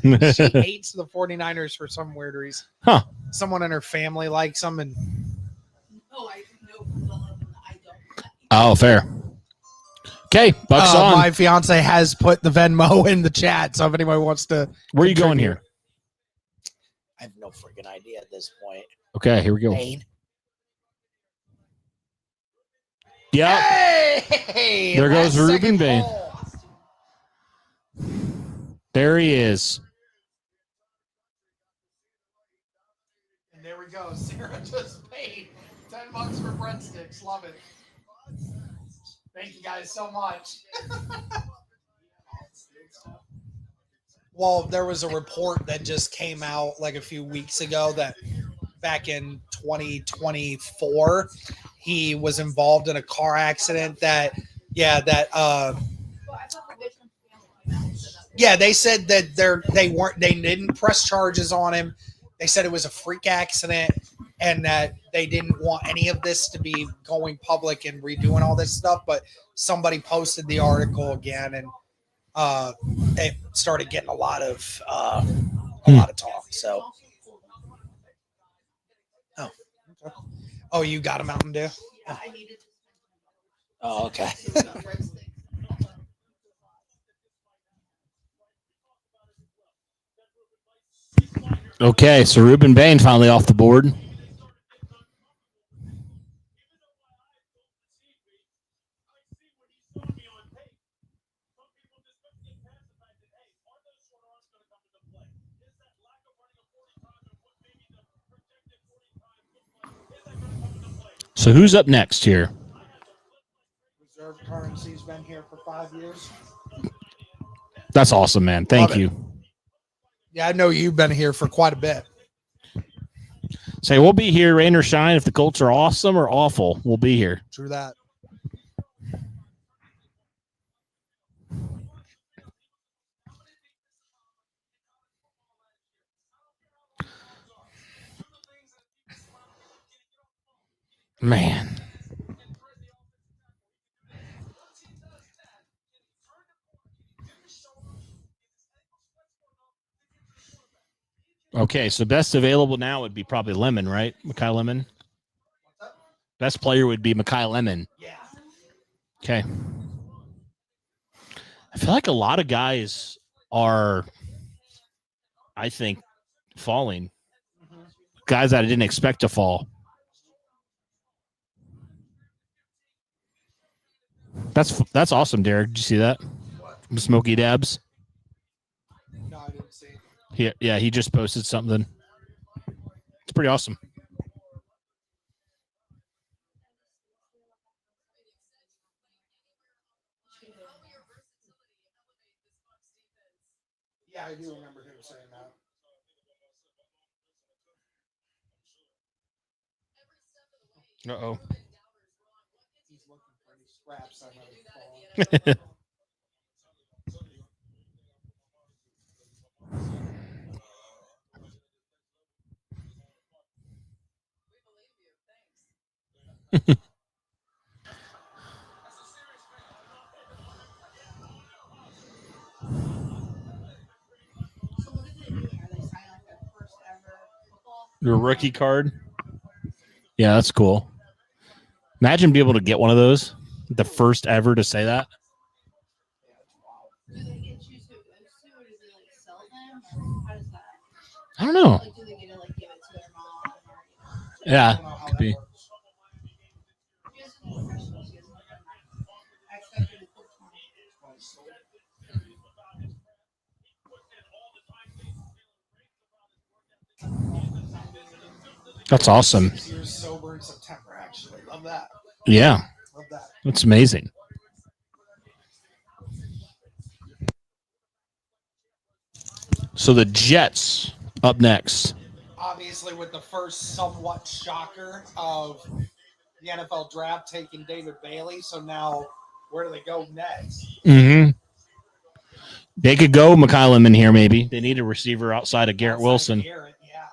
[SPEAKER 2] She hates the 49ers for some weird reason. Someone in her family likes them, and
[SPEAKER 1] Oh, fair. Okay, Bucks on.
[SPEAKER 2] my fiance has put the Venmo in the chat, so if anybody wants to,
[SPEAKER 1] Where are you going here?
[SPEAKER 2] I have no freaking idea at this point.
[SPEAKER 1] Okay, here we go.
[SPEAKER 2] Maine.
[SPEAKER 1] Yeah.
[SPEAKER 2] Hey,
[SPEAKER 1] There goes
[SPEAKER 2] last
[SPEAKER 1] Ruben
[SPEAKER 2] second
[SPEAKER 1] Bain.
[SPEAKER 2] ball.
[SPEAKER 1] There he is.
[SPEAKER 2] And there we go. Sarah just paid $10 for breadsticks. Love it. Thank you guys so much. Well, there was a report that just came out like a few weeks ago that back in 2024. He was involved in a car accident they said that they didn't press charges on him. They said it was a freak accident and that they didn't want any of this to be going public and redoing all this stuff. But somebody posted the article again, and it started getting a lot of talk. So, you got a Mountain Dew? Oh, okay.
[SPEAKER 1] Okay, so Ruben Bain finally off the board. So who's up next here?
[SPEAKER 2] Reserve Currency's been here for 5 years.
[SPEAKER 1] That's awesome, man. Thank you.
[SPEAKER 2] Yeah, I know you've been here for quite a bit.
[SPEAKER 1] Say, we'll be here, rain or shine. If the Colts are awesome or awful, we'll be here.
[SPEAKER 2] True that.
[SPEAKER 1] Man. Okay, so best available now would be probably Lemon, right? Mekhi Lemon. Best player would be Mekhi Lemon.
[SPEAKER 2] Yeah.
[SPEAKER 1] Okay. I feel like a lot of guys are, I think, falling. Guys that I didn't expect to fall. That's awesome, Derek. Did you see that? From Smokey Dabs.
[SPEAKER 2] No, I didn't see it.
[SPEAKER 1] Yeah, he just posted something. It's pretty awesome.
[SPEAKER 2] Yeah, I do remember him saying that.
[SPEAKER 1] Uh-oh.
[SPEAKER 2] He's looking for any scraps on the phone.
[SPEAKER 1] Your rookie card. Yeah, that's cool. Imagine being able to get one of those. The first ever to say that. I don't know. Yeah, could be. That's awesome.
[SPEAKER 2] 6 years sober in September, actually. Love that.
[SPEAKER 1] Yeah.
[SPEAKER 2] Love that.
[SPEAKER 1] That's amazing. So the Jets up next.
[SPEAKER 2] Obviously, with the first somewhat shocker of the NFL draft taking David Bailey. So now, where do they go next?
[SPEAKER 1] Mm-hmm. They could go Mekhi Lemon here, maybe. They need a receiver outside of Garrett Wilson.
[SPEAKER 2] Garrett, yeah.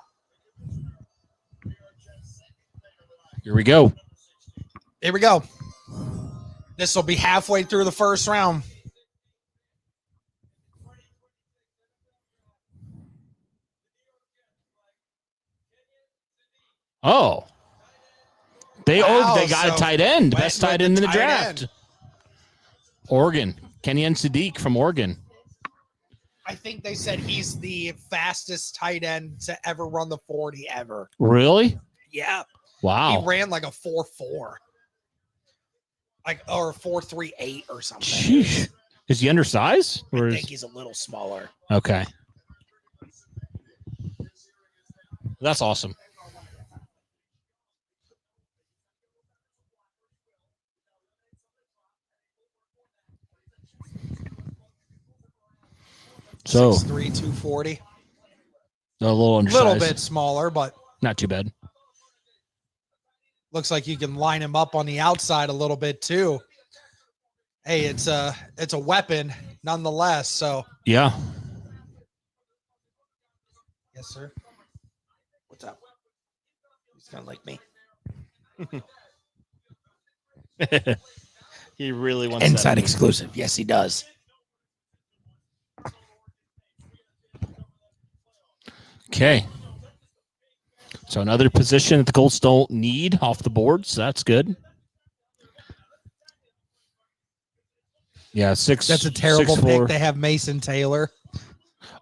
[SPEAKER 1] Here we go.
[SPEAKER 2] Here we go. This will be halfway through the first round.
[SPEAKER 1] Oh. They got
[SPEAKER 2] so
[SPEAKER 1] a tight end.
[SPEAKER 2] went
[SPEAKER 1] Best tight end in the draft. Oregon. Kenyon Sadiq from Oregon.
[SPEAKER 2] I think they said he's the fastest tight end to ever run the 40 ever.
[SPEAKER 1] Really?
[SPEAKER 2] Yeah.
[SPEAKER 1] Wow.
[SPEAKER 2] He ran like a 4.4. Or a 4.38 or something.
[SPEAKER 1] Sheesh. Is he undersized?
[SPEAKER 2] I think he's a little smaller.
[SPEAKER 1] Okay. That's awesome.
[SPEAKER 2] So 6'3", 240.
[SPEAKER 1] A little undersized.
[SPEAKER 2] A little bit smaller, but
[SPEAKER 1] not too bad.
[SPEAKER 2] Looks like you can line him up on the outside a little bit too. Hey, it's a weapon nonetheless. So
[SPEAKER 1] yeah.
[SPEAKER 2] Yes, sir. What's up? He's gonna like me.
[SPEAKER 1] He really wants
[SPEAKER 2] Inside
[SPEAKER 1] that.
[SPEAKER 2] exclusive. Yes, he does.
[SPEAKER 1] Okay. So another position that the Colts don't need off the board, so that's good. Yeah, six.
[SPEAKER 2] That's a terrible
[SPEAKER 1] 6'4".
[SPEAKER 2] pick. They have Mason Taylor.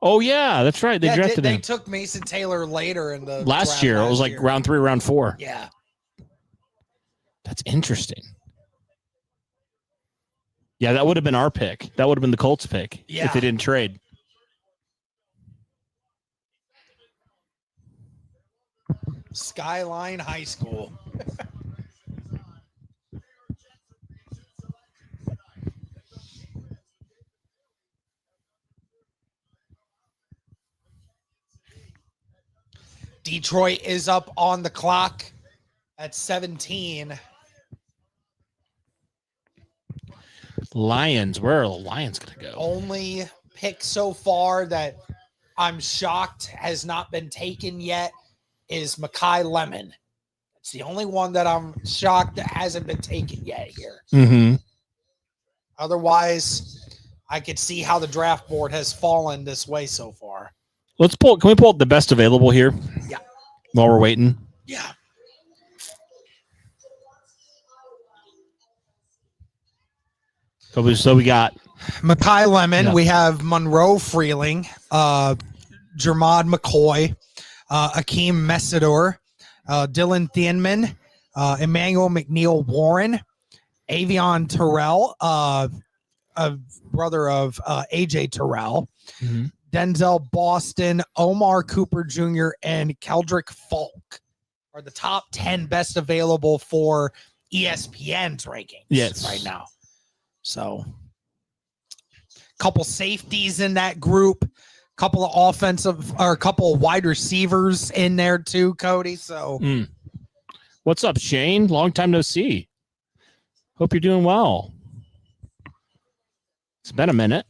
[SPEAKER 1] Oh yeah, that's right. They drafted
[SPEAKER 2] they
[SPEAKER 1] him
[SPEAKER 2] took Mason Taylor later in the
[SPEAKER 1] last
[SPEAKER 2] draft
[SPEAKER 1] year. It was
[SPEAKER 2] last
[SPEAKER 1] like
[SPEAKER 2] year.
[SPEAKER 1] round 3, round 4.
[SPEAKER 2] Yeah.
[SPEAKER 1] That's interesting. Yeah, that would have been our pick. That would have been the Colts pick if they didn't trade.
[SPEAKER 2] Skyline High School. Detroit is up on the clock at 17.
[SPEAKER 1] Lions. Where are the Lions going to go?
[SPEAKER 2] Only pick so far that I'm shocked has not been taken yet is Makai Lemon. It's the only one that I'm shocked that hasn't been taken yet here.
[SPEAKER 1] Mm-hmm.
[SPEAKER 2] Otherwise, I could see how the draft board has fallen this way so far.
[SPEAKER 1] Let's pull. Can we pull up the best available here?
[SPEAKER 2] Yeah.
[SPEAKER 1] While we're waiting.
[SPEAKER 2] Yeah.
[SPEAKER 1] So we got
[SPEAKER 2] Makai Lemon.
[SPEAKER 1] Yeah.
[SPEAKER 2] We have Monroe Freeling, Jermod McCoy, Akeem Messidor, Dylan Thienman, Emmanuel McNeil Warren, Avion Terrell, a brother of AJ Terrell, Denzel Boston, Omar Cooper Jr., and Keldrick Falk are the top 10 best available for ESPN's rankings right now. So, couple safeties in that group, couple of offensive or a couple of wide receivers in there too, Cody. So,
[SPEAKER 1] what's up, Shane? Long time no see. Hope you're doing well. It's been a minute.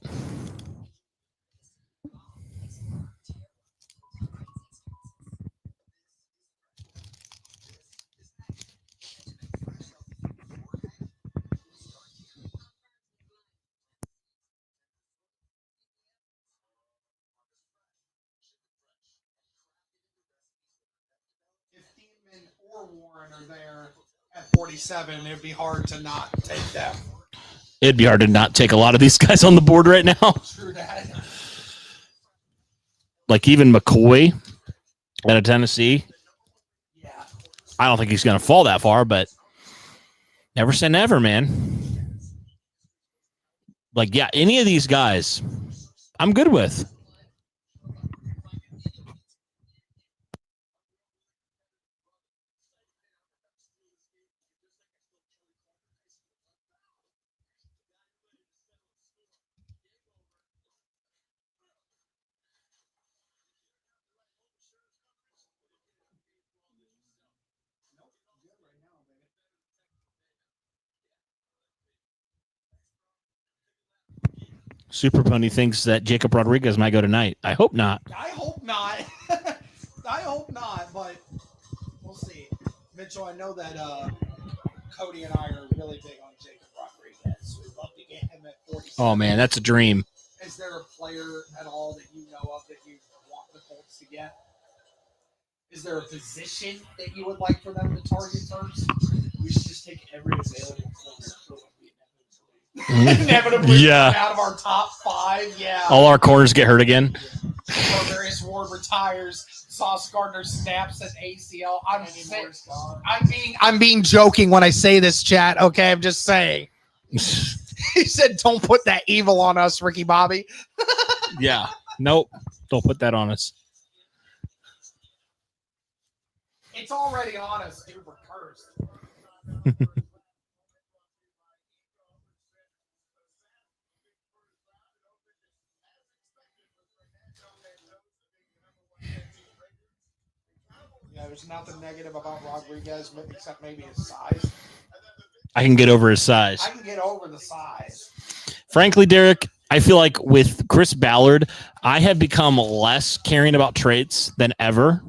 [SPEAKER 2] or Warren are there at 47, it'd be hard to not take them.
[SPEAKER 1] It'd be hard to not take a lot of these guys on the board right now.
[SPEAKER 2] True that.
[SPEAKER 1] Like even McCoy out of Tennessee.
[SPEAKER 2] Yeah.
[SPEAKER 1] I don't think he's going to fall that far, but never say never, man. Like, yeah, any of these guys, I'm good with. Super Pony thinks that Jacob Rodriguez might go tonight. I hope not.
[SPEAKER 2] I hope not. I hope not, but we'll see. Mitchell, I know that Cody and I are really big on Jacob Rodriguez. We'd love to get him at 47.
[SPEAKER 1] Oh, man, that's a dream.
[SPEAKER 2] Is there a player at all that you know of that you want the Colts to get? Is there a position that you would like for them to target first? We should just take every available corner. Inevitably
[SPEAKER 1] Yeah.
[SPEAKER 2] out of our top 5. Yeah.
[SPEAKER 1] All our corners get hurt again.
[SPEAKER 2] Various Ward retires. Sauce Gardner snaps at ACL. I'm being joking when I say this, chat. Okay, I'm just saying. He said, "Don't put that evil on us, Ricky Bobby."
[SPEAKER 1] Yeah. Nope. Don't put that on us.
[SPEAKER 2] It's already on us. We're cursed. Yeah, there's nothing negative about Rodriguez except maybe his size.
[SPEAKER 1] I can get over his size.
[SPEAKER 2] I can get over the size.
[SPEAKER 1] Frankly, Derek, I feel like with Chris Ballard, I have become less caring about traits than ever.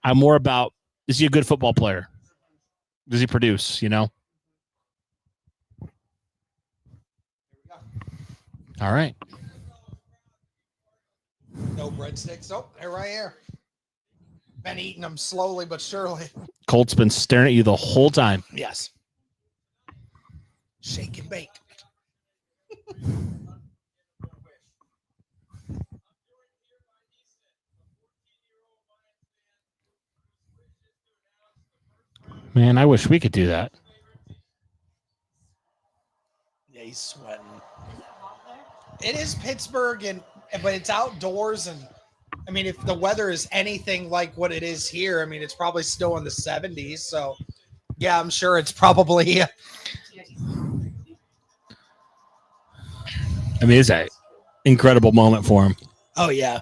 [SPEAKER 1] I'm more about, is he a good football player? Does he produce, you know? All right.
[SPEAKER 2] No breadsticks. Oh, they're right here. Been eating them slowly but surely.
[SPEAKER 1] Colt's been staring at you the whole time.
[SPEAKER 2] Yes. Shake and bake.
[SPEAKER 1] Man, I wish we could do that.
[SPEAKER 2] Yeah, he's sweating. It is Pittsburgh, but it's outdoors, and I mean, if the weather is anything like what it is here, I mean, it's probably still in the 70s. So, yeah, I'm sure it's probably.
[SPEAKER 1] I mean, it's an incredible moment for him.
[SPEAKER 2] Oh yeah,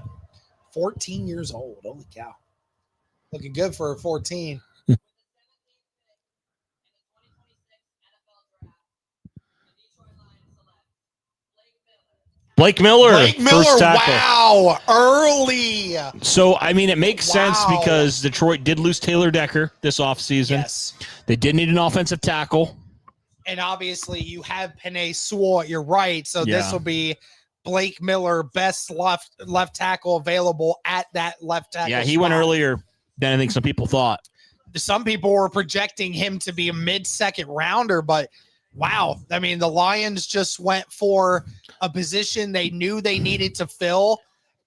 [SPEAKER 2] 14 years old. Holy cow, looking good for a 14.
[SPEAKER 1] Blake Miller,
[SPEAKER 2] first tackle. Wow, early.
[SPEAKER 1] So, I mean, it makes sense because Detroit did lose Taylor Decker this offseason.
[SPEAKER 2] Yes.
[SPEAKER 1] They did need an offensive tackle.
[SPEAKER 2] And obviously, you have Penei Sewell at your right, so this will be Blake Miller, best left tackle available at that left tackle.
[SPEAKER 1] Yeah, he went earlier than I think some people thought.
[SPEAKER 2] Some people were projecting him to be a mid-second rounder, but wow. I mean, the Lions just went for a position they knew they needed to fill.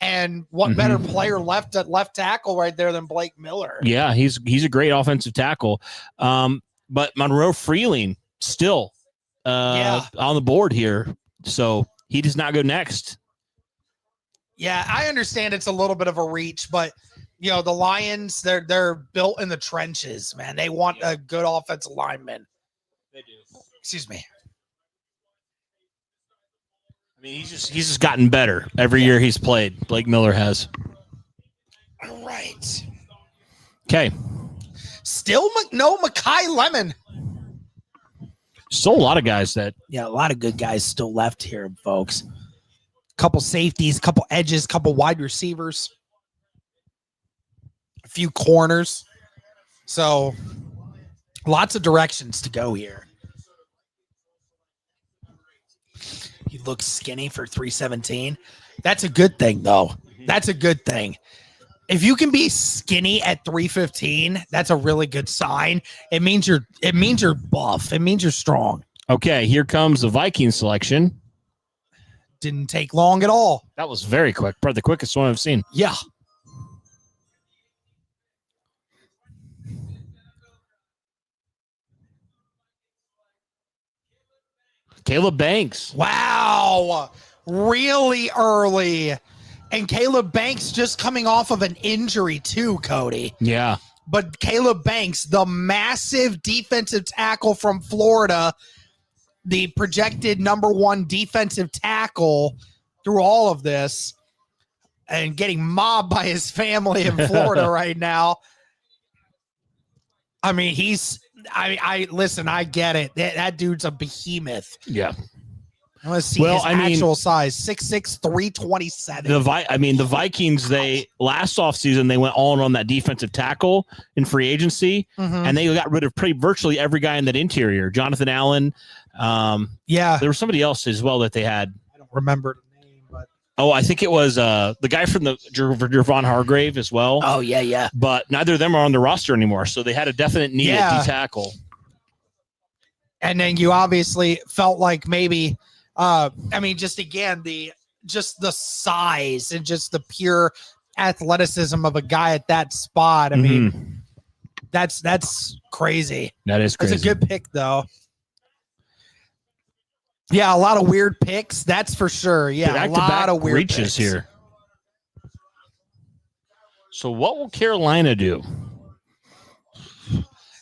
[SPEAKER 2] And what better player left at left tackle right there than Blake Miller?
[SPEAKER 1] Yeah, he's a great offensive tackle. But Monroe Freeling still on the board here. So he does not go next.
[SPEAKER 2] Yeah, I understand it's a little bit of a reach, but you know, the Lions, they're built in the trenches, man. They want a good offensive lineman.
[SPEAKER 1] They do.
[SPEAKER 2] Excuse me.
[SPEAKER 1] I mean, he's just gotten better every year he's played. Blake Miller has.
[SPEAKER 2] All right.
[SPEAKER 1] Okay.
[SPEAKER 2] Still no Makai Lemon.
[SPEAKER 1] Still a lot of guys that.
[SPEAKER 2] Yeah, a lot of good guys still left here, folks. Couple safeties, couple edges, couple wide receivers, a few corners. So lots of directions to go here. He looks skinny for 317. That's a good thing, though. That's a good thing. If you can be skinny at 315, that's a really good sign. It means you're buff. It means you're strong.
[SPEAKER 1] Okay, here comes the Viking selection.
[SPEAKER 2] Didn't take long at all.
[SPEAKER 1] That was very quick. Probably the quickest one I've seen.
[SPEAKER 2] Yeah.
[SPEAKER 1] Caleb Banks.
[SPEAKER 2] Wow. Really early. And Caleb Banks just coming off of an injury too, Cody.
[SPEAKER 1] Yeah.
[SPEAKER 2] But Caleb Banks, the massive defensive tackle from Florida, the projected #1 defensive tackle through all of this, and getting mobbed by his family in Florida right now. I mean, I listen, I get it. That dude's a behemoth.
[SPEAKER 1] Yeah.
[SPEAKER 2] I want to see his actual size. 6'6", 327.
[SPEAKER 1] The Vikings, they last offseason, they went all in on that defensive tackle in free agency, and they got rid of virtually every guy in that interior. Jonathan Allen.
[SPEAKER 2] Yeah.
[SPEAKER 1] There was somebody else as well that they had.
[SPEAKER 2] I don't remember the name, but
[SPEAKER 1] I think it was the guy from the Javon Hargrave as well.
[SPEAKER 2] Oh, yeah.
[SPEAKER 1] But neither of them are on the roster anymore, so they had a definite need at D-tackle.
[SPEAKER 2] And then you obviously felt like maybe just the size and just the pure athleticism of a guy at that spot. I mean, that's crazy.
[SPEAKER 1] That is crazy.
[SPEAKER 2] It's a good pick, though. Yeah, a lot of weird picks. That's for sure. Yeah, a lot of weird
[SPEAKER 1] reaches
[SPEAKER 2] picks
[SPEAKER 1] here. So what will Carolina do?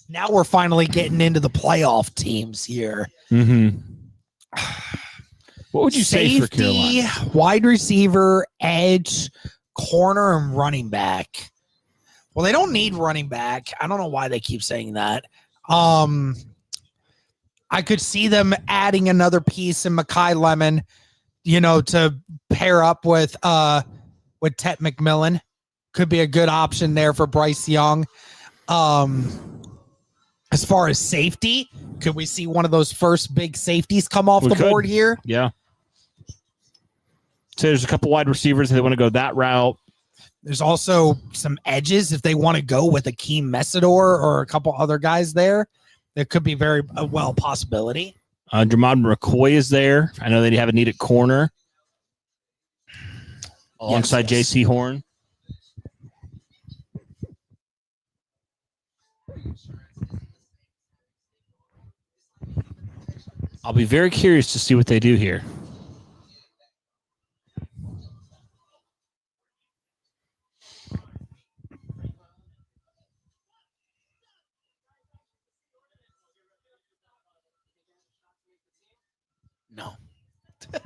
[SPEAKER 2] Now we're finally getting into the playoff teams here.
[SPEAKER 1] What would you say for Carolina?
[SPEAKER 2] Wide receiver, edge, corner, and running back. Well, they don't need running back. I don't know why they keep saying that. I could see them adding another piece in Makai Lemon, to pair up with Tet McMillan. Could be a good option there for Bryce Young. As far as safety, could we see one of those first big safeties come off the board here?
[SPEAKER 1] Yeah. So there's a couple wide receivers that want to go that route.
[SPEAKER 2] There's also some edges if they want to go with Akeem Messidor or a couple other guys there. That could be very well a possibility.
[SPEAKER 1] Jamad McCoy is there. I know they have a need at corner alongside J.C. Horn. I'll be very curious to see what they do here.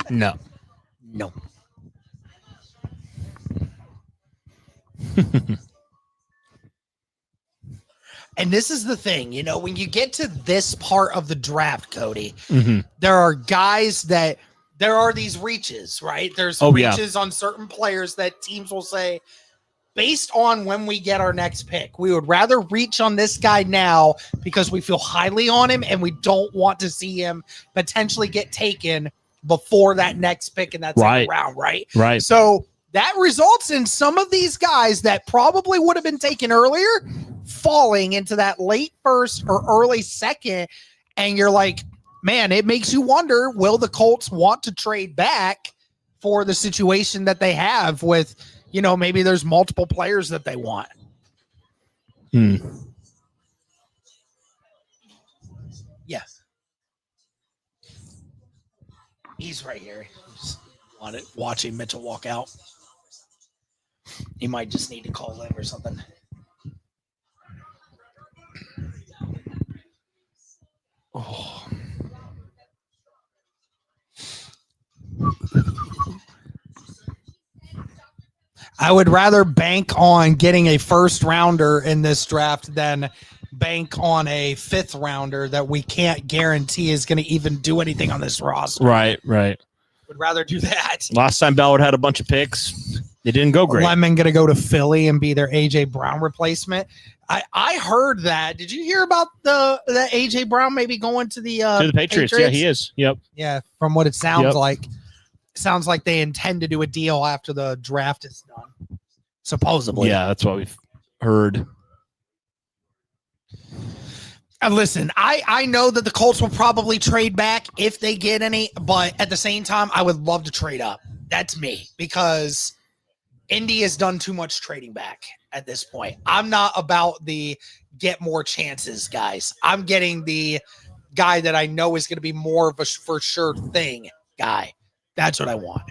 [SPEAKER 2] No.
[SPEAKER 1] No.
[SPEAKER 2] And this is the thing, when you get to this part of the draft, Cody,
[SPEAKER 1] Mm-hmm.
[SPEAKER 2] there are guys that there are these reaches, right? There's reaches on certain players that teams will say, based on when we get our next pick, we would rather reach on this guy now because we feel highly on him and we don't want to see him potentially get taken before that next pick in that second round, right?
[SPEAKER 1] Right.
[SPEAKER 2] So that results in some of these guys that probably would have been taken earlier falling into that late first or early second. And you're like, man, it makes you wonder, will the Colts want to trade back for the situation that they have with, maybe there's multiple players that they want. Yeah. He's right here. Just watching Mitchell walk out. He might just need to call in or something.
[SPEAKER 1] Oh.
[SPEAKER 2] I would rather bank on getting a first rounder in this draft than bank on a fifth rounder that we can't guarantee is going to even do anything on this roster.
[SPEAKER 1] Right.
[SPEAKER 2] Would rather do that.
[SPEAKER 1] Last time Ballard had a bunch of picks, it didn't go great.
[SPEAKER 2] Lemon going to go to Philly and be their AJ Brown replacement. I heard that. Did you hear about the AJ Brown maybe going to the
[SPEAKER 1] Patriots? Yeah, he is. Yep.
[SPEAKER 2] Yeah, from what it sounds like. Sounds like they intend to do a deal after the draft is done. Supposedly.
[SPEAKER 1] Yeah, that's what we've heard.
[SPEAKER 2] And listen, I know that the Colts will probably trade back if they get any, but at the same time, I would love to trade up. That's me, because Indy has done too much trading back at this point. I'm not about the get more chances, guys. I'm getting the guy that I know is going to be more of a for sure thing guy. That's what I want.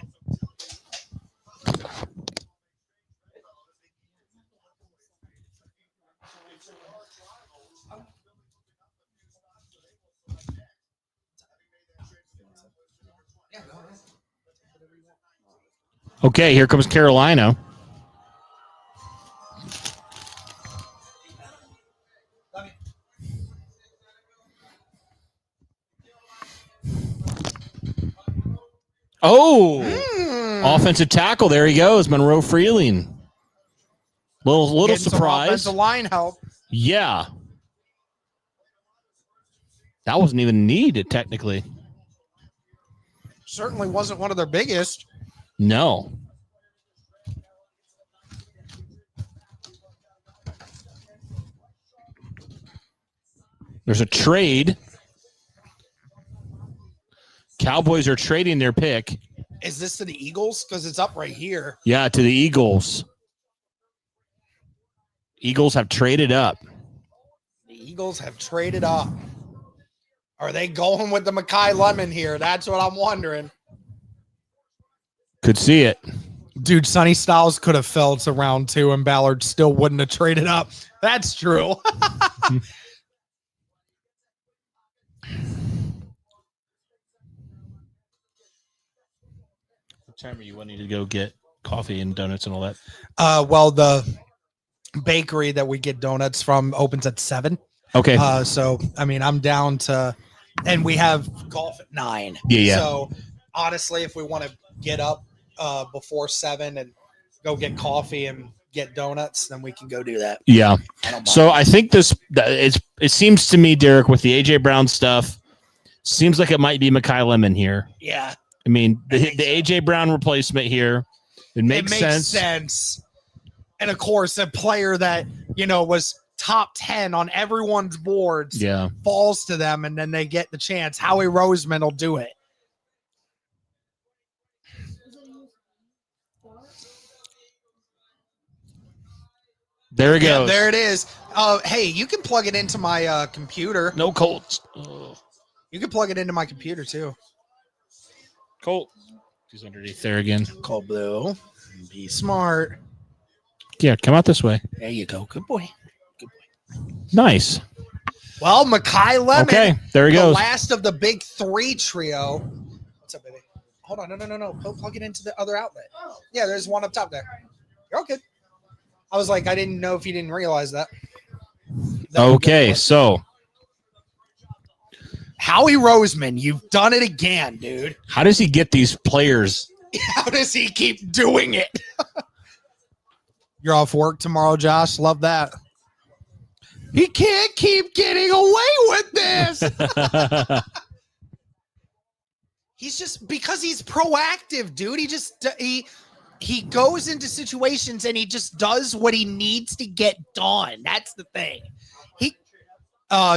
[SPEAKER 1] Okay, here comes Carolina. Oh, offensive tackle. There he goes, Monroe Freeling. Little surprise.
[SPEAKER 2] Offensive line help.
[SPEAKER 1] Yeah. That wasn't even needed, technically.
[SPEAKER 2] Certainly wasn't one of their biggest.
[SPEAKER 1] No. There's a trade. Cowboys are trading their pick.
[SPEAKER 2] Is this to the Eagles? Because it's up right here.
[SPEAKER 1] Yeah, to the Eagles. Eagles have traded up.
[SPEAKER 2] The Eagles have traded up. Are they going with the Makai Lemon here? That's what I'm wondering.
[SPEAKER 1] Could see it.
[SPEAKER 2] Dude, Sonny Styles could have fell to round 2 and Ballard still wouldn't have traded up. That's true.
[SPEAKER 1] What time are you wanting to go get coffee and donuts and all that?
[SPEAKER 2] Well, the bakery that we get donuts from opens at 7.
[SPEAKER 1] Okay.
[SPEAKER 2] So I mean, I'm down to, and we have golf at 9.
[SPEAKER 1] Yeah.
[SPEAKER 2] So honestly, if we want to get up before 7 and go get coffee and get donuts, then we can go do that.
[SPEAKER 1] Yeah. So I think it seems to me, Derek, with the AJ Brown stuff, seems like it might be Mekhi Lemon here.
[SPEAKER 2] Yeah.
[SPEAKER 1] I mean, the AJ Brown replacement here, it makes
[SPEAKER 2] sense. And of course, a player that, was top 10 on everyone's boards falls to them, and then they get the chance. Howie Roseman will do it.
[SPEAKER 1] There it goes.
[SPEAKER 2] There it is. Hey, you can plug it into my computer.
[SPEAKER 1] No Colts.
[SPEAKER 2] You can plug it into my computer too.
[SPEAKER 1] Colt. He's underneath there again.
[SPEAKER 2] Cold Blue. Be smart.
[SPEAKER 1] Yeah, come out this way.
[SPEAKER 2] There you go. Good boy.
[SPEAKER 1] Nice.
[SPEAKER 2] Well, Mekhi Lemon.
[SPEAKER 1] Okay, there he goes.
[SPEAKER 2] The last of the big 3 trio. What's up, baby? Hold on. No. Plug it into the other outlet. Yeah, there's one up top there. You're all good. I was like, I didn't know if you didn't realize that.
[SPEAKER 1] Okay, so
[SPEAKER 2] Howie Roseman, you've done it again, dude.
[SPEAKER 1] How does he get these players?
[SPEAKER 2] How does he keep doing it? You're off work tomorrow, Josh. Love that. He can't keep getting away with this. He's just, because he's proactive, dude. He goes into situations and he just does what he needs to get done. That's the thing. He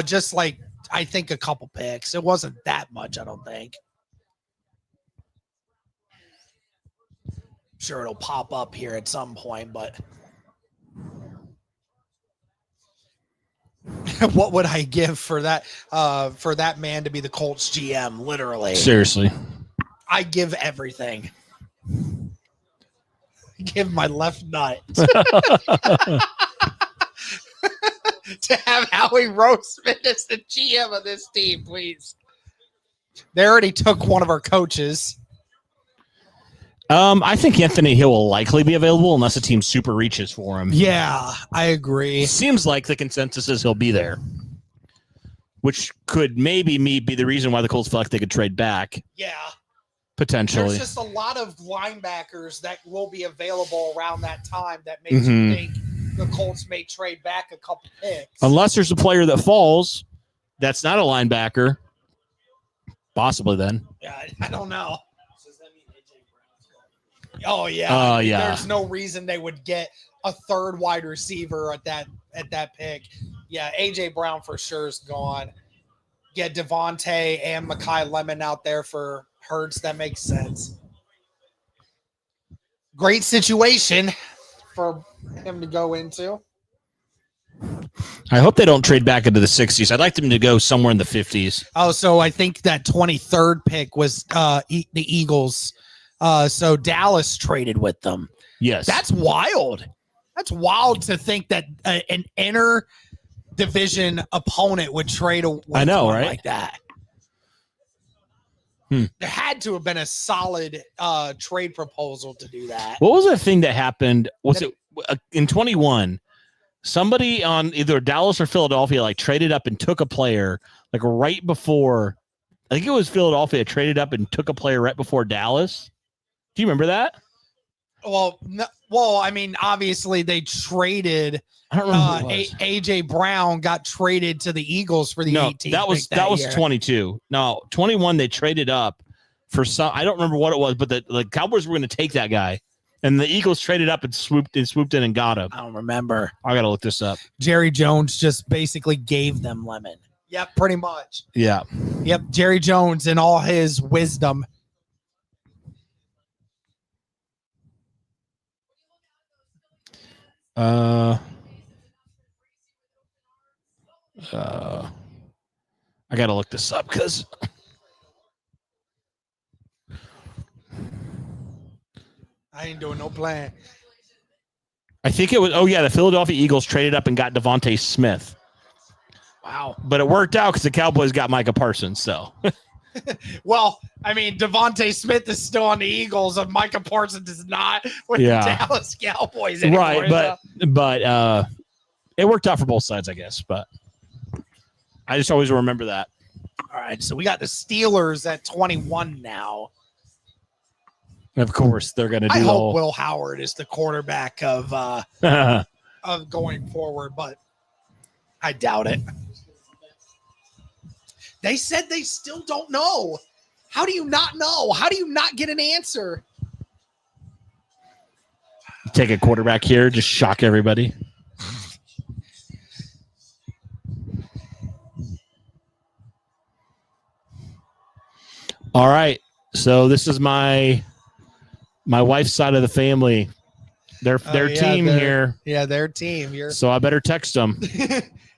[SPEAKER 2] just like, I think a couple picks. It wasn't that much, I don't think. Sure, it'll pop up here at some point, but what would I give for that man to be the Colts GM? Literally,
[SPEAKER 1] seriously,
[SPEAKER 2] I give everything. Give my left nut to have Howie Roseman as the GM of this team, please. They already took one of our coaches.
[SPEAKER 1] I think Anthony Hill will likely be available unless a team super reaches for him.
[SPEAKER 2] Yeah, I agree.
[SPEAKER 1] Seems like the consensus is he'll be there, which could maybe be the reason why the Colts feel like they could trade back.
[SPEAKER 2] Yeah.
[SPEAKER 1] Potentially.
[SPEAKER 2] There's just a lot of linebackers that will be available around that time that makes you think the Colts may trade back a couple picks.
[SPEAKER 1] Unless there's a player that falls that's not a linebacker. Possibly then.
[SPEAKER 2] Yeah, I don't know. Oh, yeah.
[SPEAKER 1] Yeah.
[SPEAKER 2] There's no reason they would get a third wide receiver at that pick. Yeah, A.J. Brown for sure is gone. Get Devontae and Mekhi Lemon out there for Hurts. That makes sense. Great situation for him to go into.
[SPEAKER 1] I hope they don't trade back into the 60s. I'd like them to go somewhere in the 50s.
[SPEAKER 2] Oh, so I think that 23rd pick was the Eagles. So Dallas traded with them.
[SPEAKER 1] Yes.
[SPEAKER 2] That's wild. That's wild to think that an inner division opponent would trade a
[SPEAKER 1] I know, right?
[SPEAKER 2] Like that. There had to have been a solid trade proposal to do that.
[SPEAKER 1] What was that thing that happened? Was it in 21? Somebody on either Dallas or Philadelphia like traded up and took a player like right before. I think it was Philadelphia traded up and took a player right before Dallas. Do you remember that?
[SPEAKER 2] Well, I mean, obviously they traded.
[SPEAKER 1] I don't remember.
[SPEAKER 2] AJ Brown got traded to the Eagles for the 18th.
[SPEAKER 1] That was 22. No, 21 they traded up for some. I don't remember what it was, but the Cowboys were going to take that guy, and the Eagles traded up and swooped in and got him.
[SPEAKER 2] I don't remember.
[SPEAKER 1] I got to look this up.
[SPEAKER 2] Jerry Jones just basically gave them Lemon. Yep, pretty much.
[SPEAKER 1] Yeah.
[SPEAKER 2] Yep, Jerry Jones in all his wisdom.
[SPEAKER 1] I gotta look this up because
[SPEAKER 2] I ain't doing no plan.
[SPEAKER 1] I think it was. Oh yeah, the Philadelphia Eagles traded up and got Devontae Smith.
[SPEAKER 2] Wow,
[SPEAKER 1] but it worked out because the Cowboys got Micah Parsons. So,
[SPEAKER 2] well, I mean, Devontae Smith is still on the Eagles, and Micah Parsons is not with the Dallas Cowboys anymore.
[SPEAKER 1] Right, but it worked out for both sides, I guess. But I just always remember that.
[SPEAKER 2] All right, so we got the Steelers at 21 now.
[SPEAKER 1] Of course, they're going to do.
[SPEAKER 2] I hope Will Howard is the quarterback of going forward, but I doubt it. They said they still don't know. How do you not know? How do you not get an answer?
[SPEAKER 1] Take a quarterback here, just shock everybody. All right, so this is my wife's side of the family. Their team here.
[SPEAKER 2] Yeah, their team.
[SPEAKER 1] So I better text them.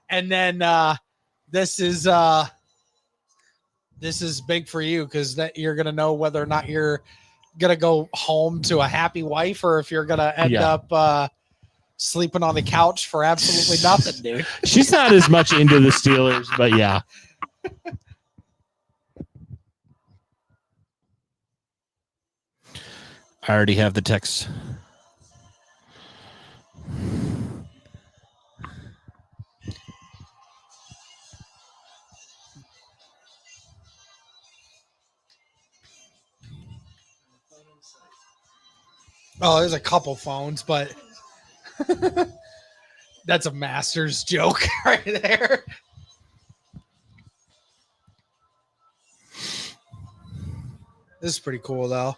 [SPEAKER 2] And then this is big for you because that you're gonna know whether or not you're gonna go home to a happy wife or if you're gonna end up sleeping on the couch for absolutely nothing, dude.
[SPEAKER 1] She's not as much into the Steelers, but yeah. I already have the text.
[SPEAKER 2] Oh, there's a couple phones, but that's a Masters joke right there. This is pretty cool, though.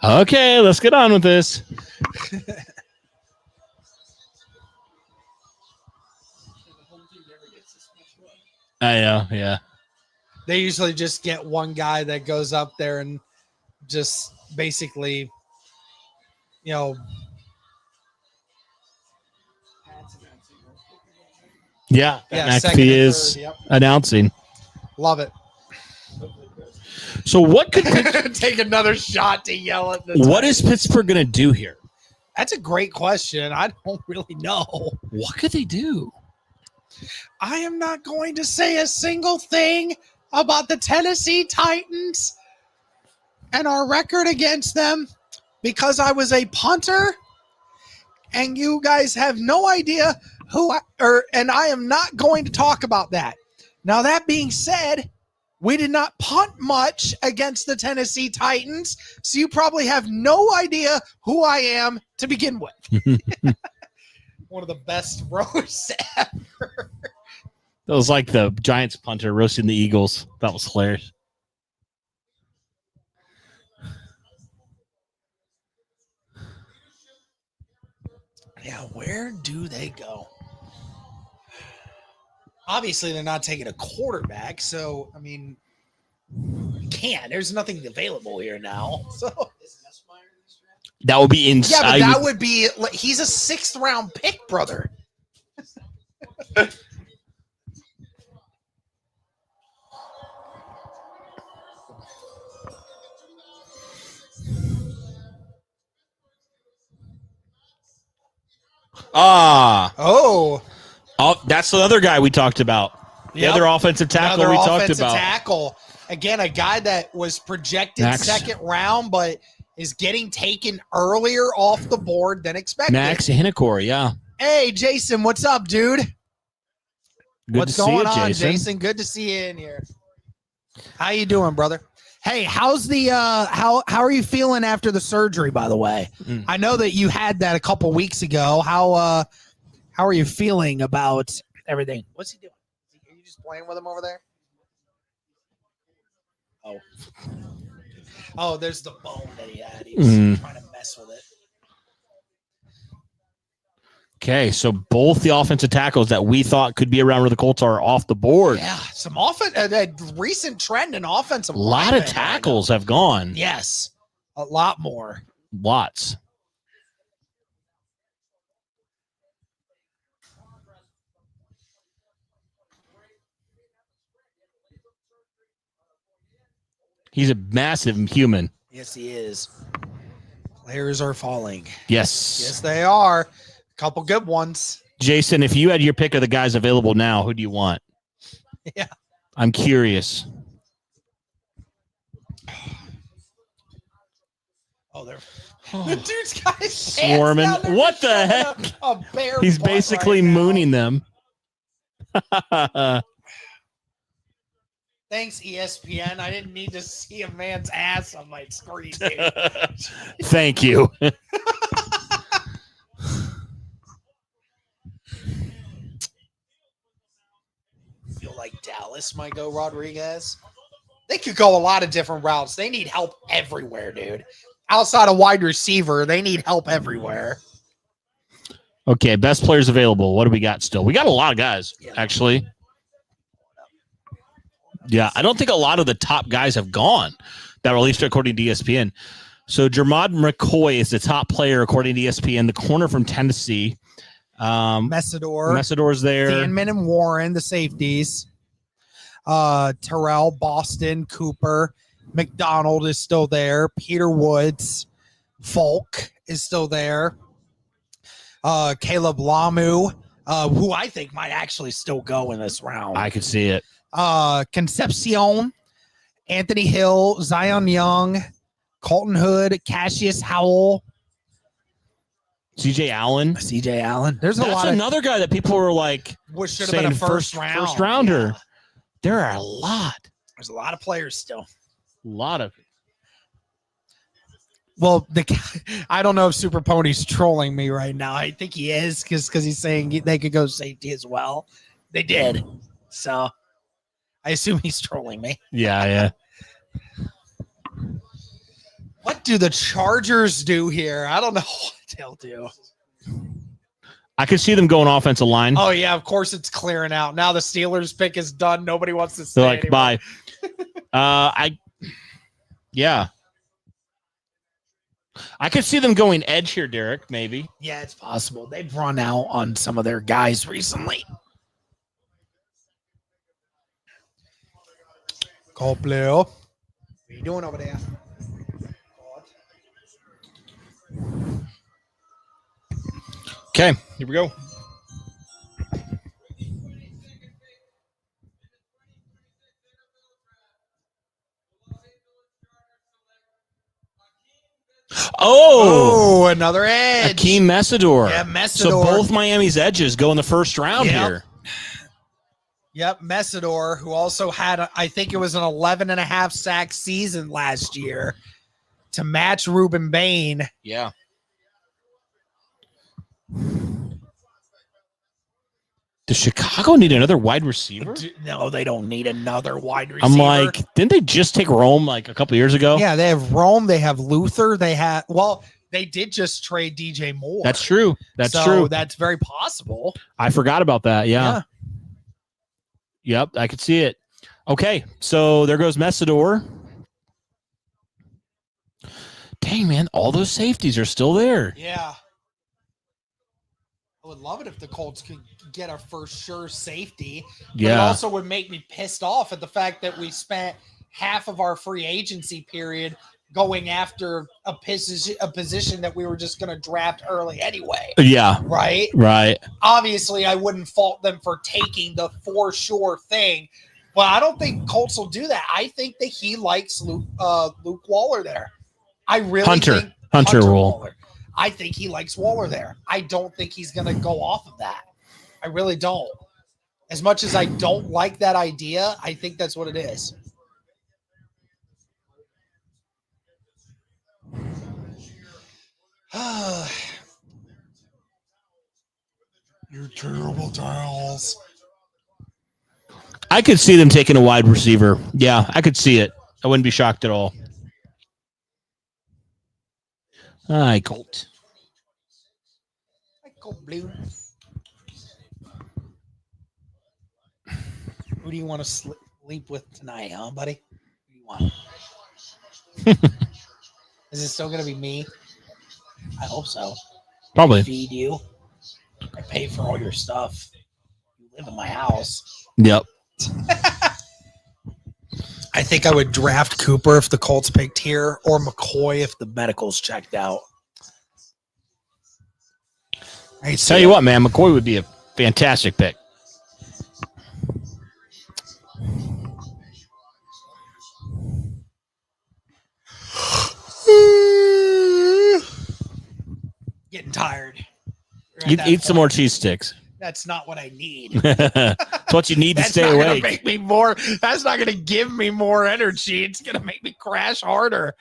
[SPEAKER 1] Okay, let's get on with this. I know, yeah.
[SPEAKER 2] They usually just get one guy that goes up there and just basically, you know.
[SPEAKER 1] Yeah, McAfee is announcing.
[SPEAKER 2] Love it.
[SPEAKER 1] So what could
[SPEAKER 2] take another shot to yell at the
[SPEAKER 1] what is Pittsburgh going to do here?
[SPEAKER 2] That's a great question. I don't really know.
[SPEAKER 1] What could they do?
[SPEAKER 2] I am not going to say a single thing about the Tennessee Titans and our record against them because I was a punter and you guys have no idea and I am not going to talk about that. Now, that being said, we did not punt much against the Tennessee Titans, so you probably have no idea who I am to begin with. One of the best roasts ever.
[SPEAKER 1] That was like the Giants punter roasting the Eagles. That was hilarious.
[SPEAKER 2] Yeah, where do they go? Obviously, they're not taking a quarterback, so, I mean, you can't. There's nothing available here now. So
[SPEAKER 1] that would be insane.
[SPEAKER 2] Yeah, but that would be – he's a 6th-round pick, brother.
[SPEAKER 1] Oh, that's the other guy we talked about. The other offensive tackle talked about.
[SPEAKER 2] Tackle. Again, a guy that was projected 2nd round, but is getting taken earlier off the board than expected.
[SPEAKER 1] Max Hinnicore, yeah.
[SPEAKER 2] Hey, Jason, what's up, dude?
[SPEAKER 1] What's going on,
[SPEAKER 2] Jason? Good to see you in here. How you doing, brother? Hey, how's the how are you feeling after the surgery, by the way? I know that you had that a couple weeks ago. How are you feeling about everything? What's he doing? Are you just playing with him over there? Oh, there's the bone that he had. He was trying to mess with it.
[SPEAKER 1] Okay, so both the offensive tackles that we thought could be around where the Colts are off the board.
[SPEAKER 2] Yeah, some a recent trend in offensive.
[SPEAKER 1] A lot of tackles have gone.
[SPEAKER 2] Yes, a lot more.
[SPEAKER 1] Lots. He's a massive human.
[SPEAKER 2] Yes, he is. Players are falling.
[SPEAKER 1] Yes.
[SPEAKER 2] Yes, they are. Couple good ones.
[SPEAKER 1] Jason, if you had your pick of the guys available now, who do you want?
[SPEAKER 2] Yeah.
[SPEAKER 1] I'm curious.
[SPEAKER 2] Oh, the dude's got his
[SPEAKER 1] Swarming.
[SPEAKER 2] hands down there
[SPEAKER 1] What
[SPEAKER 2] just
[SPEAKER 1] the
[SPEAKER 2] showing
[SPEAKER 1] heck?
[SPEAKER 2] A bare
[SPEAKER 1] He's
[SPEAKER 2] butt
[SPEAKER 1] basically
[SPEAKER 2] right now.
[SPEAKER 1] mooning them.
[SPEAKER 2] Thanks, ESPN. I didn't need to see a man's ass on my screen, dude.
[SPEAKER 1] Thank you.
[SPEAKER 2] Feel like Dallas might go Rodriguez. They could go a lot of different routes. They need help everywhere, dude. Outside of wide receiver, they need help everywhere.
[SPEAKER 1] Okay, best players available. What do we got still? We got a lot of guys, actually. Yeah, I don't think a lot of the top guys have gone, that were at least according to ESPN. So Jermod McCoy is the top player according to ESPN, the corner from Tennessee. Messidor's there.
[SPEAKER 2] Thiemann and Warren, the safeties. Terrell, Boston, Cooper, McDonald is still there. Peter Woods, Folk is still there. Caleb Lamu, who I think might actually still go in this round.
[SPEAKER 1] I could see it.
[SPEAKER 2] Concepcion, Anthony Hill, Zion Young, Colton Hood, Cassius Howell,
[SPEAKER 1] CJ Allen.
[SPEAKER 2] There's
[SPEAKER 1] That's another guy that people were like,
[SPEAKER 2] which should have been a first
[SPEAKER 1] rounder.
[SPEAKER 2] Yeah.
[SPEAKER 1] There are a lot.
[SPEAKER 2] There's a lot of players still.
[SPEAKER 1] A lot of.
[SPEAKER 2] Well, I don't know if Super Pony's trolling me right now. I think he is because he's saying they could go safety as well. They did. So I assume he's trolling me.
[SPEAKER 1] Yeah.
[SPEAKER 2] What do the Chargers do here? I don't know what they'll do.
[SPEAKER 1] I could see them going offensive line.
[SPEAKER 2] Oh, yeah, of course it's clearing out. Now the Steelers pick is done. Nobody wants to stay
[SPEAKER 1] They're like,
[SPEAKER 2] anymore.
[SPEAKER 1] bye. Yeah. I could see them going edge here, Derek, maybe.
[SPEAKER 2] Yeah, it's possible. They've run out on some of their guys recently. Cold Blue. What are you doing over there?
[SPEAKER 1] Okay, here we go. Oh,
[SPEAKER 2] another edge.
[SPEAKER 1] Akeem Messidor.
[SPEAKER 2] Yeah, Messidor.
[SPEAKER 1] So both Miami's edges go in the first round here.
[SPEAKER 2] Yep, Messidor, who also had, I think it was an 11.5 sack season last year to match Ruben Bain.
[SPEAKER 1] Yeah. Does Chicago need another wide receiver?
[SPEAKER 2] No, they don't need another wide receiver.
[SPEAKER 1] I'm like, didn't they just take Rome like a couple years ago?
[SPEAKER 2] Yeah, they have Rome. They have Luther. They did just trade DJ Moore.
[SPEAKER 1] That's true. That's
[SPEAKER 2] so
[SPEAKER 1] true.
[SPEAKER 2] That's very possible.
[SPEAKER 1] I forgot about that. Yeah. Yep, I could see it. Okay, so there goes Messidor. Dang, man, all those safeties are still there.
[SPEAKER 2] Yeah. I would love it if the Colts could get our first sure safety. But it also would make me pissed off at the fact that we spent half of our free agency period going after a position that we were just going to draft early anyway.
[SPEAKER 1] Yeah.
[SPEAKER 2] Right?
[SPEAKER 1] Right.
[SPEAKER 2] Obviously, I wouldn't fault them for taking the for sure thing, but I don't think Colts will do that. I think that he likes Luke Waller there. I really think Hunter Waller. I think he likes Waller there. I don't think he's going to go off of that. I really don't. As much as I don't like that idea, I think that's what it is. You're terrible, Giles.
[SPEAKER 1] I could see them taking a wide receiver. Yeah, I could see it. I wouldn't be shocked at all. All right, Colt.
[SPEAKER 2] Blue. Who do you want to sleep with tonight, huh, buddy? Who do you want? Is it still going to be me? I hope so.
[SPEAKER 1] Probably.
[SPEAKER 2] I feed you. I pay for all your stuff. You live in my house.
[SPEAKER 1] Yep.
[SPEAKER 2] I think I would draft Cooper if the Colts picked here, or McCoy if the medicals checked out.
[SPEAKER 1] Tell you what, man, McCoy would be a fantastic pick.
[SPEAKER 2] Getting tired.
[SPEAKER 1] Eat some more cheese sticks.
[SPEAKER 2] That's not what I need.
[SPEAKER 1] That's what you need to stay awake.
[SPEAKER 2] Make me more. That's not going to give me more energy. It's going to make me crash harder.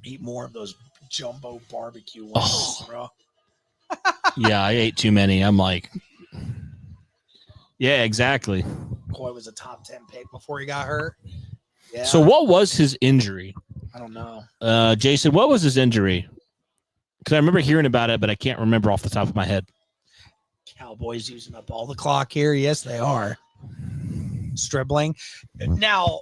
[SPEAKER 2] Eat more of those jumbo barbecue ones, bro.
[SPEAKER 1] Yeah, I ate too many. I'm like, yeah, exactly.
[SPEAKER 2] Coy was a top 10 pick before he got hurt. Yeah.
[SPEAKER 1] So what was his injury?
[SPEAKER 2] I don't know.
[SPEAKER 1] Jason, what was his injury? Because I remember hearing about it, but I can't remember off the top of my head.
[SPEAKER 2] Cowboys using up all the clock here. Yes, they are. Stribling. Now,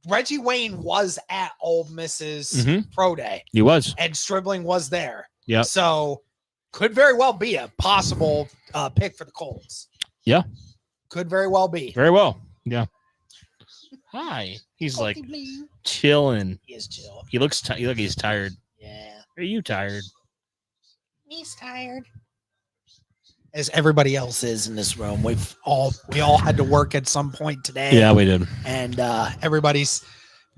[SPEAKER 2] Reggie Wayne was at Ole Miss's pro day.
[SPEAKER 1] He was.
[SPEAKER 2] And Stribling was there.
[SPEAKER 1] Yeah.
[SPEAKER 2] So could very well be a possible pick for the Colts.
[SPEAKER 1] Yeah.
[SPEAKER 2] Could very well be.
[SPEAKER 1] Very well. Yeah. Hi. He's like chilling.
[SPEAKER 2] He is chill.
[SPEAKER 1] He looks he's tired.
[SPEAKER 2] Yeah.
[SPEAKER 1] Are you tired?
[SPEAKER 2] He's tired. As everybody else is in this room. We all had to work at some point today.
[SPEAKER 1] Yeah, we did.
[SPEAKER 2] And everybody's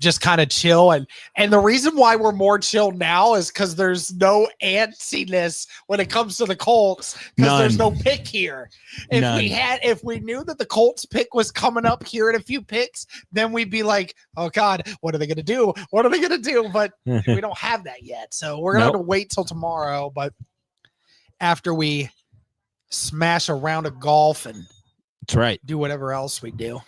[SPEAKER 2] just kind of chill. And the reason why we're more chill now is because there's no antsiness when it comes to the Colts, because there's no pick here. If we knew that the Colts pick was coming up here in a few picks, then we'd be like, oh God, what are they going to do? What are they going to do? But we don't have that yet. So we're going to have to wait till tomorrow. But after we smash a round of golf and
[SPEAKER 1] that's right,
[SPEAKER 2] do whatever else we do,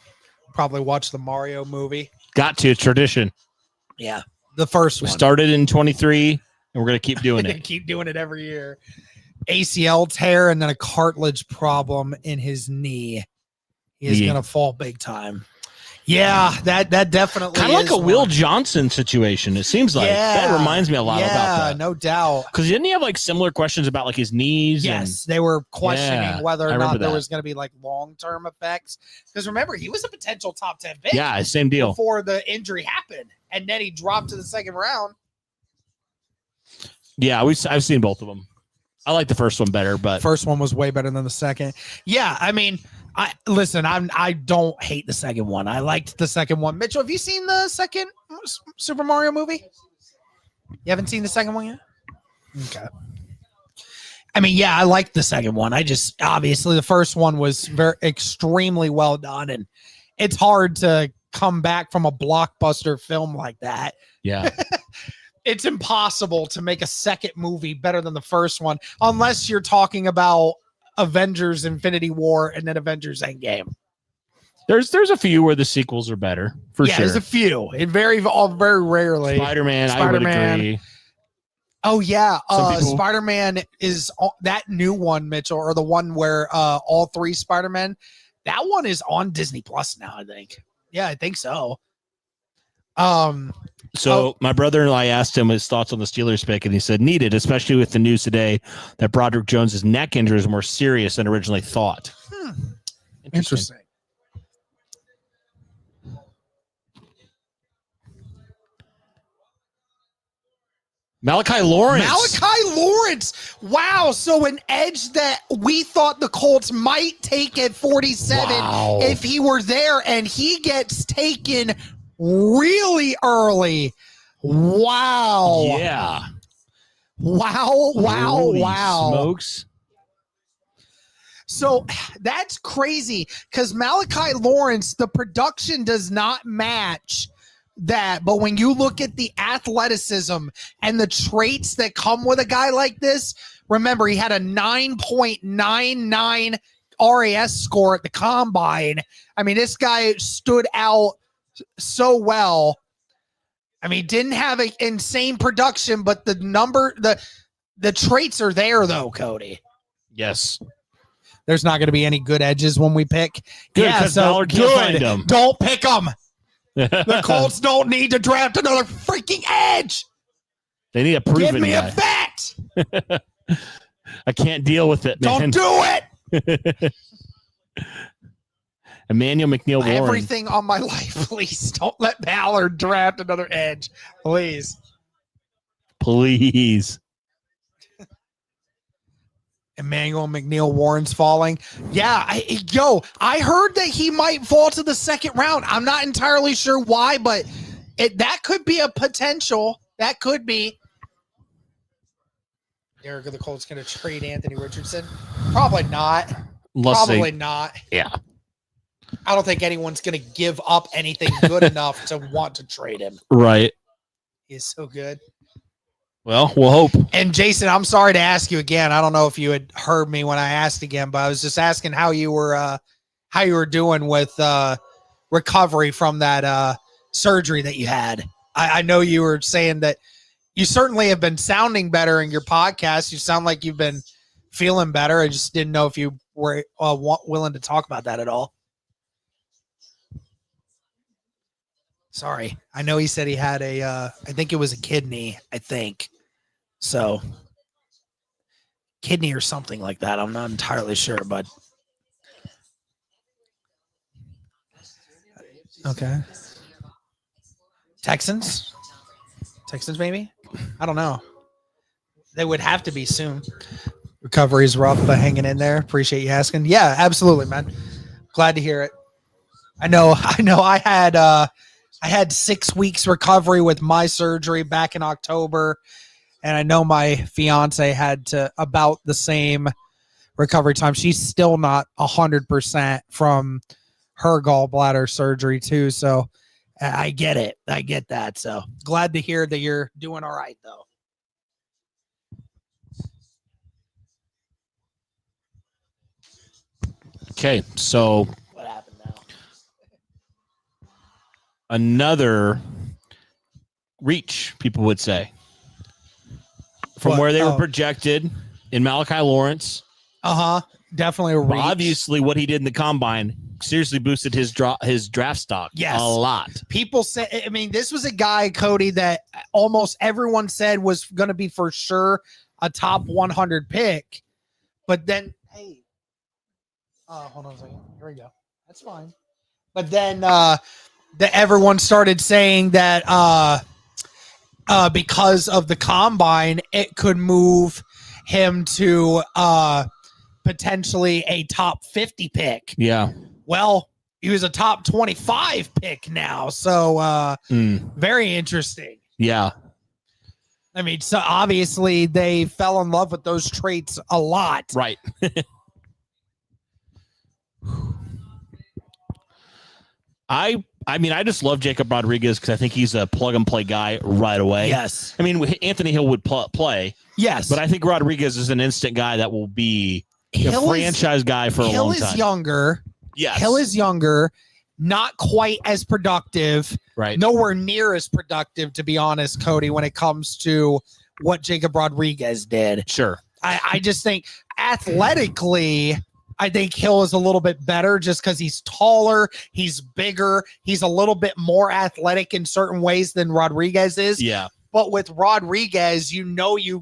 [SPEAKER 2] probably watch the Mario movie.
[SPEAKER 1] Got to tradition.
[SPEAKER 2] Yeah, the first one.
[SPEAKER 1] We started in 23, and we're going to keep doing it.
[SPEAKER 2] Keep doing it every year. ACL tear and then a cartilage problem in his knee. He is going to fall big time. Yeah, that definitely
[SPEAKER 1] kind of like a Will Johnson situation. It seems like that reminds me a lot about that.
[SPEAKER 2] Yeah, no doubt.
[SPEAKER 1] Because didn't he have like similar questions about like his knees?
[SPEAKER 2] Yes, they were questioning whether or not there was going to be like long-term effects. Because remember, he was a potential top 10 pick.
[SPEAKER 1] Yeah, same deal.
[SPEAKER 2] Before the injury happened, and then he dropped to the second round.
[SPEAKER 1] Yeah, I've seen both of them. I like the first one better, but
[SPEAKER 2] first one was way better than the second. Yeah, I mean, I don't hate the second one. I liked the second one. Mitchell, have you seen the second Super Mario movie? You haven't seen the second one yet? Okay. I mean, yeah, I liked the second one. Obviously the first one was extremely well done, and it's hard to come back from a blockbuster film like that.
[SPEAKER 1] Yeah.
[SPEAKER 2] It's impossible to make a second movie better than the first one, unless you're talking about Avengers Infinity War and then Avengers Endgame.
[SPEAKER 1] There's a few where the sequels are better, for sure.
[SPEAKER 2] There's a few. It very rarely.
[SPEAKER 1] Spider-Man, I would agree.
[SPEAKER 2] Oh, yeah. Spider-Man is that new one, Mitchell, or the one where all three Spider-Men, that one is on Disney Plus now, I think. Yeah, I think so.
[SPEAKER 1] My brother and I asked him his thoughts on the Steelers pick, and he said, needed, especially with the news today that Broderick Jones's neck injury is more serious than originally thought.
[SPEAKER 2] Interesting.
[SPEAKER 1] Malachi Lawrence.
[SPEAKER 2] Wow. So an edge that we thought the Colts might take at 47 if he were there, and he gets taken really early. Wow.
[SPEAKER 1] Yeah.
[SPEAKER 2] Wow.
[SPEAKER 1] Holy smokes.
[SPEAKER 2] So that's crazy because Malachi Lawrence, the production does not match that. But when you look at the athleticism and the traits that come with a guy like this, remember, he had a 9.99 RAS score at the combine. I mean, this guy stood out so well. I mean, didn't have an insane production, but the traits are there though, Cody.
[SPEAKER 1] Yes.
[SPEAKER 2] There's not going to be any good edges when we pick.
[SPEAKER 1] Good, so good.
[SPEAKER 2] Don't pick them. The Colts don't need to draft another freaking edge.
[SPEAKER 1] They need a proven
[SPEAKER 2] Give me
[SPEAKER 1] guy.
[SPEAKER 2] a vet.
[SPEAKER 1] I can't deal with it, man.
[SPEAKER 2] Don't do it.
[SPEAKER 1] Emmanuel McNeil Warren.
[SPEAKER 2] Everything on my life, please don't let Ballard draft another edge, please.
[SPEAKER 1] Please.
[SPEAKER 2] Emmanuel McNeil Warren's falling. Yeah, I heard that he might fall to the second round. I'm not entirely sure why, but that could be a potential. That could be. Derek, are the Colts going to trade Anthony Richardson? Probably not. Probably not.
[SPEAKER 1] Yeah.
[SPEAKER 2] I don't think anyone's going to give up anything good enough to want to trade him.
[SPEAKER 1] Right.
[SPEAKER 2] He's so good.
[SPEAKER 1] Well, we'll hope.
[SPEAKER 2] And Jason, I'm sorry to ask you again. I don't know if you had heard me when I asked again, but I was just asking how you were doing with recovery from that surgery that you had. I know you were saying that you certainly have been sounding better in your podcast. You sound like you've been feeling better. I just didn't know if you were willing to talk about that at all. Sorry. I know he said he had I think it was a kidney, I think. So kidney or something like that. I'm not entirely sure, but okay. Texans maybe? I don't know. They would have to be soon. Recovery's rough, but hanging in there. Appreciate you asking. Yeah, absolutely, man. Glad to hear it. I know I had 6 weeks recovery with my surgery back in October, and I know my fiance had to about the same recovery time. She's still not 100% from her gallbladder surgery too, so I get it. I get that. So glad to hear that you're doing all right, though.
[SPEAKER 1] Okay, so
[SPEAKER 2] What happened now?
[SPEAKER 1] Another reach, people would say, from
[SPEAKER 2] What?
[SPEAKER 1] where they were projected in Malachi Lawrence.
[SPEAKER 2] Definitely a reach.
[SPEAKER 1] Obviously, what he did in the combine seriously boosted his draft stock.
[SPEAKER 2] Yes.
[SPEAKER 1] A lot.
[SPEAKER 2] People say, I mean, this was a guy, Cody, that almost everyone said was going to be for sure a top 100 pick. But then, hey, hold on a second. Here we go. That's fine. But then everyone started saying that because of the combine, it could move him to potentially a top 50 pick.
[SPEAKER 1] Yeah.
[SPEAKER 2] Well, he was a top 25 pick now. So very interesting.
[SPEAKER 1] Yeah.
[SPEAKER 2] I mean, so obviously they fell in love with those traits a lot.
[SPEAKER 1] Right. I mean, I just love Jacob Rodriguez because I think he's a plug and play guy right away.
[SPEAKER 2] Yes.
[SPEAKER 1] I mean, Anthony Hill would play.
[SPEAKER 2] Yes.
[SPEAKER 1] But I think Rodriguez is an instant guy that will be a franchise guy for a long time.
[SPEAKER 2] Hill is younger.
[SPEAKER 1] Yes.
[SPEAKER 2] Hill is younger, not quite as productive.
[SPEAKER 1] Right.
[SPEAKER 2] Nowhere near as productive, to be honest, Cody, when it comes to what Jacob Rodriguez did.
[SPEAKER 1] Sure.
[SPEAKER 2] I just think athletically, I think Hill is a little bit better just because he's taller, he's bigger, he's a little bit more athletic in certain ways than Rodriguez is.
[SPEAKER 1] Yeah.
[SPEAKER 2] But with Rodriguez, you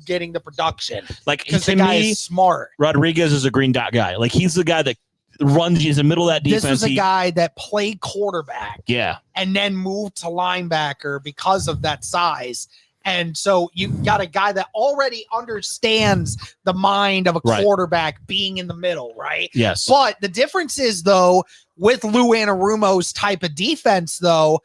[SPEAKER 2] getting the production.
[SPEAKER 1] Like,
[SPEAKER 2] because
[SPEAKER 1] to
[SPEAKER 2] the guy
[SPEAKER 1] me,
[SPEAKER 2] is smart.
[SPEAKER 1] Rodriguez is a green dot guy. Like, he's the guy that runs, he's in the middle of that defense.
[SPEAKER 2] This was a guy that played quarterback.
[SPEAKER 1] Yeah.
[SPEAKER 2] And then moved to linebacker because of that size. And so you got a guy that already understands the mind of a quarterback being in the middle, right?
[SPEAKER 1] Yes.
[SPEAKER 2] But the difference is, though, with Lou Anarumo's type of defense, though,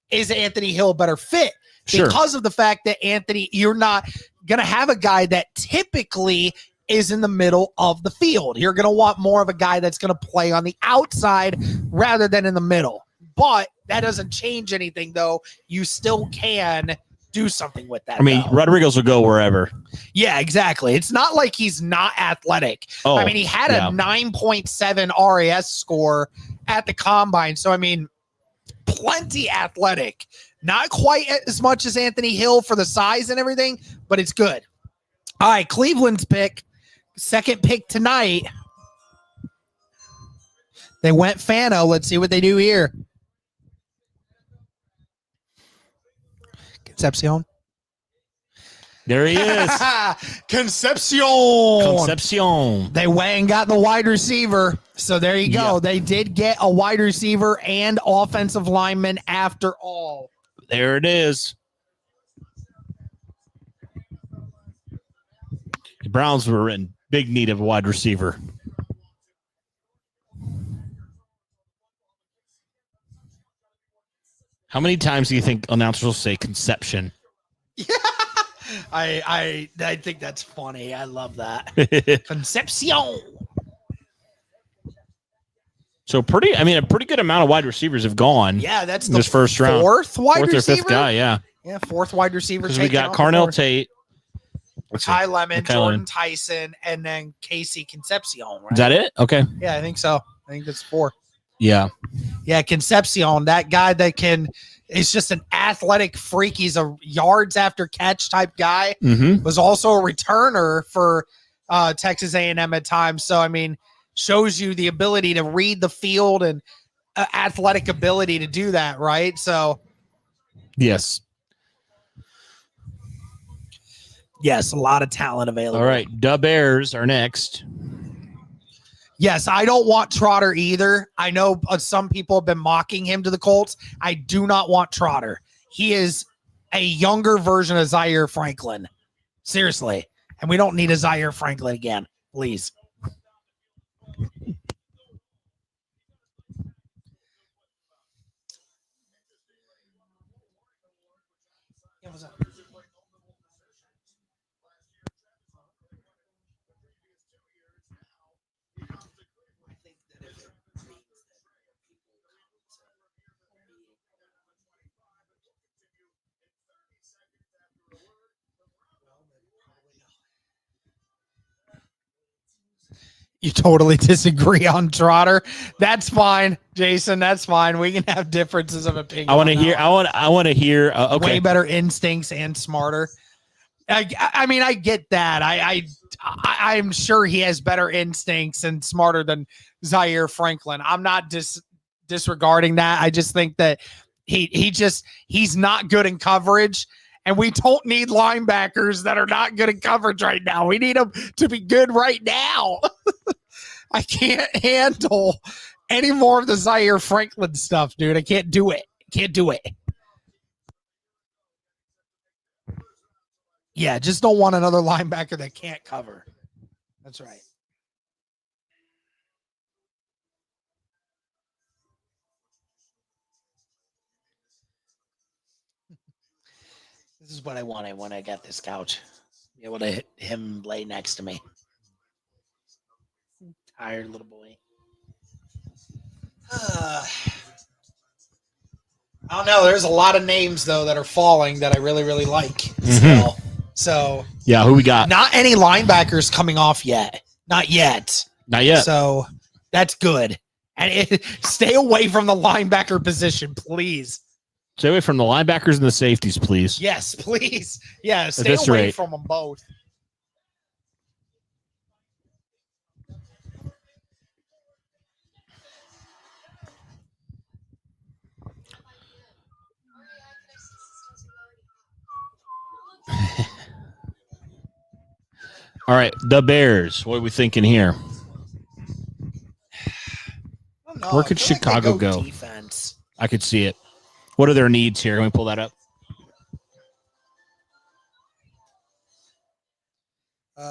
[SPEAKER 2] is Anthony Hill a better fit?
[SPEAKER 1] Sure.
[SPEAKER 2] Because of the fact that Anthony, you're not going to have a guy that typically is in the middle of the field. You're going to want more of a guy that's going to play on the outside rather than in the middle. But that doesn't change anything, though. You still can do something with that.
[SPEAKER 1] I mean, Rodriguez will go wherever.
[SPEAKER 2] Yeah, exactly. It's not like he's not athletic.
[SPEAKER 1] Oh,
[SPEAKER 2] I mean, he had a 9.7 RAS score at the combine. So, I mean, plenty athletic. Not quite as much as Anthony Hill for the size and everything, but it's good. All right, Cleveland's pick. Second pick tonight. They went Fano. Let's see what they do here. Concepcion.
[SPEAKER 1] There he is.
[SPEAKER 2] Concepcion. They went and got the wide receiver. So there you go.
[SPEAKER 1] Yeah.
[SPEAKER 2] They did get a wide receiver and offensive lineman after all.
[SPEAKER 1] There it is. The Browns were in big need of a wide receiver. How many times do you think announcers will say conception?
[SPEAKER 2] Yeah, I think that's funny. I love that. Concepcion.
[SPEAKER 1] So a pretty good amount of wide receivers have gone.
[SPEAKER 2] Yeah, that's
[SPEAKER 1] this first round.
[SPEAKER 2] Fourth
[SPEAKER 1] or fifth guy, yeah.
[SPEAKER 2] Yeah, fourth wide receiver.
[SPEAKER 1] Because we got Carnell Tate,
[SPEAKER 2] Ty Lemon, Jordan Tyson, and then Casey Concepcion. Right?
[SPEAKER 1] Is that it? Okay.
[SPEAKER 2] Yeah, I think so. I think that's 4.
[SPEAKER 1] Yeah.
[SPEAKER 2] Yeah, Concepcion, that guy that is just an athletic freak. He's a yards after catch type guy.
[SPEAKER 1] Mm-hmm.
[SPEAKER 2] Was also a returner for Texas A&M at times. So, I mean, shows you the ability to read the field and athletic ability to do that, right? So,
[SPEAKER 1] yes.
[SPEAKER 2] Yes, a lot of talent available.
[SPEAKER 1] All right, Dub Bears are next.
[SPEAKER 2] Yes, I don't want Trotter either. I know some people have been mocking him to the Colts. I do not want Trotter. He is a younger version of Zaire Franklin. Seriously. And we don't need a Zaire Franklin again, please. Yeah, what's up? You totally disagree on Trotter. That's fine, Jason. That's fine. We can have differences of opinion.
[SPEAKER 1] I want to hear. I want to hear. Okay.
[SPEAKER 2] Way better instincts and smarter. I mean, I get that. I'm sure he has better instincts and smarter than Zaire Franklin. I'm not disregarding that. I just think that he's not good in coverage. And we don't need linebackers that are not good in coverage right now. We need them to be good right now. I can't handle any more of the Zaire Franklin stuff, dude. I can't do it. Can't do it. Yeah, just don't want another linebacker that can't cover. That's right. This is what I wanted when I got this couch. Be able to hit him lay next to me. Tired little boy. I don't know. There's a lot of names, though, that are falling that I really, really like.
[SPEAKER 1] Mm-hmm.
[SPEAKER 2] So,
[SPEAKER 1] yeah, who we got?
[SPEAKER 2] Not any linebackers coming off yet. Not yet.
[SPEAKER 1] Not yet.
[SPEAKER 2] So, that's good. And stay away from the linebacker position, please.
[SPEAKER 1] Stay away from the linebackers and the safeties, please.
[SPEAKER 2] Yes, please. Yeah, stay away from them both.
[SPEAKER 1] All right, the Bears. What are we thinking here? Where could Chicago go?
[SPEAKER 2] Defense.
[SPEAKER 1] I could see it. What are their needs here? Can we pull that up?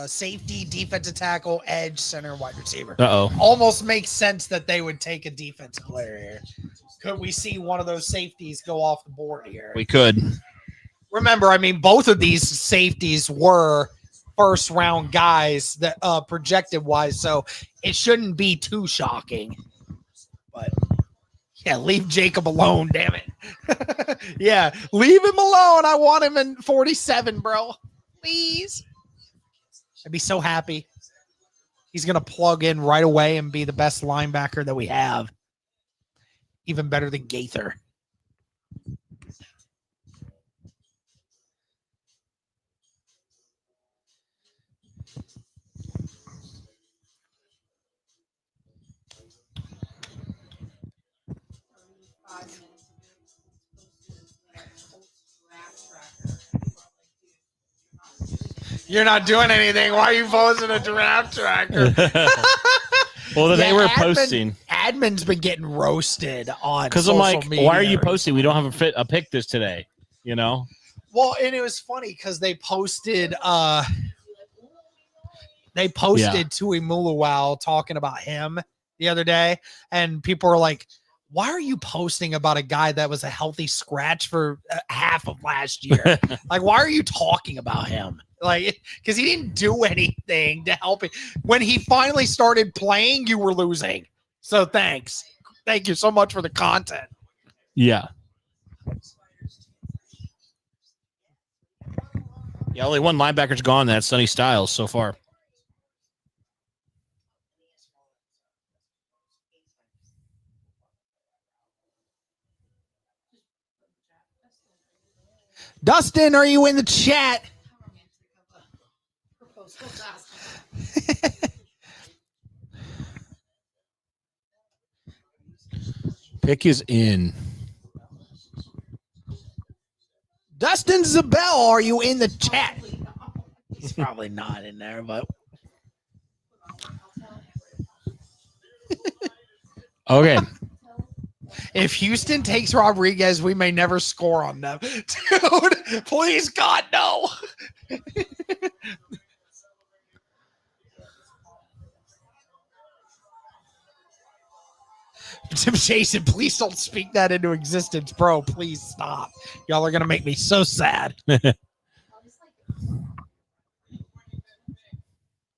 [SPEAKER 2] Safety, defensive tackle, edge, center, wide receiver.
[SPEAKER 1] Uh-oh.
[SPEAKER 2] Almost makes sense that they would take a defensive player here. Could we see one of those safeties go off the board here?
[SPEAKER 1] We could.
[SPEAKER 2] Remember, I mean, both of these safeties were first-round guys that projected wise, so it shouldn't be too shocking. But yeah, leave Jacob alone, damn it. Yeah, leave him alone. I want him in 47, bro. Please. I'd be so happy. He's going to plug in right away and be the best linebacker that we have. Even better than Gaither. You're not doing anything. Why are you posting a draft tracker?
[SPEAKER 1] Well, they were posting.
[SPEAKER 2] Admin's been getting roasted on
[SPEAKER 1] because I'm like, media. Why are you posting? We don't have a pick this today, you know?
[SPEAKER 2] Well, and it was funny because they posted They posted Tui Muluwau talking about him the other day, and people were like, why are you posting about a guy that was a healthy scratch for half of last year? Like, why are you talking about him? Like, because he didn't do anything to help it. When he finally started playing, you were losing. So thanks. Thank you so much for the content.
[SPEAKER 1] Yeah. Yeah, only one linebacker's gone. That's Sonny Styles so far.
[SPEAKER 2] Dustin, are you in the chat?
[SPEAKER 1] Pick is in.
[SPEAKER 2] Dustin Zabel, are you in the chat? He's probably not in there, but
[SPEAKER 1] Okay.
[SPEAKER 2] if Houston takes Rodriguez, we may never score on them. Dude, please, God, no. Jason, please don't speak that into existence, bro. Please stop. Y'all are going to make me so sad.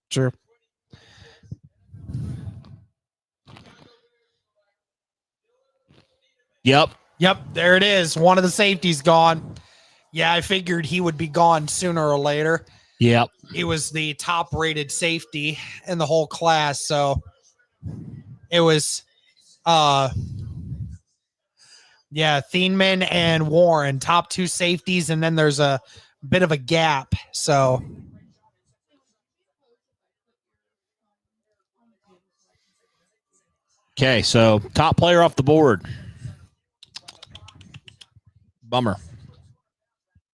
[SPEAKER 2] True. Yep, there it is. One of the safeties gone. Yeah, I figured he would be gone sooner or later.
[SPEAKER 1] Yep.
[SPEAKER 2] He was the top-rated safety in the whole class, so it was Thienman and Warren, top two safeties, and then there's a bit of a gap. So
[SPEAKER 1] okay, so top player off the board. Bummer.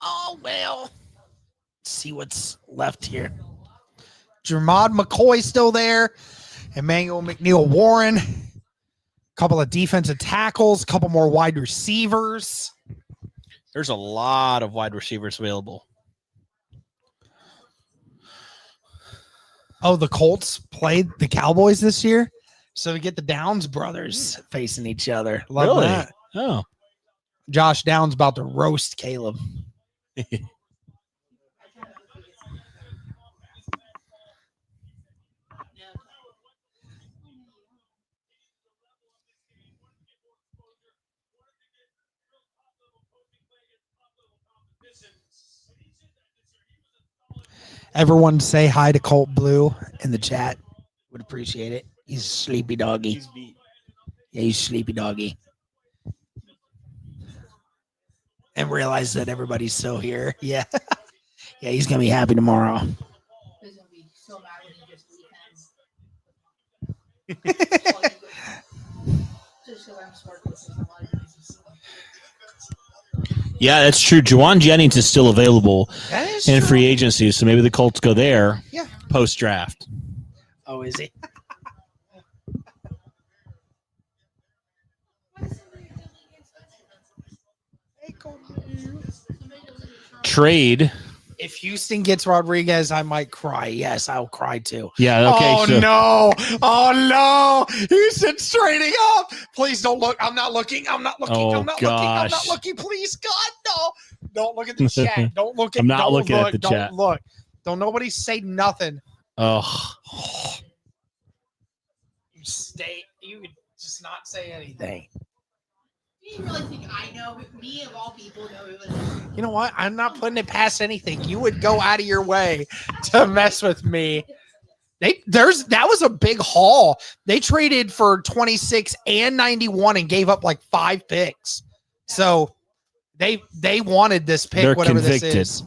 [SPEAKER 2] Oh, well. Let's see what's left here. Jermod McCoy still there. Emmanuel McNeil Warren. A couple of defensive tackles. A couple more wide receivers.
[SPEAKER 1] There's a lot of wide receivers available.
[SPEAKER 2] Oh, the Colts played the Cowboys this year? So we get the Downs brothers facing each other. Love that.
[SPEAKER 1] Oh.
[SPEAKER 2] Josh Downs about to roast Caleb. Everyone say hi to Colt Blue in the chat. Would appreciate it. He's a sleepy doggy. He's beat. Yeah, he's sleepy doggy. And realize that everybody's still here. Yeah. Yeah, he's going to be happy tomorrow.
[SPEAKER 3] He's gonna be so mad when he just weekends. Just because I'm smart.
[SPEAKER 1] Yeah, that's true. Juwan Jennings is still available in free agency, so maybe the Colts go there post-draft.
[SPEAKER 2] Oh, is he?
[SPEAKER 1] Trade.
[SPEAKER 2] If Houston gets Rodriguez, I might cry. Yes, I'll cry too.
[SPEAKER 1] Yeah, okay.
[SPEAKER 2] Oh,
[SPEAKER 1] so.
[SPEAKER 2] no. Oh, no. Houston's trading up. Please don't look. I'm not looking. I'm not looking.
[SPEAKER 1] Oh,
[SPEAKER 2] I'm not
[SPEAKER 1] gosh.
[SPEAKER 2] looking. I'm not looking. Please, God, no. Don't look at the chat. Don't look at
[SPEAKER 1] I'm not
[SPEAKER 2] don't
[SPEAKER 1] looking
[SPEAKER 2] look,
[SPEAKER 1] at the
[SPEAKER 2] don't
[SPEAKER 1] chat.
[SPEAKER 2] Look. Don't nobody say nothing.
[SPEAKER 1] Oh.
[SPEAKER 2] You would just not say anything.
[SPEAKER 3] You really think I know? Me of all people know who it is.
[SPEAKER 2] You know what? I'm not putting it past anything. You would go out of your way to mess with me. That was a big haul. They traded for 26 and 91 and gave up like 5 picks. So they wanted this pick,
[SPEAKER 1] They're
[SPEAKER 2] whatever
[SPEAKER 1] convicted.
[SPEAKER 2] this is.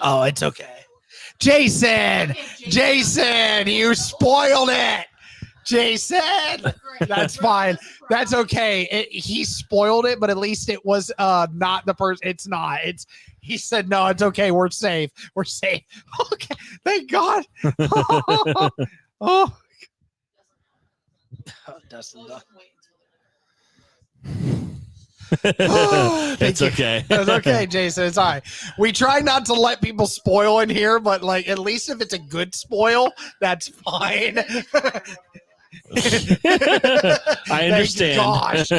[SPEAKER 2] Oh, it's okay. Jason, you spoiled it. Jason, that's fine. That's okay. He spoiled it, but at least it was not the person. It's not. He said, no, it's okay. We're safe. We're safe. Okay. Thank God. Oh, Dustin.
[SPEAKER 1] It's okay.
[SPEAKER 2] It's okay, Jason. It's all right. We try not to let people spoil in here, but like at least if it's a good spoil, that's fine.
[SPEAKER 1] I understand.
[SPEAKER 2] Gosh.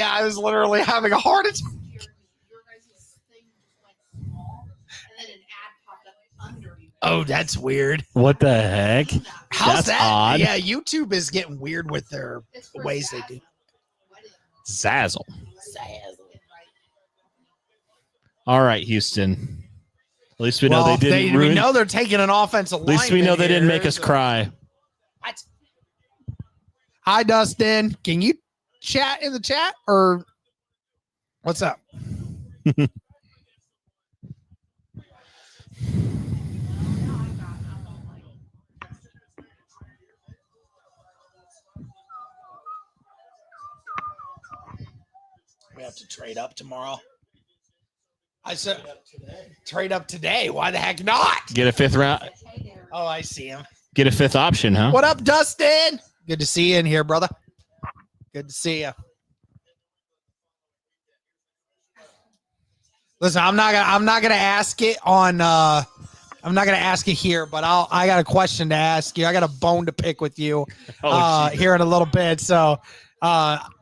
[SPEAKER 2] I was literally having a heart attack.
[SPEAKER 3] Your guys' thing just went small, and then an ad popped up under you.
[SPEAKER 2] Oh, that's weird.
[SPEAKER 1] What the heck?
[SPEAKER 2] How's
[SPEAKER 1] That's
[SPEAKER 2] that?
[SPEAKER 1] odd.
[SPEAKER 2] Yeah, YouTube is getting weird with their ways they do.
[SPEAKER 1] Zazzle. All right, Houston. At least we know they didn't ruin.
[SPEAKER 2] We know they're taking an offensive line.
[SPEAKER 1] At least we know they didn't make us cry.
[SPEAKER 2] What? Hi, Dustin. Can you chat in the chat or what's up? We have to trade up tomorrow. I said trade up today. Why the heck not?
[SPEAKER 1] Get a fifth round.
[SPEAKER 2] Oh, I see him.
[SPEAKER 1] Get a fifth option, huh?
[SPEAKER 2] What up, Dustin? Good to see you in here, brother. Good to see you. Listen, I'm not gonna ask it on. I'm not gonna ask it here, but I got a question to ask you. I got a bone to pick with you here in a little bit. So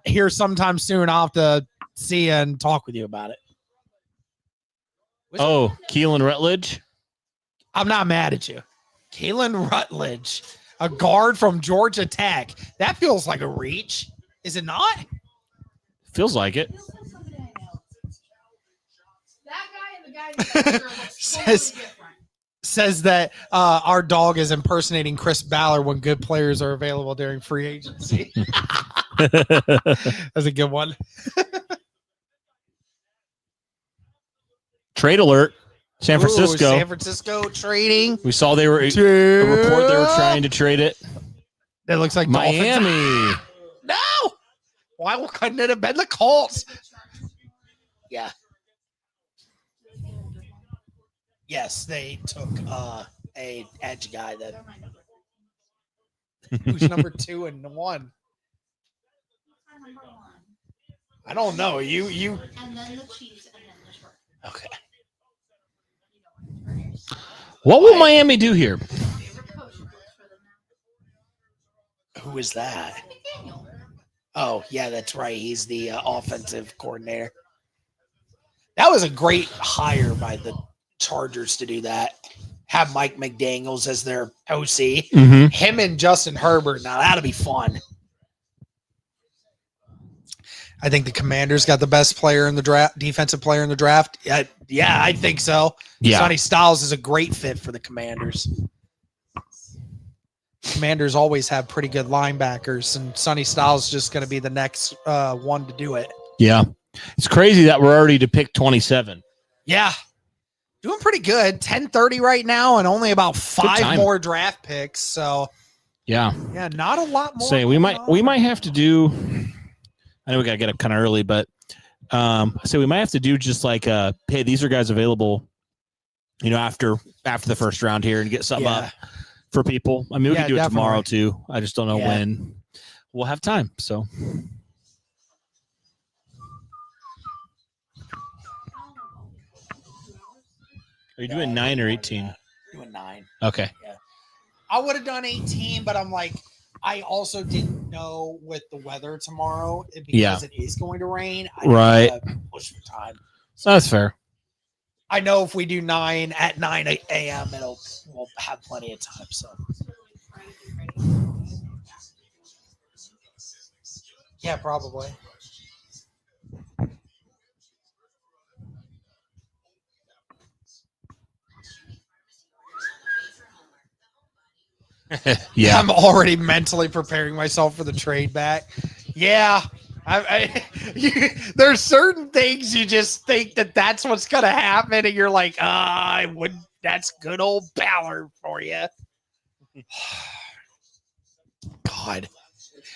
[SPEAKER 2] here sometime soon, I'll have to see you and talk with you about it.
[SPEAKER 1] Keelan Rutledge.
[SPEAKER 2] I'm not mad at you. Keelan Rutledge, a guard from Georgia Tech. That feels like a reach. Is it not?
[SPEAKER 1] Feels like it.
[SPEAKER 3] That guy and the guy in the picture look totally different.
[SPEAKER 2] Says that our dog is impersonating Chris Ballard when good players are available during free agency. That's a good one.
[SPEAKER 1] Trade alert. San Francisco.
[SPEAKER 2] San Francisco trading.
[SPEAKER 1] We saw they were a report they were trying to trade it.
[SPEAKER 2] It looks like
[SPEAKER 1] Miami.
[SPEAKER 2] Dolphins. No. Why couldn't it have been the Colts? Yeah. Yes, they took a edge guy that who's number 2 and 1. I don't know. You.
[SPEAKER 3] And then the Chiefs, and then the Sharks.
[SPEAKER 2] Okay.
[SPEAKER 1] What will Miami do here?
[SPEAKER 2] Who is that? Oh, yeah, that's right. He's the offensive coordinator. That was a great hire by the Chargers to do that. Have Mike McDaniels as their OC.
[SPEAKER 1] Mm-hmm.
[SPEAKER 2] Him and Justin Herbert. Now, that'll be fun. I think the Commanders got the best player in the draft, defensive player in the draft. Yeah, I think so.
[SPEAKER 1] Yeah.
[SPEAKER 2] Sonny Styles is a great fit for the Commanders. Commanders always have pretty good linebackers, and Sonny Styles is just going to be the next one to do it.
[SPEAKER 1] Yeah. It's crazy that we're already to pick 27.
[SPEAKER 2] Yeah. Doing pretty good. 10:30 right now and only about 5 more draft picks. So,
[SPEAKER 1] yeah,
[SPEAKER 2] not a lot more.
[SPEAKER 1] Say we might have to do I know we got to get up kind of early, but so we might have to do just like hey, these are guys available, after the first round here and get something up for people. I mean, we can do it tomorrow too. I just don't know when we'll have time. So are you doing 9 or 18?
[SPEAKER 2] Doing 9.
[SPEAKER 1] Okay.
[SPEAKER 2] Yeah. I would have done 18, but I'm like, I also didn't know with the weather tomorrow because it is going to rain. I push for time.
[SPEAKER 1] So that's fair.
[SPEAKER 2] I know if we do 9 at 9 a.m., we'll have plenty of time. So yeah, probably.
[SPEAKER 1] Yeah,
[SPEAKER 2] I'm already mentally preparing myself for the trade back. Yeah, there's certain things you just think that's what's gonna happen, and you're like, that's good old Ballard for you. God,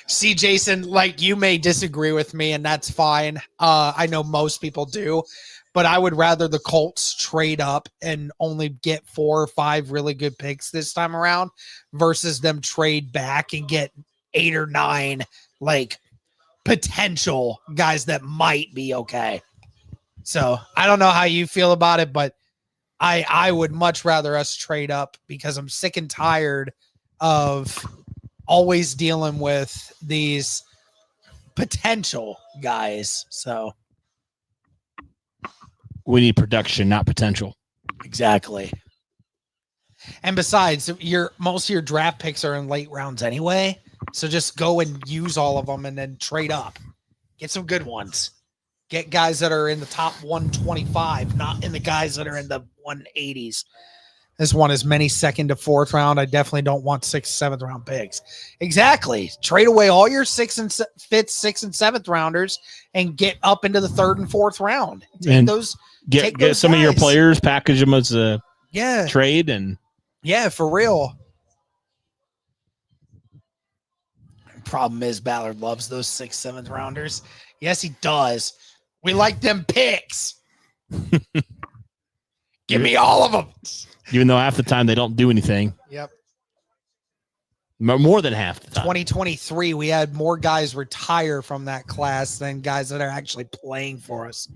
[SPEAKER 2] see, Jason, like you may disagree with me, and that's fine. I know most people do. But I would rather the Colts trade up and only get 4 or 5 really good picks this time around versus them trade back and get 8 or 9 like potential guys that might be okay. So I don't know how you feel about it, but I would much rather us trade up because I'm sick and tired of always dealing with these potential guys. So
[SPEAKER 1] we need production, not potential.
[SPEAKER 2] Exactly. And besides, most of your draft picks are in late rounds anyway. So just go and use all of them and then trade up. Get some good ones. Get guys that are in the top 125, not in the guys that are in the 180s. This one is many second to fourth round. I definitely don't want 6th, 7th round picks. Exactly. Trade away all your 5th, 6th, and 7th rounders and get up into the 3rd and 4th round.
[SPEAKER 1] Get some of your players, package them as a trade, and
[SPEAKER 2] for real. Problem is Ballard loves those 6th, 7th rounders. Yes, he does. We like them picks. Give me all of them.
[SPEAKER 1] Even though half the time they don't do anything.
[SPEAKER 2] Yep.
[SPEAKER 1] More than half the time.
[SPEAKER 2] 2023, we had more guys retire from that class than guys that are actually playing for us.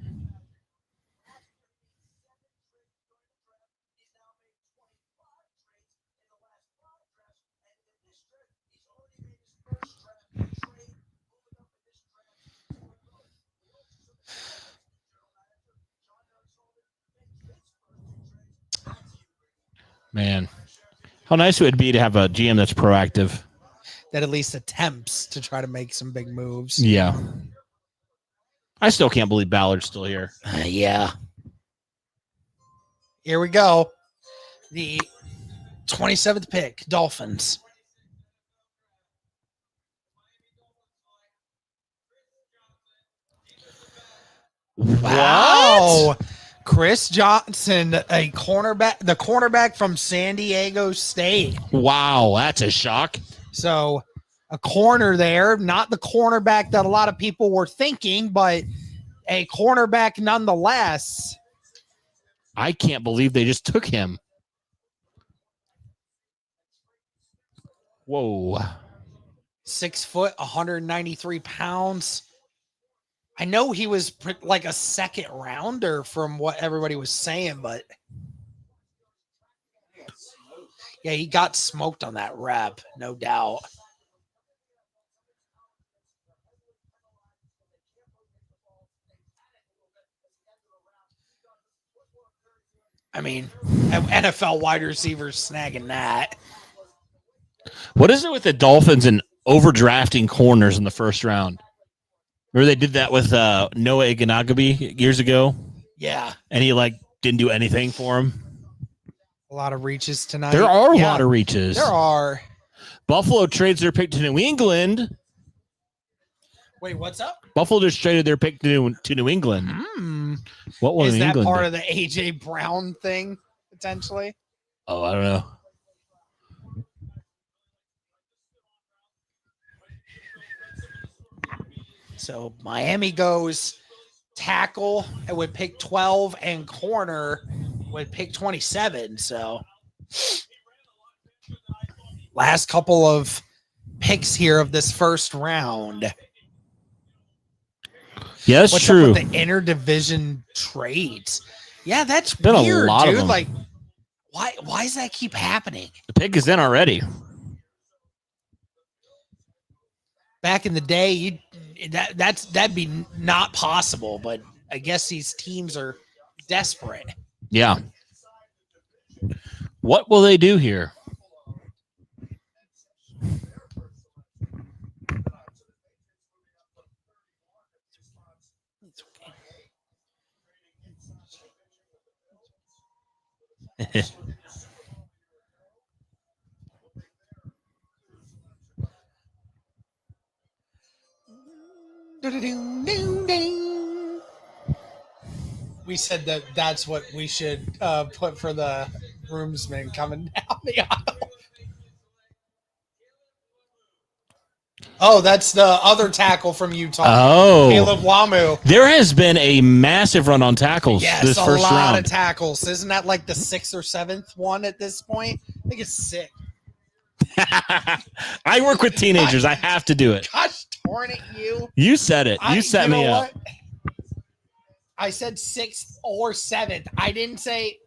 [SPEAKER 1] Man, how nice it would be to have a GM that's proactive.
[SPEAKER 2] That at least attempts to try to make some big moves.
[SPEAKER 1] Yeah. I still can't believe Ballard's still here.
[SPEAKER 2] Yeah. Here we go. The 27th pick, Dolphins. Wow.
[SPEAKER 1] What?
[SPEAKER 2] Chris Johnson, the cornerback from San Diego State.
[SPEAKER 1] Wow, that's a shock.
[SPEAKER 2] So a corner there, not the cornerback that a lot of people were thinking, but a cornerback nonetheless.
[SPEAKER 1] I can't believe they just took him. Whoa.
[SPEAKER 2] 6 foot, 193 pounds. I know he was like a second rounder from what everybody was saying, but yeah, he got smoked on that rep, no doubt. I mean, NFL wide receivers snagging that.
[SPEAKER 1] What is it with the Dolphins and overdrafting corners in the first round? Remember they did that with Noah Iganagabi years ago?
[SPEAKER 2] Yeah.
[SPEAKER 1] And he didn't do anything for him.
[SPEAKER 2] A lot of reaches tonight.
[SPEAKER 1] There are a lot of reaches.
[SPEAKER 2] There are.
[SPEAKER 1] Buffalo trades their pick to New England.
[SPEAKER 2] Wait, what's up?
[SPEAKER 1] Buffalo just traded their pick to New England. What was
[SPEAKER 2] Is
[SPEAKER 1] New
[SPEAKER 2] that
[SPEAKER 1] England
[SPEAKER 2] part of the AJ Brown thing, potentially?
[SPEAKER 1] Oh, I don't know.
[SPEAKER 2] So Miami goes tackle and would pick 12 and corner would pick 27. So last couple of picks here of this first round.
[SPEAKER 1] Yeah, that's
[SPEAKER 2] What's
[SPEAKER 1] true.
[SPEAKER 2] Up with the interdivision trades? Yeah, that's
[SPEAKER 1] been
[SPEAKER 2] weird,
[SPEAKER 1] a lot
[SPEAKER 2] dude.
[SPEAKER 1] Of them.
[SPEAKER 2] Like, why does that keep happening?
[SPEAKER 1] The pick is in already.
[SPEAKER 2] Back in the day, that'd be not possible, but I guess these teams are desperate.
[SPEAKER 1] Yeah. What will they do here?
[SPEAKER 2] It's We said that's what we should put for the groomsmen coming down the aisle. Oh, that's the other tackle from Utah.
[SPEAKER 1] Oh,
[SPEAKER 2] Caleb Lamu.
[SPEAKER 1] There has been a massive run on tackles this first round.
[SPEAKER 2] A lot of tackles. Isn't that like the 6th or 7th one at this point? I think it's 6.
[SPEAKER 1] I work with teenagers. I have to do it.
[SPEAKER 2] Gosh Weren't it you?
[SPEAKER 1] You said it. You set me up.
[SPEAKER 2] What? I said 6th or 7th. I didn't say.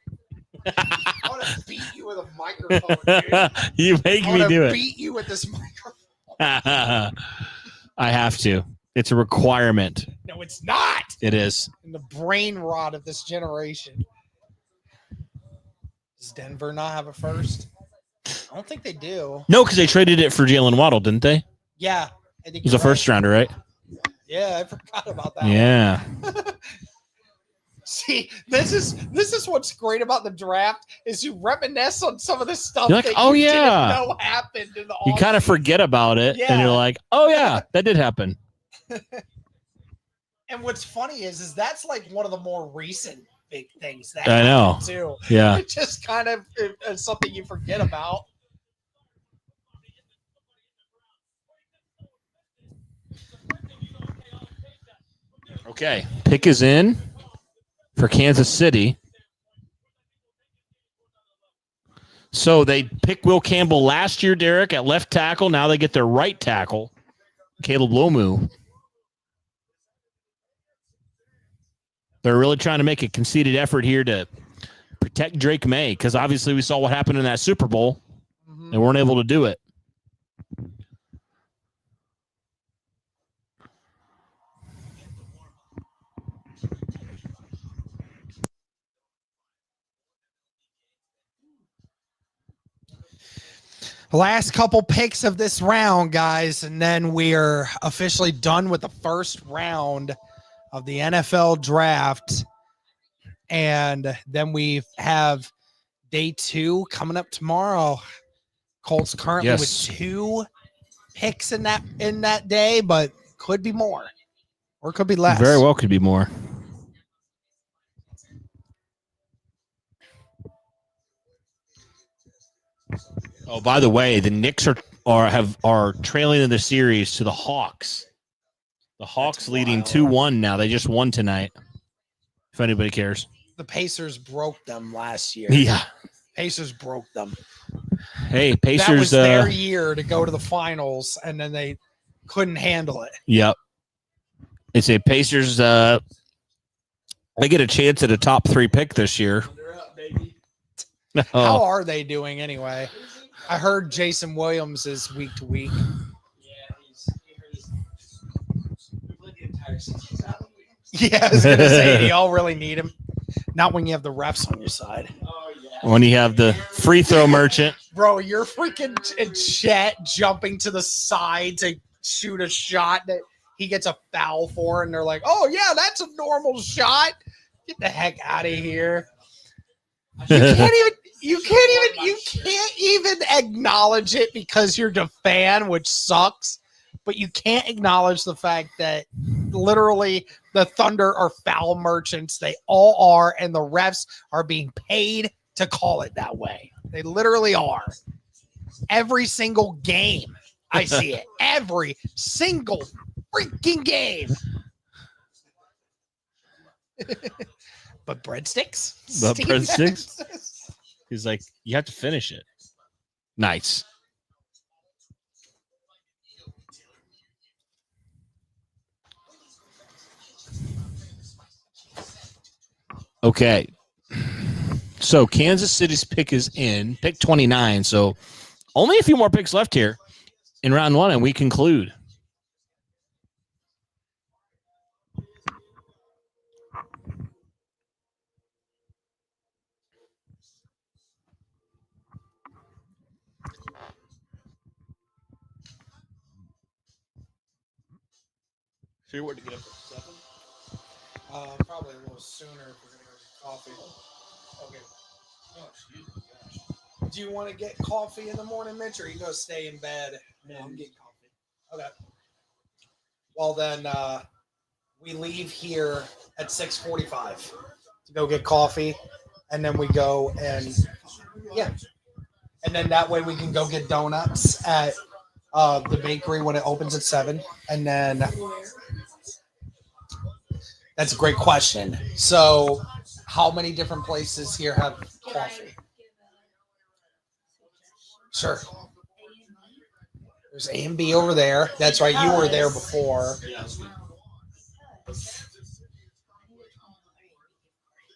[SPEAKER 2] I want to beat you with a microphone, dude.
[SPEAKER 1] You make me do it.
[SPEAKER 2] Beat you with this microphone.
[SPEAKER 1] I have to. It's a requirement.
[SPEAKER 2] No, it's not.
[SPEAKER 1] It is.
[SPEAKER 2] In the brain rot of this generation. Does Denver not have a first? I don't think they do.
[SPEAKER 1] No, because they traded it for Jalen Waddle, didn't they?
[SPEAKER 2] Yeah. I think
[SPEAKER 1] it was a first rounder, right?
[SPEAKER 2] Yeah, I forgot about that.
[SPEAKER 1] Yeah.
[SPEAKER 2] See, this is what's great about the draft is you reminisce on some of the stuff
[SPEAKER 1] you're like,
[SPEAKER 2] that
[SPEAKER 1] oh,
[SPEAKER 2] you
[SPEAKER 1] yeah.
[SPEAKER 2] didn't know happened in the
[SPEAKER 1] You kind of forget about it, and you're like, oh, yeah, that did happen.
[SPEAKER 2] And what's funny is that's like one of the more recent big things that
[SPEAKER 1] I know
[SPEAKER 2] happened too.
[SPEAKER 1] Yeah.
[SPEAKER 2] It just kind of is something you forget about.
[SPEAKER 1] Okay. Pick is in for Kansas City. So they picked Will Campbell last year, Derek, at left tackle. Now they get their right tackle, Caleb Lomu. They're really trying to make a conceited effort here to protect Drake May because obviously we saw what happened in that Super Bowl. Mm-hmm. They weren't able to do it.
[SPEAKER 2] Last couple picks of this round, guys, and then we are officially done with the first round of the NFL draft. And then we have day 2 coming up tomorrow. Colts currently with 2 picks in that day, but could be more or could be less.
[SPEAKER 1] Very well could be more. Oh, by the way, the Knicks are trailing in the series to the Hawks. The Hawks leading 2-1 now. They just won tonight. If anybody cares.
[SPEAKER 2] The Pacers broke them last year.
[SPEAKER 1] Yeah.
[SPEAKER 2] Pacers broke them.
[SPEAKER 1] Hey, Pacers.
[SPEAKER 2] That was their year to go to the finals, and then they couldn't handle it.
[SPEAKER 1] Yep. It's a Pacers. They get a chance at a top 3 pick this year.
[SPEAKER 2] They're up, baby. How are they doing anyway? I heard Jason Williams is week to week.
[SPEAKER 4] Yeah, he's we played the entire season.
[SPEAKER 2] Yeah, I was gonna say, do y'all really need him? Not when you have the refs on your side.
[SPEAKER 4] Oh yeah.
[SPEAKER 1] When you have the free throw merchant.
[SPEAKER 2] Bro, you're freaking Chet jumping to the side to shoot a shot that he gets a foul for, and they're like, "Oh yeah, that's a normal shot. Get the heck out of here." You can't even acknowledge it because you're the fan, which sucks. But you can't acknowledge the fact that literally the Thunder are foul merchants. They all are, and the refs are being paid to call it that way. They literally are. Every single game, I see it. Every single freaking game. But breadsticks?
[SPEAKER 1] But breadsticks? He's like, you have to finish it. Nice. Okay. So Kansas City's pick is in, pick 29. So only a few more picks left here in round 1, and we conclude. So you want to get up at 7?
[SPEAKER 2] Probably a little sooner if we're going to go get coffee. Okay.
[SPEAKER 4] Oh, excuse me, gosh.
[SPEAKER 2] Do you want to get coffee in the morning, Mitch, or you go stay in bed?
[SPEAKER 4] No, I'm getting coffee.
[SPEAKER 2] Okay. Well, then we leave here at 6:45 to go get coffee, and then we go and and then that way we can go get donuts at the bakery when it opens at 7, and then that's a great question. So, how many different places here have coffee? Sure. There's A and B over there. That's right. You were there before.
[SPEAKER 4] Yeah, that's good.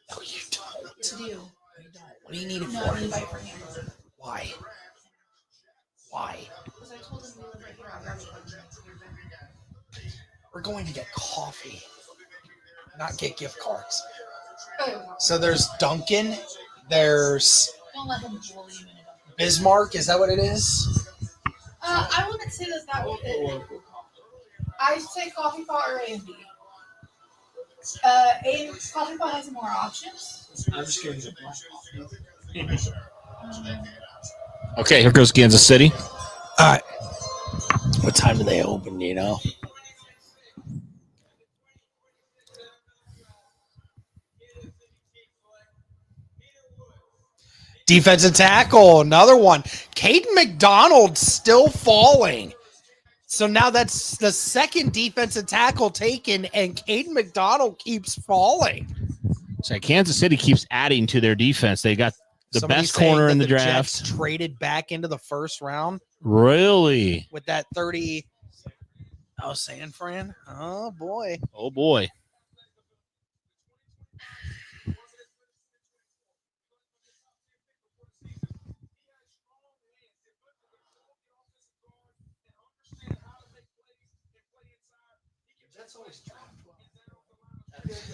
[SPEAKER 2] No, you don't.
[SPEAKER 3] To do.
[SPEAKER 2] You don't. What do you need it
[SPEAKER 3] No,
[SPEAKER 2] for?
[SPEAKER 3] I need to buy for hamburger.
[SPEAKER 2] Why? Why?
[SPEAKER 3] Because I told him we live right here on Garden.
[SPEAKER 2] We're going to get coffee, not get gift cards.
[SPEAKER 3] Oh,
[SPEAKER 2] So there's Dunkin'. There's
[SPEAKER 3] don't let him bully you into it.
[SPEAKER 2] Bismarck. Is that what it is?
[SPEAKER 3] I wouldn't say that would it. I say coffee pot or A&B. Coffee pot has more options.
[SPEAKER 4] I'm just kidding.
[SPEAKER 1] Okay, here goes Kansas City.
[SPEAKER 2] All right. What time do they open? Do you know? Defensive tackle, another one. Caden McDonald still falling. So now that's the second defensive tackle taken, and Caden McDonald keeps falling.
[SPEAKER 1] So Kansas City keeps adding to their defense. They got the
[SPEAKER 2] Somebody's
[SPEAKER 1] best corner
[SPEAKER 2] saying
[SPEAKER 1] in
[SPEAKER 2] that
[SPEAKER 1] the draft.
[SPEAKER 2] Jets traded back into the first round
[SPEAKER 1] Really?
[SPEAKER 2] with that 30. Oh, San Fran. Oh, boy.
[SPEAKER 1] Oh, boy.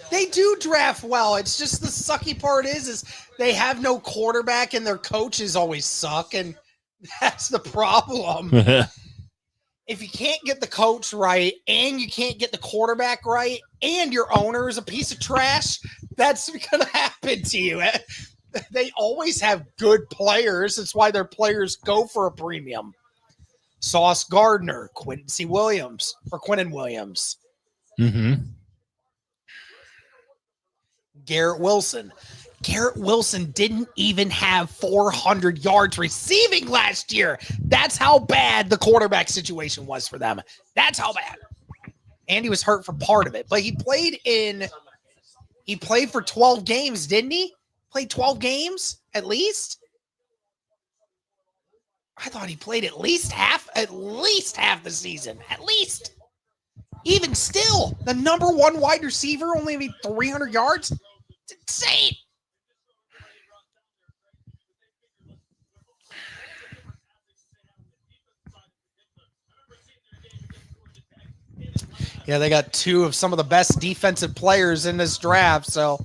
[SPEAKER 2] They do draft well. It's just the sucky part is they have no quarterback and their coaches always suck, and that's the problem. If you can't get the coach right and you can't get the quarterback right and your owner is a piece of trash, that's going to happen to you. They always have good players. That's why their players go for a premium. Sauce Gardner, Quinnen Williams.
[SPEAKER 1] Mm-hmm.
[SPEAKER 2] Garrett Wilson. Garrett Wilson didn't even have 400 yards receiving last year. That's how bad the quarterback situation was for them. That's how bad. And he was hurt for part of it. But he played for 12 games, didn't he? Played 12 games at least? I thought he played at least half the season. At least. Even still, the number one wide receiver only made 300 yards. It's insane. Yeah, they got two of some of the best defensive players in this draft, so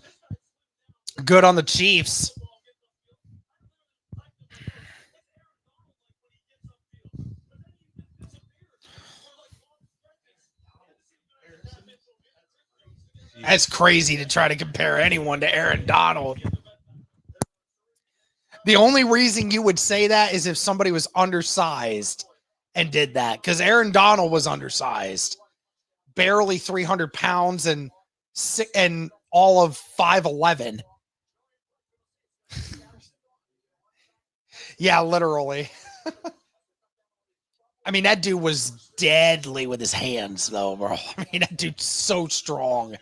[SPEAKER 2] good on the Chiefs. That's crazy to try to compare anyone to Aaron Donald. The only reason you would say that is if somebody was undersized and did that, because Aaron Donald was undersized. Barely 300 pounds and all of 5'11". Yeah, literally. I mean, that dude was deadly with his hands, though, bro. I mean, that dude's so strong.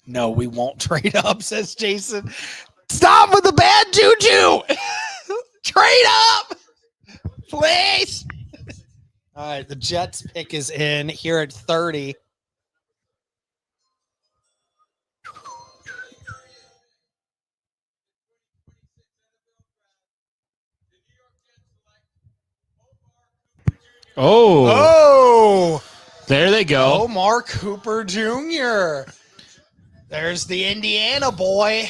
[SPEAKER 2] No, we won't trade up, says Jason. Stop with the bad juju. Trade up, please. All right, the Jets pick is in here at 30.
[SPEAKER 1] Oh, there they go.
[SPEAKER 2] Omar Cooper Jr. There's the Indiana boy.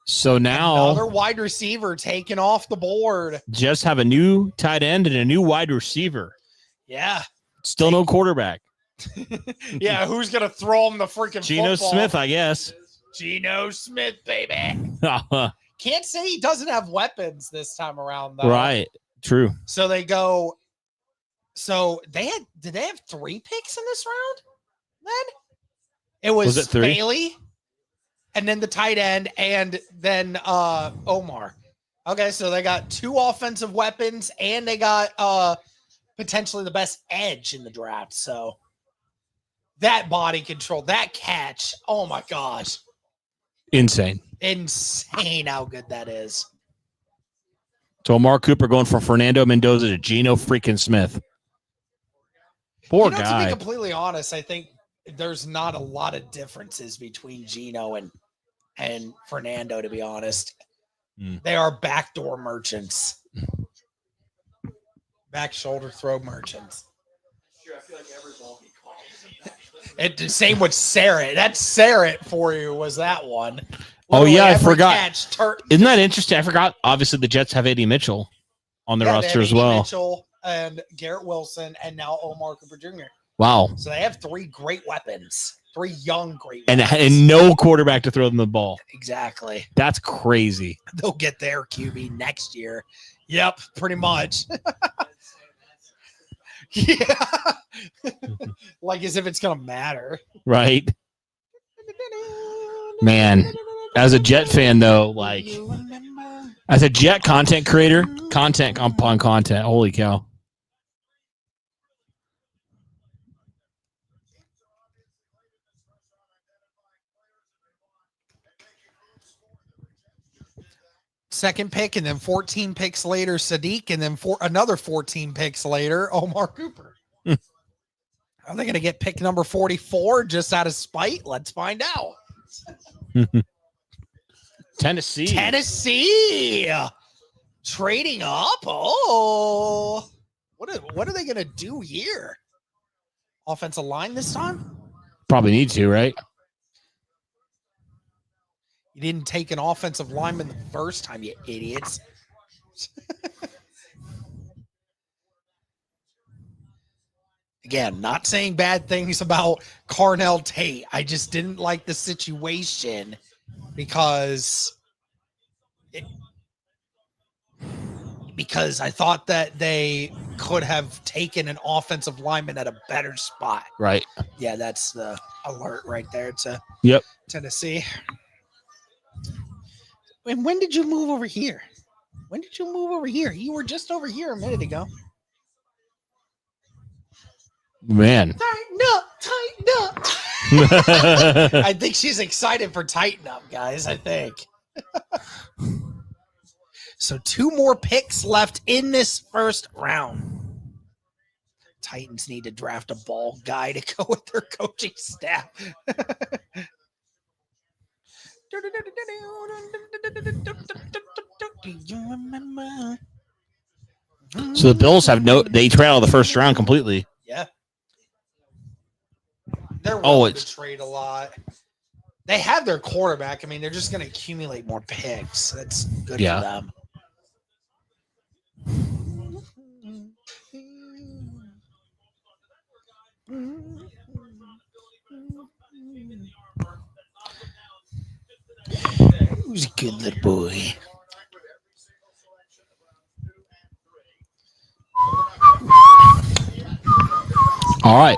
[SPEAKER 1] So now
[SPEAKER 2] another wide receiver taken off the board.
[SPEAKER 1] Just have a new tight end and a new wide receiver.
[SPEAKER 2] Yeah.
[SPEAKER 1] Still no quarterback.
[SPEAKER 2] Yeah, who's going to throw him the freaking
[SPEAKER 1] Geno
[SPEAKER 2] football?
[SPEAKER 1] Smith, I guess.
[SPEAKER 2] Geno Smith, baby. Can't say he doesn't have weapons this time around, though.
[SPEAKER 1] Right. True.
[SPEAKER 2] So they go. So did they have 3 picks in this round? Then it was
[SPEAKER 1] it 3?
[SPEAKER 2] Bailey, and then the tight end, and then Omar. Okay, so they got 2 offensive weapons, and they got potentially the best edge in the draft. So that body control, that catch, oh my gosh,
[SPEAKER 1] Insane
[SPEAKER 2] how good that is.
[SPEAKER 1] So Amari Cooper going from Fernando Mendoza to Geno freaking Smith. Poor guy.
[SPEAKER 2] To be completely honest, I think there's not a lot of differences between Geno and Fernando, to be honest. They are backdoor merchants. Back shoulder throw merchants.
[SPEAKER 4] Sure, I feel like every ball he calls.
[SPEAKER 2] Same with Sarrett. That's Sarrett for you, was that one.
[SPEAKER 1] Oh,
[SPEAKER 2] Literally
[SPEAKER 1] yeah, I
[SPEAKER 2] every
[SPEAKER 1] forgot. Isn't that interesting? I forgot. Obviously, the Jets have Eddie Mitchell on their roster as well.
[SPEAKER 2] Mitchell and Garrett Wilson, and now Omar Cooper Jr.
[SPEAKER 1] Wow.
[SPEAKER 2] So they have 3 great weapons. 3 young great
[SPEAKER 1] weapons.
[SPEAKER 2] And
[SPEAKER 1] and no quarterback to throw them the ball.
[SPEAKER 2] Exactly.
[SPEAKER 1] That's crazy.
[SPEAKER 2] They'll get their QB next year. Yep, pretty much. Yeah. Like as if it's going to matter.
[SPEAKER 1] Right. Man, as a Jet fan, though, like, as a Jet content creator, content upon content, holy cow.
[SPEAKER 2] Second pick, and then 14 picks later, Sadiq, and then another 14 picks later, Omar Cooper. Are they going to get pick number 44 just out of spite? Let's find out. Tennessee trading up. Oh, what are they going to do here? Offensive line this time?
[SPEAKER 1] Probably need to, right?
[SPEAKER 2] You didn't take an offensive lineman the first time, you idiots. Again, not saying bad things about Carnell Tate. I just didn't like the situation because I thought that they could have taken an offensive lineman at a better spot.
[SPEAKER 1] Right.
[SPEAKER 2] Yeah, that's the alert right there to Tennessee. And when did you move over here? You were just over here a minute ago.
[SPEAKER 1] Man.
[SPEAKER 2] Tighten up. I think she's excited for tighten up, guys. I think. So 2 more picks left in this first round. Titans need to draft a ball guy to go with their coaching staff. Do you remember?
[SPEAKER 1] So the Bills they trail the first round completely.
[SPEAKER 2] Yeah. They're willing to trade a lot. They have their quarterback. I mean, they're just going to accumulate more picks. That's good for them. Who's a good little boy?
[SPEAKER 1] All right.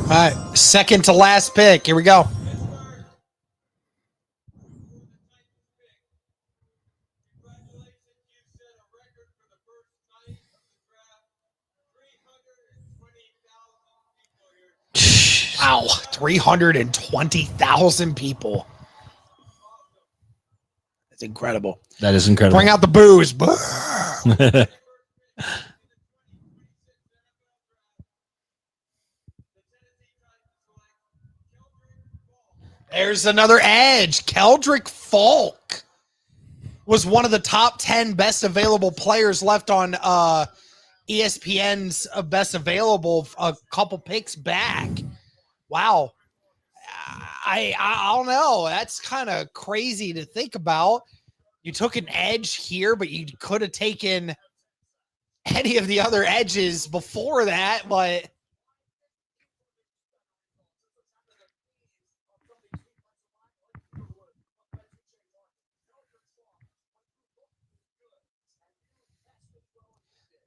[SPEAKER 2] All right, second to last pick. Here we go. Wow, 320,000 people. That's incredible.
[SPEAKER 1] That is incredible.
[SPEAKER 2] Bring out the booze. There's another edge. Keldrick Falk was one of the top 10 best available players left on ESPN's best available a couple picks back. Wow. I don't know. That's kind of crazy to think about. You took an edge here, but you could have taken any of the other edges before that, but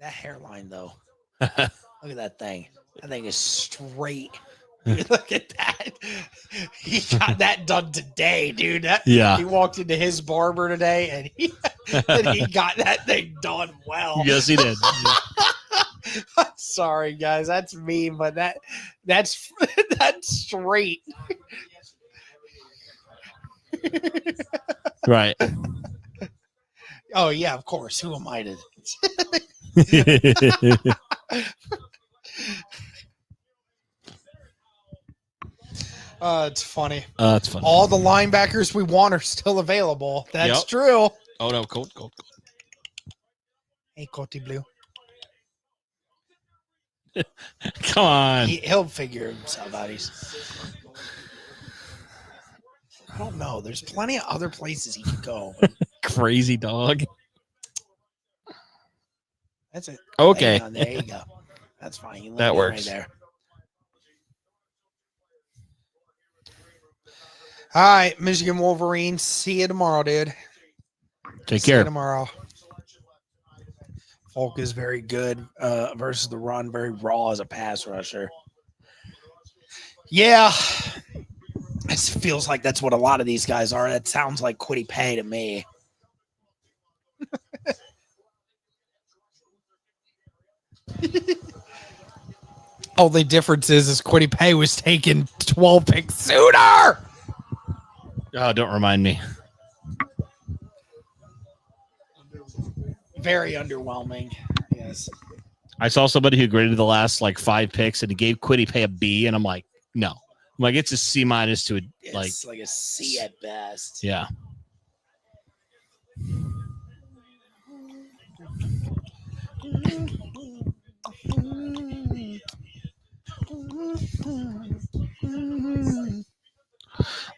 [SPEAKER 2] that hairline, though. Look at that thing. That thing is straight. Look at that. He got that done today, dude. He walked into his barber today and he got that thing done well.
[SPEAKER 1] Yes, he did.
[SPEAKER 2] That's Sorry, guys, that's me, but that's that's straight.
[SPEAKER 1] Right.
[SPEAKER 2] Oh yeah, of course. Who am I to? It's funny.
[SPEAKER 1] That's funny.
[SPEAKER 2] All the linebackers we want are still available. That's
[SPEAKER 1] Yep.
[SPEAKER 2] true.
[SPEAKER 1] Oh no, cold.
[SPEAKER 2] Hey, Coty Blue.
[SPEAKER 1] Come on.
[SPEAKER 2] He'll figure himself out. I don't know. There's plenty of other places he could go.
[SPEAKER 1] Crazy dog.
[SPEAKER 2] That's it.
[SPEAKER 1] Okay.
[SPEAKER 2] There you go. That's fine. You
[SPEAKER 1] That works.
[SPEAKER 2] Right there. All right, Michigan Wolverines. See you tomorrow, dude.
[SPEAKER 1] Take
[SPEAKER 2] See
[SPEAKER 1] care.
[SPEAKER 2] you tomorrow. Folk is very good versus the run, very raw as a pass rusher. Yeah. It feels like that's what a lot of these guys are. That sounds like Kwity Paye to me. Only difference is Kwity Paye was taken 12 picks sooner.
[SPEAKER 1] Oh, don't remind me.
[SPEAKER 2] Very underwhelming. Yes.
[SPEAKER 1] I saw somebody who graded the last like 5 picks and he gave Kwity Paye a B, and I'm like, no. I'm like, it's a C- to a
[SPEAKER 2] It's like a C at best.
[SPEAKER 1] Yeah.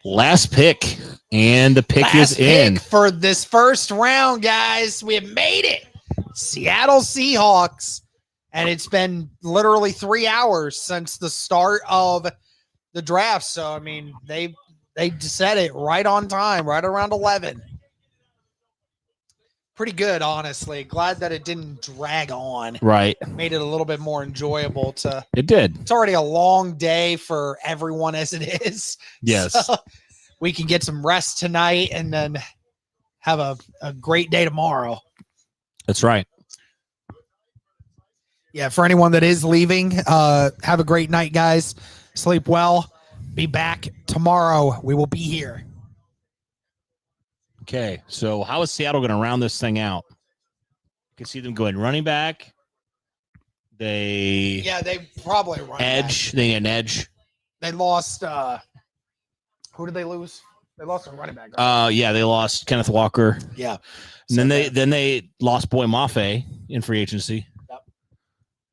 [SPEAKER 1] Last pick, and the pick is in
[SPEAKER 2] for this first round, guys. We have made it. Seattle Seahawks, and it's been literally 3 hours since the start of the draft. So I mean, they set it right on time, right around 11. Pretty good, honestly. Glad that it didn't drag on.
[SPEAKER 1] Right.
[SPEAKER 2] Made it a little bit more enjoyable to.
[SPEAKER 1] It did.
[SPEAKER 2] It's already a long day for everyone as it is.
[SPEAKER 1] Yes.
[SPEAKER 2] So we can get some rest tonight and then have a great day tomorrow.
[SPEAKER 1] That's right.
[SPEAKER 2] Yeah, for anyone that is leaving, have a great night, guys. Sleep well. Be back tomorrow. We will be here.
[SPEAKER 1] Okay, so how is Seattle going to round this thing out? You can see them going running back. They
[SPEAKER 2] probably run
[SPEAKER 1] edge.
[SPEAKER 2] back.
[SPEAKER 1] They need an edge.
[SPEAKER 2] They lost. Who did they lose? They lost a running back. Right?
[SPEAKER 1] Yeah, they lost Kenneth Walker.
[SPEAKER 2] Yeah,
[SPEAKER 1] and then they lost Boy Mafe in free agency.
[SPEAKER 2] Yep.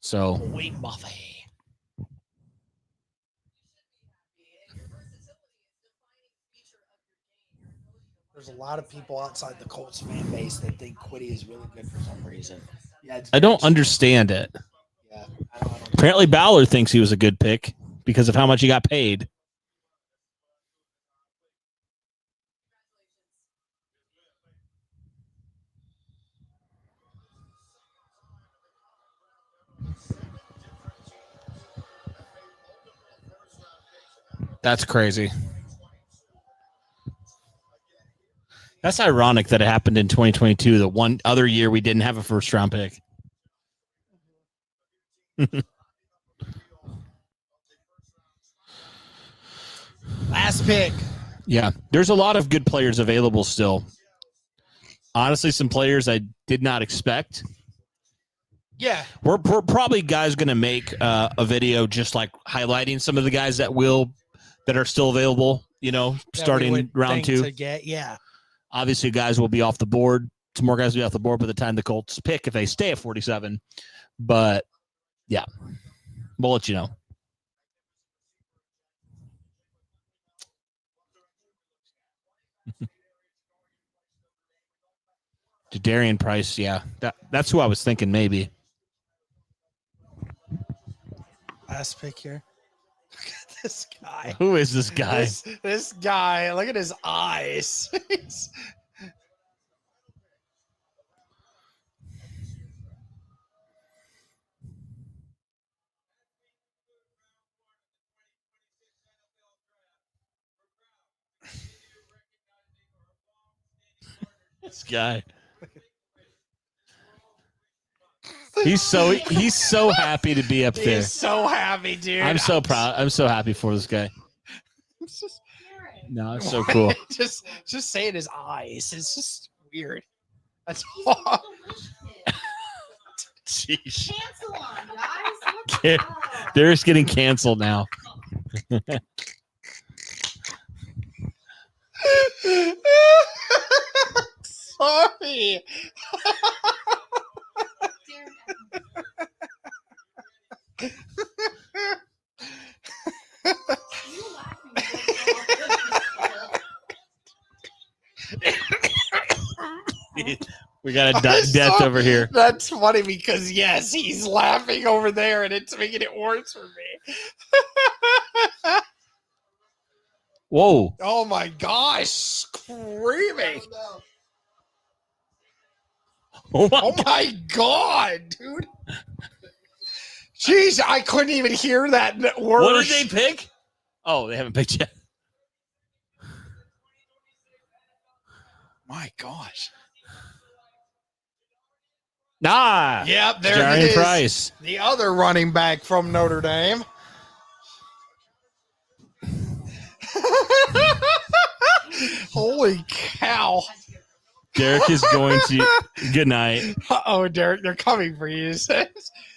[SPEAKER 1] So
[SPEAKER 2] Boy Mafe. There's a lot of people outside the Colts fan base that think Kwity is really good for some reason. Yeah,
[SPEAKER 1] I don't understand it.
[SPEAKER 2] Yeah, I don't
[SPEAKER 1] Apparently, Ballard thinks he was a good pick because of how much he got paid. That's crazy. That's ironic that it happened in 2022, the one other year we didn't have a first round pick.
[SPEAKER 2] Last pick.
[SPEAKER 1] Yeah, there's a lot of good players available still. Honestly, some players I did not expect.
[SPEAKER 2] Yeah.
[SPEAKER 1] We're probably guys going to make a video just like highlighting some of the guys that are still available, starting round 2.
[SPEAKER 2] Yeah.
[SPEAKER 1] Obviously, guys will be off the board. Some more guys will be off the board by the time the Colts pick if they stay at 47. But, yeah, we'll let you know. Darian Price, yeah. That's who I was thinking maybe.
[SPEAKER 2] Last pick here. Look at this guy.
[SPEAKER 1] Who is this guy?
[SPEAKER 2] This guy. Look at his eyes.
[SPEAKER 1] This guy. He's so happy to be up there.
[SPEAKER 2] He's so happy, dude.
[SPEAKER 1] I'm so proud. I'm so happy for this guy.
[SPEAKER 2] It's just,
[SPEAKER 1] No, it's so cool.
[SPEAKER 2] just saying his eyes. It's just weird. That's all.
[SPEAKER 1] Jeez.
[SPEAKER 3] Cancel on, guys. What
[SPEAKER 1] Yeah.
[SPEAKER 3] the hell?
[SPEAKER 1] They're just getting canceled now.
[SPEAKER 2] Sorry.
[SPEAKER 3] You laughing.
[SPEAKER 1] We got a death over here.
[SPEAKER 2] That's funny because yes, he's laughing over there, and it's making it worse for me.
[SPEAKER 1] Whoa.
[SPEAKER 2] Oh my gosh, screaming!
[SPEAKER 1] Oh my
[SPEAKER 2] Oh my god, dude! Jeez, I couldn't even hear that word.
[SPEAKER 1] What did they pick? Oh, they haven't picked yet.
[SPEAKER 2] My gosh.
[SPEAKER 1] Nah.
[SPEAKER 2] Yep, there
[SPEAKER 1] Jarian
[SPEAKER 2] he is.
[SPEAKER 1] Price.
[SPEAKER 2] The other running back from Notre Dame. Holy cow.
[SPEAKER 1] Derek is going to. Good night.
[SPEAKER 2] Uh-oh, Derek, they're coming for you. And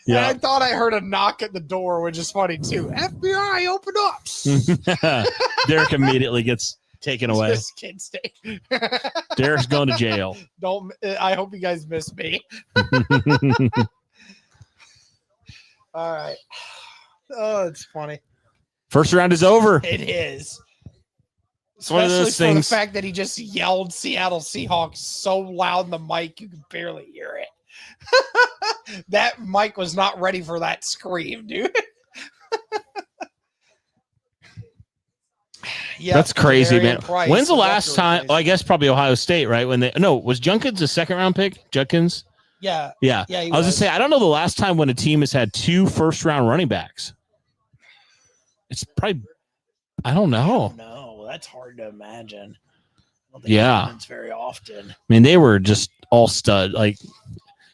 [SPEAKER 1] Yeah.
[SPEAKER 2] I thought I heard a knock at the door, which is funny too. FBI, open up.
[SPEAKER 1] Derek immediately gets taken away.
[SPEAKER 2] This kid stay.
[SPEAKER 1] Derek's going to jail.
[SPEAKER 2] Don't. I hope you guys miss me. All right. Oh, it's funny.
[SPEAKER 1] First round is over.
[SPEAKER 2] It is.
[SPEAKER 1] It's one of
[SPEAKER 2] Especially
[SPEAKER 1] those
[SPEAKER 2] for
[SPEAKER 1] things.
[SPEAKER 2] the fact that he just yelled Seattle Seahawks so loud in the mic you could barely hear it. That mic was not ready for that scream, dude. Yeah,
[SPEAKER 1] That's crazy, man.
[SPEAKER 2] Price,
[SPEAKER 1] When's the
[SPEAKER 2] that's
[SPEAKER 1] last
[SPEAKER 2] really
[SPEAKER 1] time?
[SPEAKER 2] crazy.
[SPEAKER 1] Oh, I guess probably Ohio State, right? Was Junkins a second round pick? Junkins?
[SPEAKER 2] Yeah,
[SPEAKER 1] Yeah.
[SPEAKER 2] yeah. He
[SPEAKER 1] I was just
[SPEAKER 2] was.
[SPEAKER 1] saying, I don't know the last time when a team has had 2 first round running backs. It's probably, I don't know.
[SPEAKER 2] No, that's hard to imagine. I don't
[SPEAKER 1] Yeah.
[SPEAKER 2] it happens very often.
[SPEAKER 1] I mean, they were just all stud. Like,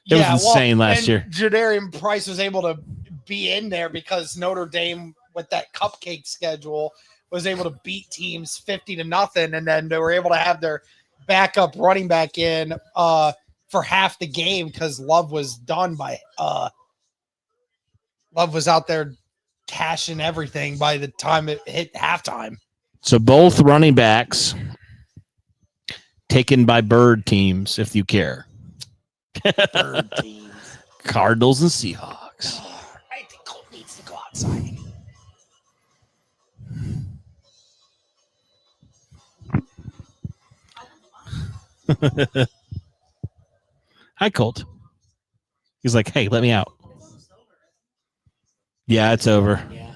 [SPEAKER 1] it was insane last
[SPEAKER 2] and
[SPEAKER 1] year.
[SPEAKER 2] Jadarian Price was able to be in there because Notre Dame, with that cupcake schedule, was able to beat teams 50-0, and then they were able to have their backup running back in for half the game because Love was done by Love was out there cashing everything by the time it hit halftime.
[SPEAKER 1] So both running backs taken by bird teams, if you care.
[SPEAKER 2] Third team.
[SPEAKER 1] Cardinals and Seahawks.
[SPEAKER 2] I think Colt needs to go outside.
[SPEAKER 1] Hi, Colt. He's like, hey, let me out. Yeah, it's over.
[SPEAKER 2] Yeah.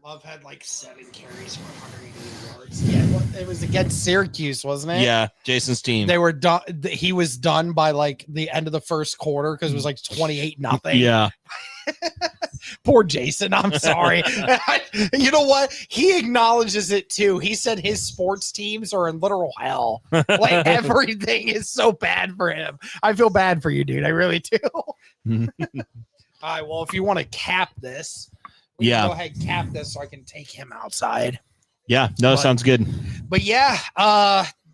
[SPEAKER 2] Love had like 7 carries for 180 yards. Yeah, it was against Syracuse, wasn't it?
[SPEAKER 1] Yeah, Jason's team.
[SPEAKER 2] They were done. He was done by like the end of the first quarter because it was like 28-0.
[SPEAKER 1] Yeah.
[SPEAKER 2] Poor Jason. I'm sorry. You know what? He acknowledges it too. He said his sports teams are in literal hell. Like everything is so bad for him. I feel bad for you, dude. I really do. All right. Well, if you want to cap this, we can go ahead and cap this so I can take him outside.
[SPEAKER 1] Yeah. No, sounds good.
[SPEAKER 2] But yeah,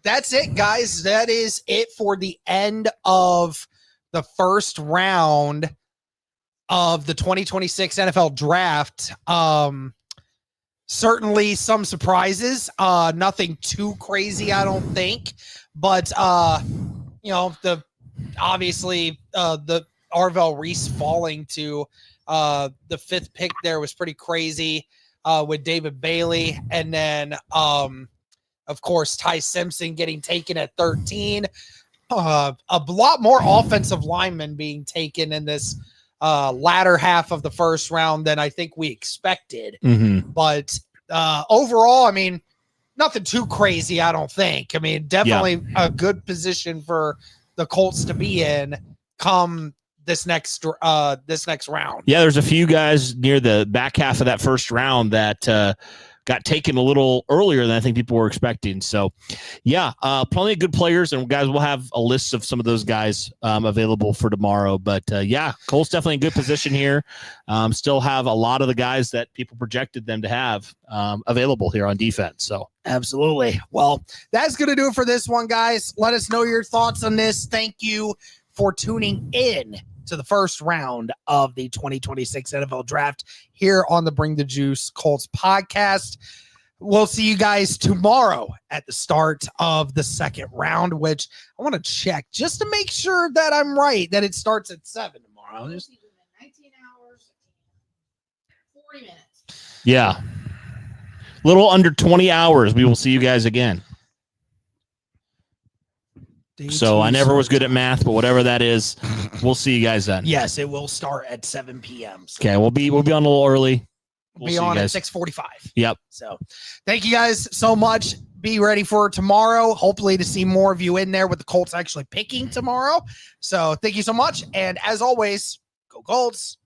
[SPEAKER 2] that's it, guys. That is it for the end of the first round of the 2026 NFL draft. Certainly some surprises. Nothing too crazy, I don't think. But you know, the Arvell Reese falling to the 5th pick there was pretty crazy with David Bailey. And then of course Ty Simpson getting taken at 13. A lot more offensive linemen being taken in this latter half of the first round than I think we expected.
[SPEAKER 1] Mm-hmm.
[SPEAKER 2] But overall, I mean, nothing too crazy, I don't think. I mean, definitely a good position for the Colts to be in come this next round.
[SPEAKER 1] Yeah, there's a few guys near the back half of that first round that got taken a little earlier than I think people were expecting. So, yeah, plenty of good players, and guys, we'll have a list of some of those guys available for tomorrow. But yeah, Colts definitely in good position here. Still have a lot of the guys that people projected them to have available here on defense. So.
[SPEAKER 2] Absolutely. Well, that's going to do it for this one, guys. Let us know your thoughts on this. Thank you for tuning in to the first round of the 2026 NFL Draft here on the Bring the Juice Colts podcast. We'll see you guys tomorrow at the start of the second round, which I want to check just to make sure that I'm right, that it starts at 7 tomorrow.
[SPEAKER 3] 19 hours, 40 minutes.
[SPEAKER 1] Yeah. Little under 20 hours. We will see you guys again. So I never was good at math, but whatever that is, we'll see you guys then.
[SPEAKER 2] Yes, it will start at 7 p.m. So
[SPEAKER 1] Okay, we'll be on a little early.
[SPEAKER 2] we'll be on at 6:45.
[SPEAKER 1] Yep.
[SPEAKER 2] So thank you guys so much. Be ready for tomorrow. Hopefully to see more of you in there with the Colts actually picking tomorrow. So thank you so much. And as always, go Colts.